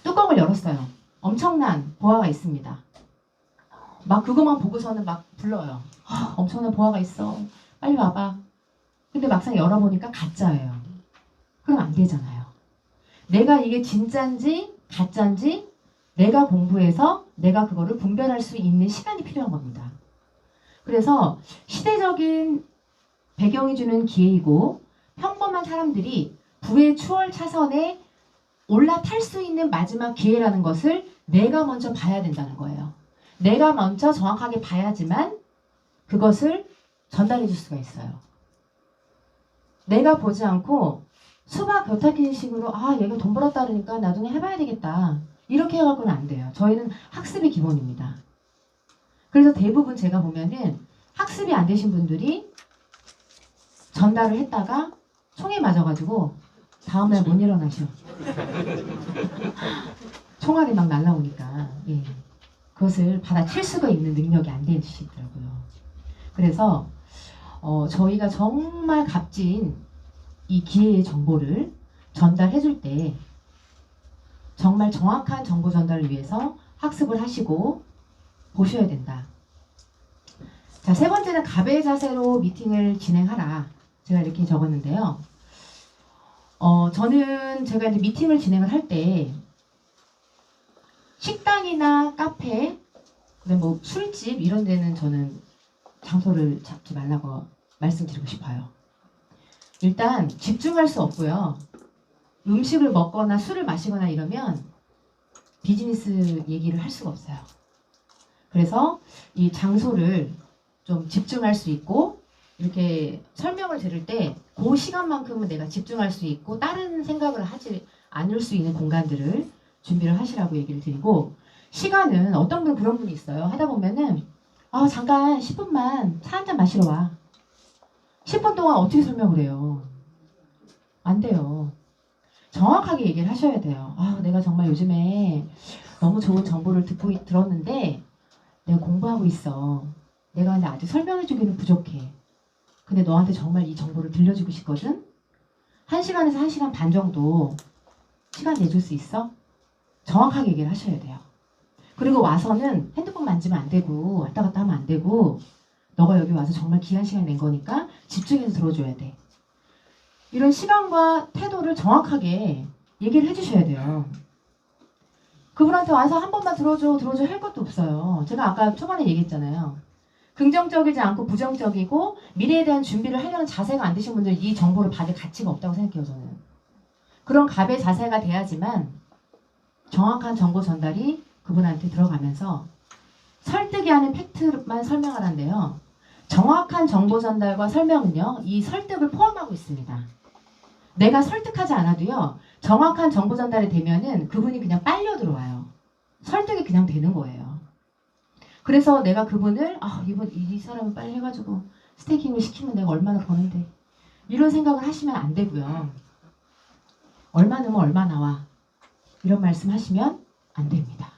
Speaker 2: 뚜껑을 열었어요. 엄청난 보화가 있습니다. 막 그것만 보고서는 막 불러요. 엄청난 보화가 있어. 빨리 와봐. 근데 막상 열어보니까 가짜예요. 그럼 안 되잖아요. 내가 이게 진짜인지 가짜인지 내가 공부해서 내가 그거를 분별할 수 있는 시간이 필요한 겁니다. 그래서 시대적인 배경이 주는 기회이고 평범한 사람들이 부의 추월 차선에 올라탈 수 있는 마지막 기회라는 것을 내가 먼저 봐야 된다는 거예요. 내가 먼저 정확하게 봐야지만 그것을 전달해 줄 수가 있어요. 내가 보지 않고 수박 벼타기 식으로 얘가 돈 벌었다 그러니까 나중에 해봐야 되겠다. 이렇게 해갖고는 안 돼요. 저희는 학습이 기본입니다. 그래서 대부분 제가 보면은 학습이 안 되신 분들이 전달을 했다가 총에 맞아가지고 다음날 못 일어나셔. 총알이 막 날라오니까 그것을 받아칠 수가 있는 능력이 안 되시더라고요. 그래서 저희가 정말 값진 이 기회의 정보를 전달해 줄 때 정말 정확한 정보 전달을 위해서 학습을 하시고 보셔야 된다. 자, 세 번째는 갑의 자세로 미팅을 진행하라. 제가 이렇게 적었는데요. 저는 제가 이제 미팅을 진행을 할 때 식당이나 카페, 그다음에 뭐 술집 이런 데는 저는 장소를 잡지 말라고 말씀드리고 싶어요. 일단 집중할 수 없고요. 음식을 먹거나 술을 마시거나 이러면 비즈니스 얘기를 할 수가 없어요. 그래서 이 장소를 좀 집중할 수 있고 이렇게 설명을 들을 때 그 시간만큼은 내가 집중할 수 있고 다른 생각을 하지 않을 수 있는 공간들을 준비를 하시라고 얘기를 드리고, 시간은 어떤 분 그런 분이 있어요. 하다 보면은 잠깐 10분만 차 한잔 마시러 와. 10분 동안 어떻게 설명을 해요? 안 돼요. 정확하게 얘기를 하셔야 돼요. 내가 정말 요즘에 너무 좋은 정보를 들었는데 내가 공부하고 있어. 내가 근데 아직 설명해주기는 부족해. 근데 너한테 정말 이 정보를 들려주고 싶거든? 1시간에서 1시간 반 정도 시간 내줄 수 있어? 정확하게 얘기를 하셔야 돼요. 그리고 와서는 핸드폰 만지면 안 되고 왔다 갔다 하면 안 되고 너가 여기 와서 정말 귀한 시간 낸 거니까 집중해서 들어줘야 돼. 이런 시간과 태도를 정확하게 얘기를 해주셔야 돼요. 그분한테 와서 한 번만 들어줘 할 것도 없어요. 제가 아까 초반에 얘기했잖아요. 긍정적이지 않고 부정적이고 미래에 대한 준비를 하려는 자세가 안 되신 분들은 이 정보를 받을 가치가 없다고 생각해요. 저는. 그런 갑의 자세가 돼야지만 정확한 정보 전달이 그분한테 들어가면서 설득이 하는 팩트만 설명하는데요. 정확한 정보 전달과 설명은요. 이 설득을 포함하고 있습니다. 내가 설득하지 않아도요. 정확한 정보 전달이 되면은 그분이 그냥 빨려 들어와요. 설득이 그냥 되는 거예요. 그래서 내가 그분을 이 사람은 빨리 해가지고 스테이킹을 시키면 내가 얼마나 버는데 이런 생각을 하시면 안 되고요. 얼마 넣으면 얼마 나와. 이런 말씀 하시면 안 됩니다.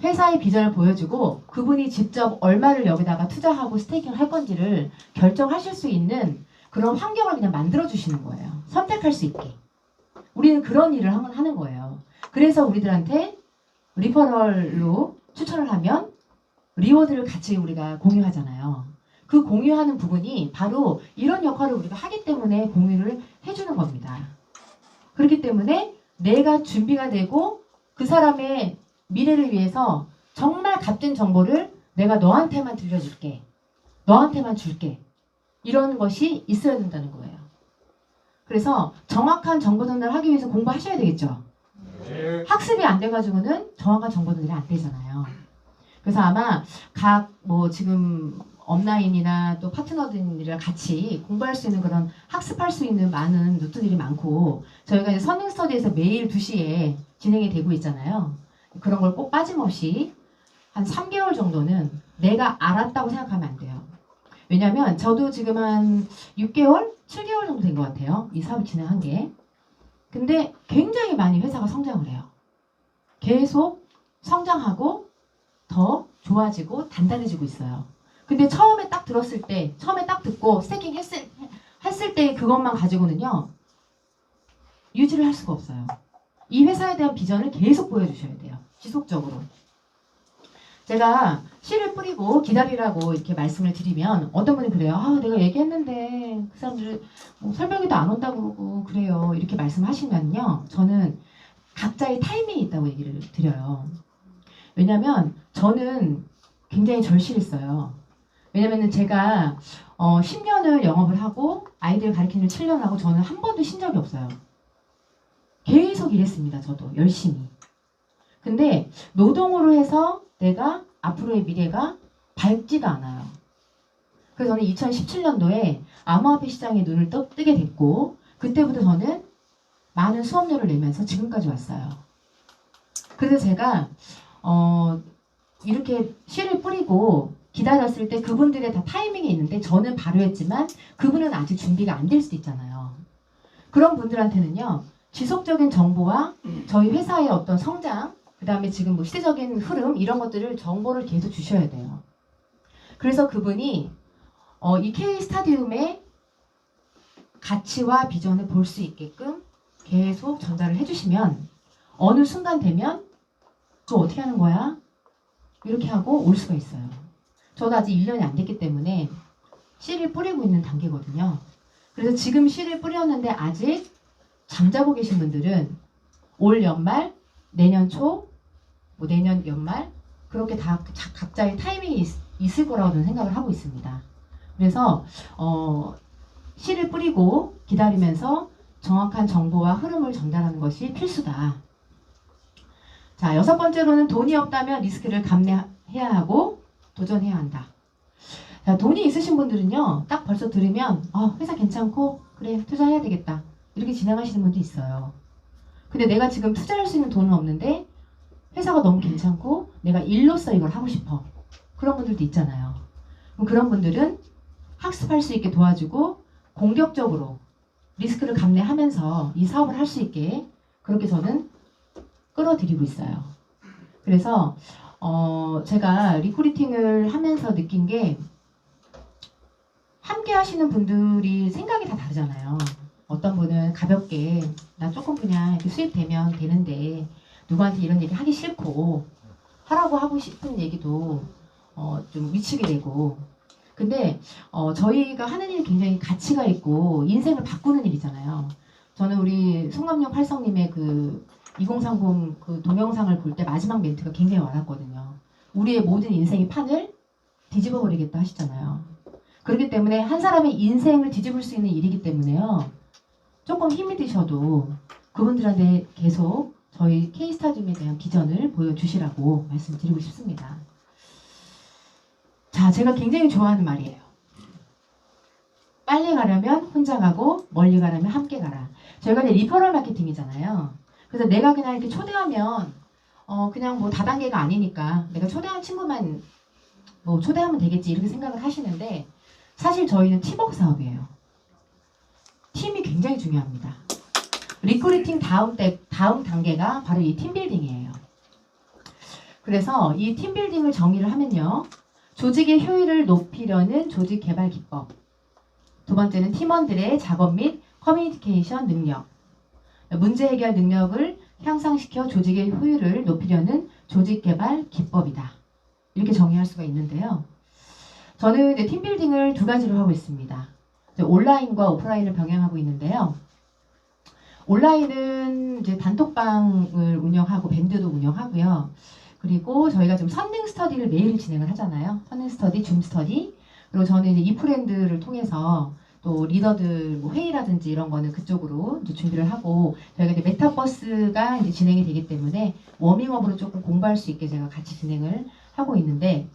Speaker 2: 회사의 비전을 보여주고 그분이 직접 얼마를 여기다가 투자하고 스테이킹을 할 건지를 결정하실 수 있는 그런 환경을 그냥 만들어 주시는 거예요. 선택할 수 있게. 우리는 그런 일을 하는 거예요. 그래서 우리들한테 리퍼럴로 추천을 하면 리워드를 같이 우리가 공유하잖아요. 그 공유하는 부분이 바로 이런 역할을 우리가 하기 때문에 공유를 해주는 겁니다. 그렇기 때문에 내가 준비가 되고 그 사람의 미래를 위해서 정말 값진 정보를 내가 너한테만 들려줄게. 너한테만 줄게. 이런 것이 있어야 된다는 거예요. 그래서 정확한 정보 전달을 하기 위해서 공부하셔야 되겠죠. 학습이 안 돼가지고는 정확한 정보 전달이 안 되잖아요. 그래서 아마 각 지금 업라인이나 또 파트너들이랑 같이 공부할 수 있는 그런 학습할 수 있는 많은 노트들이 많고 저희가 이제 선행 스터디에서 매일 2시에 진행이 되고 있잖아요. 그런 걸 꼭 빠짐없이 한 3개월 정도는 내가 알았다고 생각하면 안 돼요. 왜냐면 저도 지금 한 6개월, 7개월 정도 된 것 같아요. 이 사업을 진행한 게. 근데 굉장히 많이 회사가 성장을 해요. 계속 성장하고 더 좋아지고 단단해지고 있어요. 근데 처음에 딱 들었을 때, 처음에 딱 듣고 스테이킹 했을 때 그것만 가지고는요. 유지를 할 수가 없어요. 이 회사에 대한 비전을 계속 보여주셔야 돼요. 지속적으로. 제가 씨를 뿌리고 기다리라고 이렇게 말씀을 드리면 어떤 분이 그래요. 내가 얘기했는데 그 사람들 설명회도 안 온다고 그러고 그래요. 이렇게 말씀하시면요. 저는 각자의 타이밍이 있다고 얘기를 드려요. 왜냐면 저는 굉장히 절실했어요. 왜냐면은 제가 10년을 영업을 하고 아이들 가르치는 7년을 하고 저는 한 번도 쉰 적이 없어요. 계속 일했습니다. 저도 열심히. 근데 노동으로 해서 내가 앞으로의 미래가 밝지가 않아요. 그래서 저는 2017년도에 암호화폐 시장에 눈을 뜨게 됐고 그때부터 저는 많은 수업료를 내면서 지금까지 왔어요. 그래서 제가 이렇게 씨를 뿌리고 기다렸을 때 그분들의 다 타이밍이 있는데 저는 바로 했지만 그분은 아직 준비가 안 될 수도 있잖아요. 그런 분들한테는요. 지속적인 정보와 저희 회사의 어떤 성장 그 다음에 지금 시대적인 흐름 이런 것들을 정보를 계속 주셔야 돼요. 그래서 그분이 이 K-스타디움의 가치와 비전을 볼 수 있게끔 계속 전달을 해주시면 어느 순간 되면 그거 어떻게 하는 거야? 이렇게 하고 올 수가 있어요. 저도 아직 1년이 안 됐기 때문에 씨를 뿌리고 있는 단계거든요. 그래서 지금 씨를 뿌렸는데 아직 잠자고 계신 분들은 올 연말, 내년 초, 내년 연말 그렇게 다 각자의 타이밍이 있을 거라고 저는 생각을 하고 있습니다. 그래서 씨를 뿌리고 기다리면서 정확한 정보와 흐름을 전달하는 것이 필수다. 자, 6번째로는 돈이 없다면 리스크를 감내해야 하고 도전해야 한다. 자, 돈이 있으신 분들은요. 딱 벌써 들으면 회사 괜찮고 그래 투자해야 되겠다. 이렇게 진행하시는 분도 있어요. 근데 내가 지금 투자할 수 있는 돈은 없는데 회사가 너무 괜찮고 내가 일로서 이걸 하고 싶어. 그런 분들도 있잖아요. 그럼 그런 분들은 학습할 수 있게 도와주고 공격적으로 리스크를 감내하면서 이 사업을 할 수 있게 그렇게 저는 끌어들이고 있어요. 그래서 제가 리크루팅을 하면서 느낀 게 함께 하시는 분들이 생각이 다 다르잖아요. 어떤 분은 가볍게 나 조금 그냥 이렇게 수입되면 되는데 누구한테 이런 얘기 하기 싫고 하라고 하고 싶은 얘기도 좀 미치게 되고 근데 저희가 하는 일이 굉장히 가치가 있고 인생을 바꾸는 일이잖아요. 저는 우리 송감용 팔성님의 그 2030 그 동영상을 볼 때 마지막 멘트가 굉장히 와닿거든요. 우리의 모든 인생의 판을 뒤집어 버리겠다 하시잖아요. 그렇기 때문에 한 사람의 인생을 뒤집을 수 있는 일이기 때문에요. 조금 힘이 드셔도 그분들한테 계속 저희 K-스타디움에 대한 비전을 보여주시라고 말씀드리고 싶습니다. 자, 제가 굉장히 좋아하는 말이에요. 빨리 가려면 혼자 가고 멀리 가려면 함께 가라. 저희가 이제 리퍼럴 마케팅이잖아요. 그래서 내가 그냥 이렇게 초대하면 그냥 다단계가 아니니까 내가 초대한 친구만 초대하면 되겠지 이렇게 생각을 하시는데 사실 저희는 팀워크 사업이에요. 팀이 굉장히 중요합니다. 리크루팅 다음 단계가 바로 이 팀빌딩이에요. 그래서 이 팀빌딩을 정의를 하면요. 조직의 효율을 높이려는 조직 개발 기법. 두 번째는 팀원들의 작업 및 커뮤니케이션 능력. 문제 해결 능력을 향상시켜 조직의 효율을 높이려는 조직 개발 기법이다. 이렇게 정의할 수가 있는데요. 저는 이제 팀빌딩을 두 가지로 하고 있습니다. 온라인과 오프라인을 병행하고 있는데요. 온라인은 이제 단톡방을 운영하고 밴드도 운영하고요. 그리고 저희가 좀 선능 스터디를 매일 진행을 하잖아요. 선능 스터디, 줌 스터디. 그리고 저는 이제 이프렌드를 통해서 또 리더들 뭐 회의라든지 이런 거는 그쪽으로 이제 준비를 하고 저희가 이제 메타버스가 이제 진행이 되기 때문에 워밍업으로 조금 공부할 수 있게 제가 같이 진행을 하고 있는데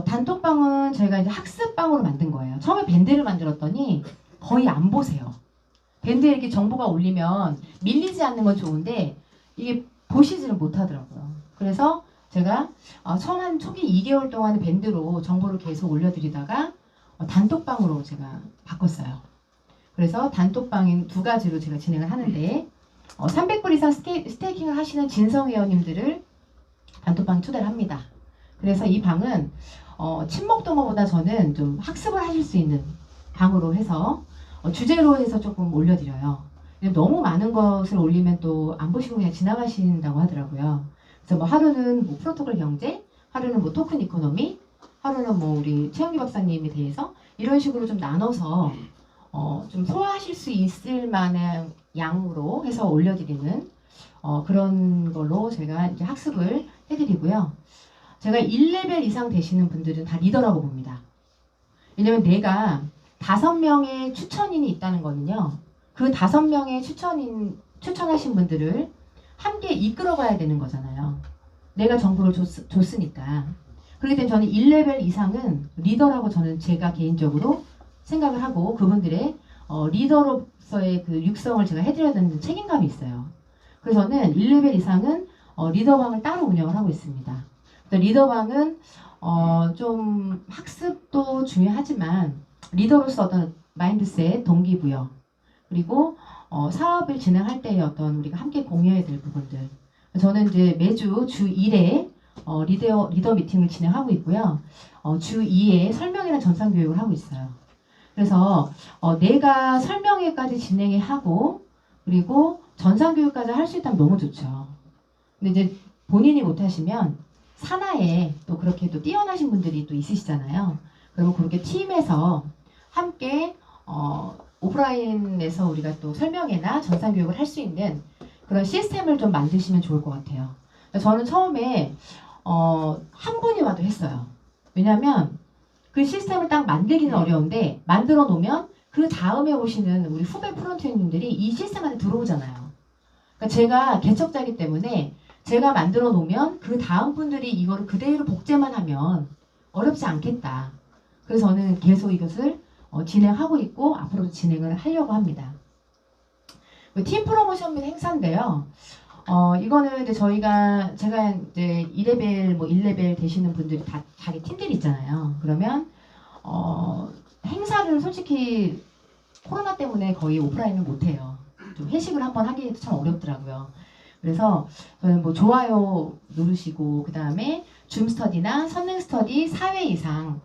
Speaker 2: 단톡방은 저희가 이제 학습방으로 만든 거예요. 처음에 밴드를 만들었더니 거의 안 보세요. 밴드에 이렇게 정보가 올리면 밀리지 않는 건 좋은데 이게 보시지를 못하더라고요. 그래서 제가 처음 한 초기 2개월 동안 밴드로 정보를 계속 올려드리다가 단톡방으로 제가 바꿨어요. 그래서 단톡방인 두 가지로 제가 진행을 하는데 300불 이상 스테이킹을 하시는 진성 회원님들을 단톡방 초대를 합니다. 그래서 이 방은 친목도모보다 저는 좀 학습을 하실 수 있는 방으로 해서 주제로 해서 조금 올려드려요. 너무 많은 것을 올리면 또 안 보시고 그냥 지나가신다고 하더라고요. 그래서 뭐 하루는 뭐 프로토콜 경제, 하루는 뭐 토큰 이코노미, 하루는 뭐 우리 최영기 박사님에 대해서 이런 식으로 좀 나눠서 좀 소화하실 수 있을 만한 양으로 해서 올려드리는 그런 걸로 제가 이제 학습을 해드리고요. 제가 1레벨 이상 되시는 분들은 다 리더라고 봅니다. 왜냐면 내가 5명의 추천인이 있다는 거는요. 그 5명의 추천하신 분들을 함께 이끌어가야 되는 거잖아요. 내가 정보를 줬으니까. 그렇기 때문에 저는 1레벨 이상은 리더라고 저는 제가 개인적으로 생각을 하고 그분들의 리더로서의 그 육성을 제가 해드려야 되는 책임감이 있어요. 그래서 저는 1레벨 이상은 리더방을 따로 운영을 하고 있습니다. 리더방은 좀 학습도 중요하지만 리더로서 어떤 마인드셋, 동기부여 그리고 사업을 진행할 때의 어떤 우리가 함께 공유해야 될 부분들. 저는 이제 매주 주 1회 리더 미팅을 진행하고 있고요. 주 2회 설명회나 전산교육을 하고 있어요. 그래서 내가 설명회까지 진행하고 그리고 전산교육까지 할 수 있다면 너무 좋죠. 근데 이제 본인이 못하시면 산하에 또 그렇게 또 뛰어나신 분들이 또 있으시잖아요. 그러면 그렇게 팀에서 함께 오프라인에서 우리가 또 설명회나 전산교육을 할 수 있는 그런 시스템을 좀 만드시면 좋을 것 같아요. 저는 처음에 한 분이 와도 했어요. 왜냐하면 그 시스템을 딱 만들기는 어려운데 만들어 놓으면 그 다음에 오시는 우리 후배 프론트엔님들이 이 시스템 안에 들어오잖아요. 그러니까 제가 개척자이기 때문에 제가 만들어 놓으면 그 다음 분들이 이거를 그대로 복제만 하면 어렵지 않겠다. 그래서 저는 계속 이것을 진행하고 있고 앞으로도 진행을 하려고 합니다. 팀 프로모션 및 행사인데요. 이거는 이제 제가 이제 2레벨, 뭐 1레벨 되시는 분들이 다 자기 팀들이 있잖아요. 그러면, 행사를 솔직히 코로나 때문에 거의 오프라인을 못해요. 좀 회식을 한번 하기도 참 어렵더라고요. 그래서 저는 뭐 좋아요 누르시고, 그 다음에 줌 스터디나 선능 스터디 4회 이상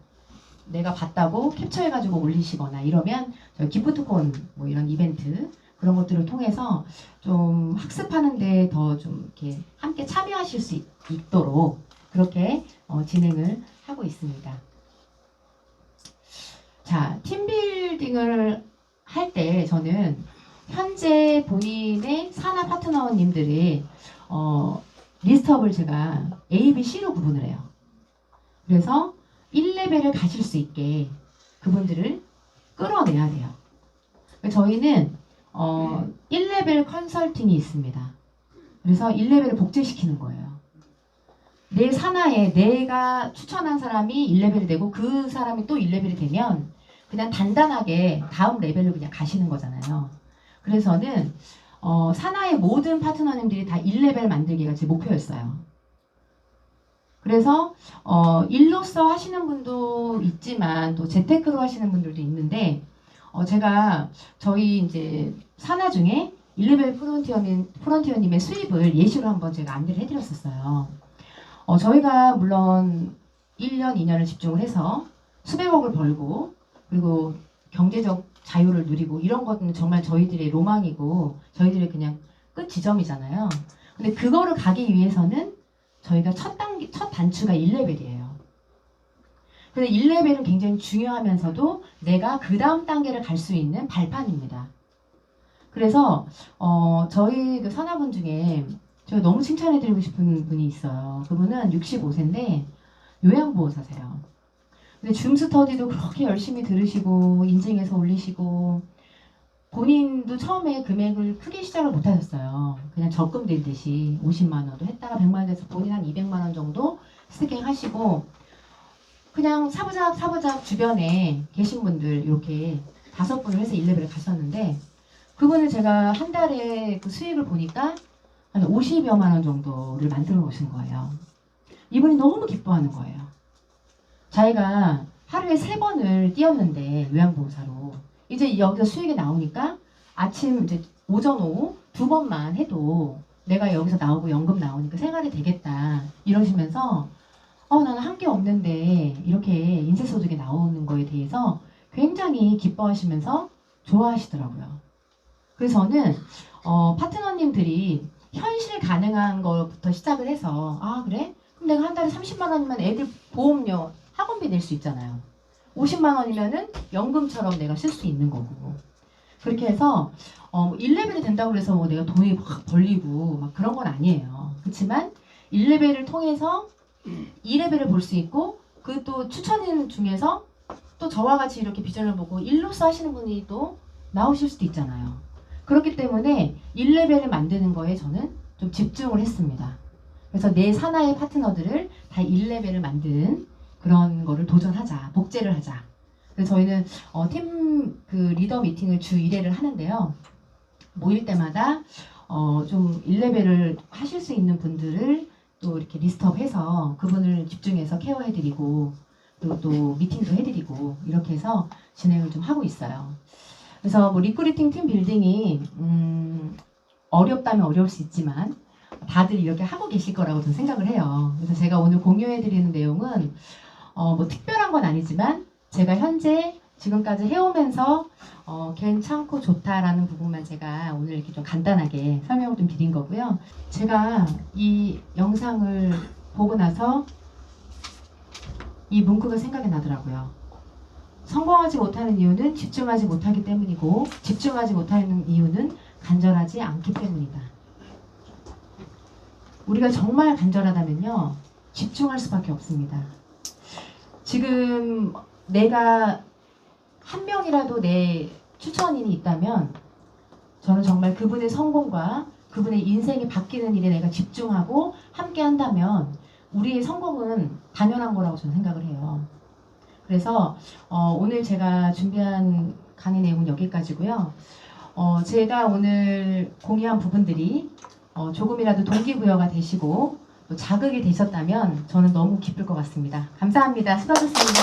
Speaker 2: 내가 봤다고 캡처해가지고 올리시거나 이러면 저희 기프트콘 뭐 이런 이벤트 그런 것들을 통해서 좀 학습하는데 더 좀 이렇게 함께 참여하실 수 있도록 그렇게 진행을 하고 있습니다. 자, 팀빌딩을 할 때 저는 현재 본인의 산하 파트너님들의 리스트업을 제가 A, B, C로 구분을 해요. 그래서 1레벨을 가실 수 있게 그분들을 끌어내야 돼요. 저희는 1레벨 컨설팅이 있습니다. 그래서 1레벨을 복제시키는 거예요. 내 산하에 내가 추천한 사람이 1레벨이 되고 그 사람이 또 1레벨이 되면 그냥 단단하게 다음 레벨로 그냥 가시는 거잖아요. 그래서 저는 산하의 모든 파트너님들이 다 1레벨 만들기가 제 목표였어요. 그래서 일로서 하시는 분도 있지만 또 재테크로 하시는 분들도 있는데 제가 저희 이제 산하 중에 1레벨 프론티어님의 수입을 예시로 한번 제가 안내를 해드렸었어요. 저희가 물론 1년, 2년을 집중을 해서 수백억을 벌고 그리고 경제적 자유를 누리고 이런 것은 정말 저희들의 로망이고 저희들의 그냥 끝 지점이잖아요. 근데 그거를 가기 위해서는 저희가 첫 단추가 1레벨이에요. 그래서 1레벨은 굉장히 중요하면서도 내가 그 다음 단계를 갈 수 있는 발판입니다. 그래서 저희 그 산하분 중에 제가 너무 칭찬해드리고 싶은 분이 있어요. 그분은 65세인데 요양보호사세요. 근데 줌 스터디도 그렇게 열심히 들으시고 인증해서 올리시고 본인도 처음에 금액을 크게 시작을 못 하셨어요. 그냥 적금 들듯이 50만 원도 했다가 100만 원 돼서 본인 한 200만 원 정도 스태킹 하시고 그냥 사부작 주변에 계신 분들 이렇게 5분을 해서 1레벨을 갔었는데 그분을 제가 한 달에 그 수익을 보니까 한 50여만 원 정도를 만들어 놓으신 거예요. 이분이 너무 기뻐하는 거예요. 자기가 하루에 3번을 뛰었는데 요양보호사로 이제 여기서 수익이 나오니까 아침 이제 오전 오후 2번만 해도 내가 여기서 나오고 연금 나오니까 생활이 되겠다 이러시면서 나는 한 게 없는데 이렇게 인쇄소득이 나오는 거에 대해서 굉장히 기뻐하시면서 좋아하시더라고요. 그래서 저는 파트너님들이 현실 가능한 것부터 시작을 해서 그래? 그럼 내가 한 달에 30만 원이면 애들 보험료 학원비 낼 수 있잖아요. 50만 원이면은 연금처럼 내가 쓸 수 있는 거고. 그렇게 해서 1레벨이 된다고 해서 뭐 내가 돈이 막 벌리고 막 그런 건 아니에요. 그렇지만 1레벨을 통해서 2레벨을 볼 수 있고 그 또 추천인 중에서 또 저와 같이 이렇게 비전을 보고 1로서 하시는 분이 또 나오실 수도 있잖아요. 그렇기 때문에 1레벨을 만드는 거에 저는 좀 집중을 했습니다. 그래서 내 산하의 파트너들을 다 1레벨을 만든 그런 거를 도전하자, 복제를 하자. 그래서 저희는 팀 그 리더 미팅을 주 1회를 하는데요. 모일 때마다 좀 1레벨을 하실 수 있는 분들을 또 이렇게 리스트업해서 그분을 집중해서 케어해드리고 그리고 또 미팅도 해드리고 이렇게 해서 진행을 좀 하고 있어요. 그래서 뭐 리크루팅 팀 빌딩이 어렵다면 어려울 수 있지만 다들 이렇게 하고 계실 거라고 저는 생각을 해요. 그래서 제가 오늘 공유해드리는 내용은 뭐 특별한 건 아니지만 제가 현재 지금까지 해오면서 괜찮고 좋다라는 부분만 제가 오늘 이렇게 좀 간단하게 설명을 좀 드린 거고요. 제가 이 영상을 보고 나서 이 문구가 생각이 나더라고요. 성공하지 못하는 이유는 집중하지 못하기 때문이고 집중하지 못하는 이유는 간절하지 않기 때문이다. 우리가 정말 간절하다면요. 집중할 수밖에 없습니다. 지금 내가 한 명이라도 내 추천인이 있다면 저는 정말 그분의 성공과 그분의 인생이 바뀌는 일에 내가 집중하고 함께 한다면 우리의 성공은 당연한 거라고 저는 생각을 해요. 그래서 오늘 제가 준비한 강의 내용은 여기까지고요. 제가 오늘 공유한 부분들이 조금이라도 동기부여가 되시고 또 자극이 되셨다면 저는 너무 기쁠 것 같습니다. 감사합니다. 수고하셨습니다.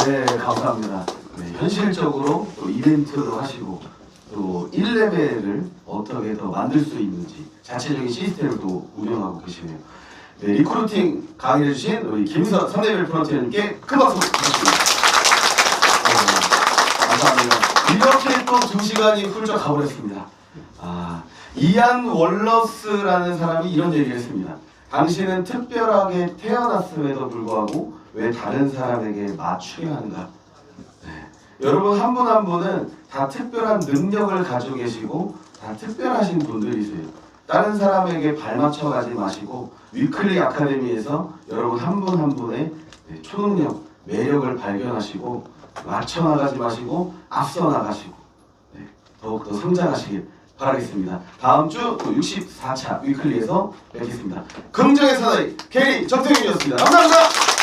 Speaker 15: 네, 감사합니다. 네, 현실적으로 또 이벤트도 하시고 또 1레벨을 어떻게 더 만들 수 있는지 자체적인 시스템을 또 운영하고 계시네요. 네, 리크루팅 강의해 주신 우리 김선 3레벨 프론트님께 큰 박수 부탁드립니다. 감사합니다. 이렇게 또 2시간이 훌쩍 가버렸습니다. 이안 월러스라는 사람이 이런 얘기를 했습니다. 당신은 특별하게 태어났음에도 불구하고 왜 다른 사람에게 맞추려 하는가? 네. 여러분 한 분 한 분은 다 특별한 능력을 가지고 계시고 다 특별하신 분들이세요. 다른 사람에게 발맞춰 가지 마시고 위클리 아카데미에서 여러분 한 분 한 분의 초능력, 매력을 발견하시고 맞춰 나가지 마시고 앞서 나가시고 더욱더 성장하시길 바라겠습니다. 다음 주 64차 위클리에서 뵙겠습니다. 긍정의 사나이 K 정태균이었습니다. 감사합니다.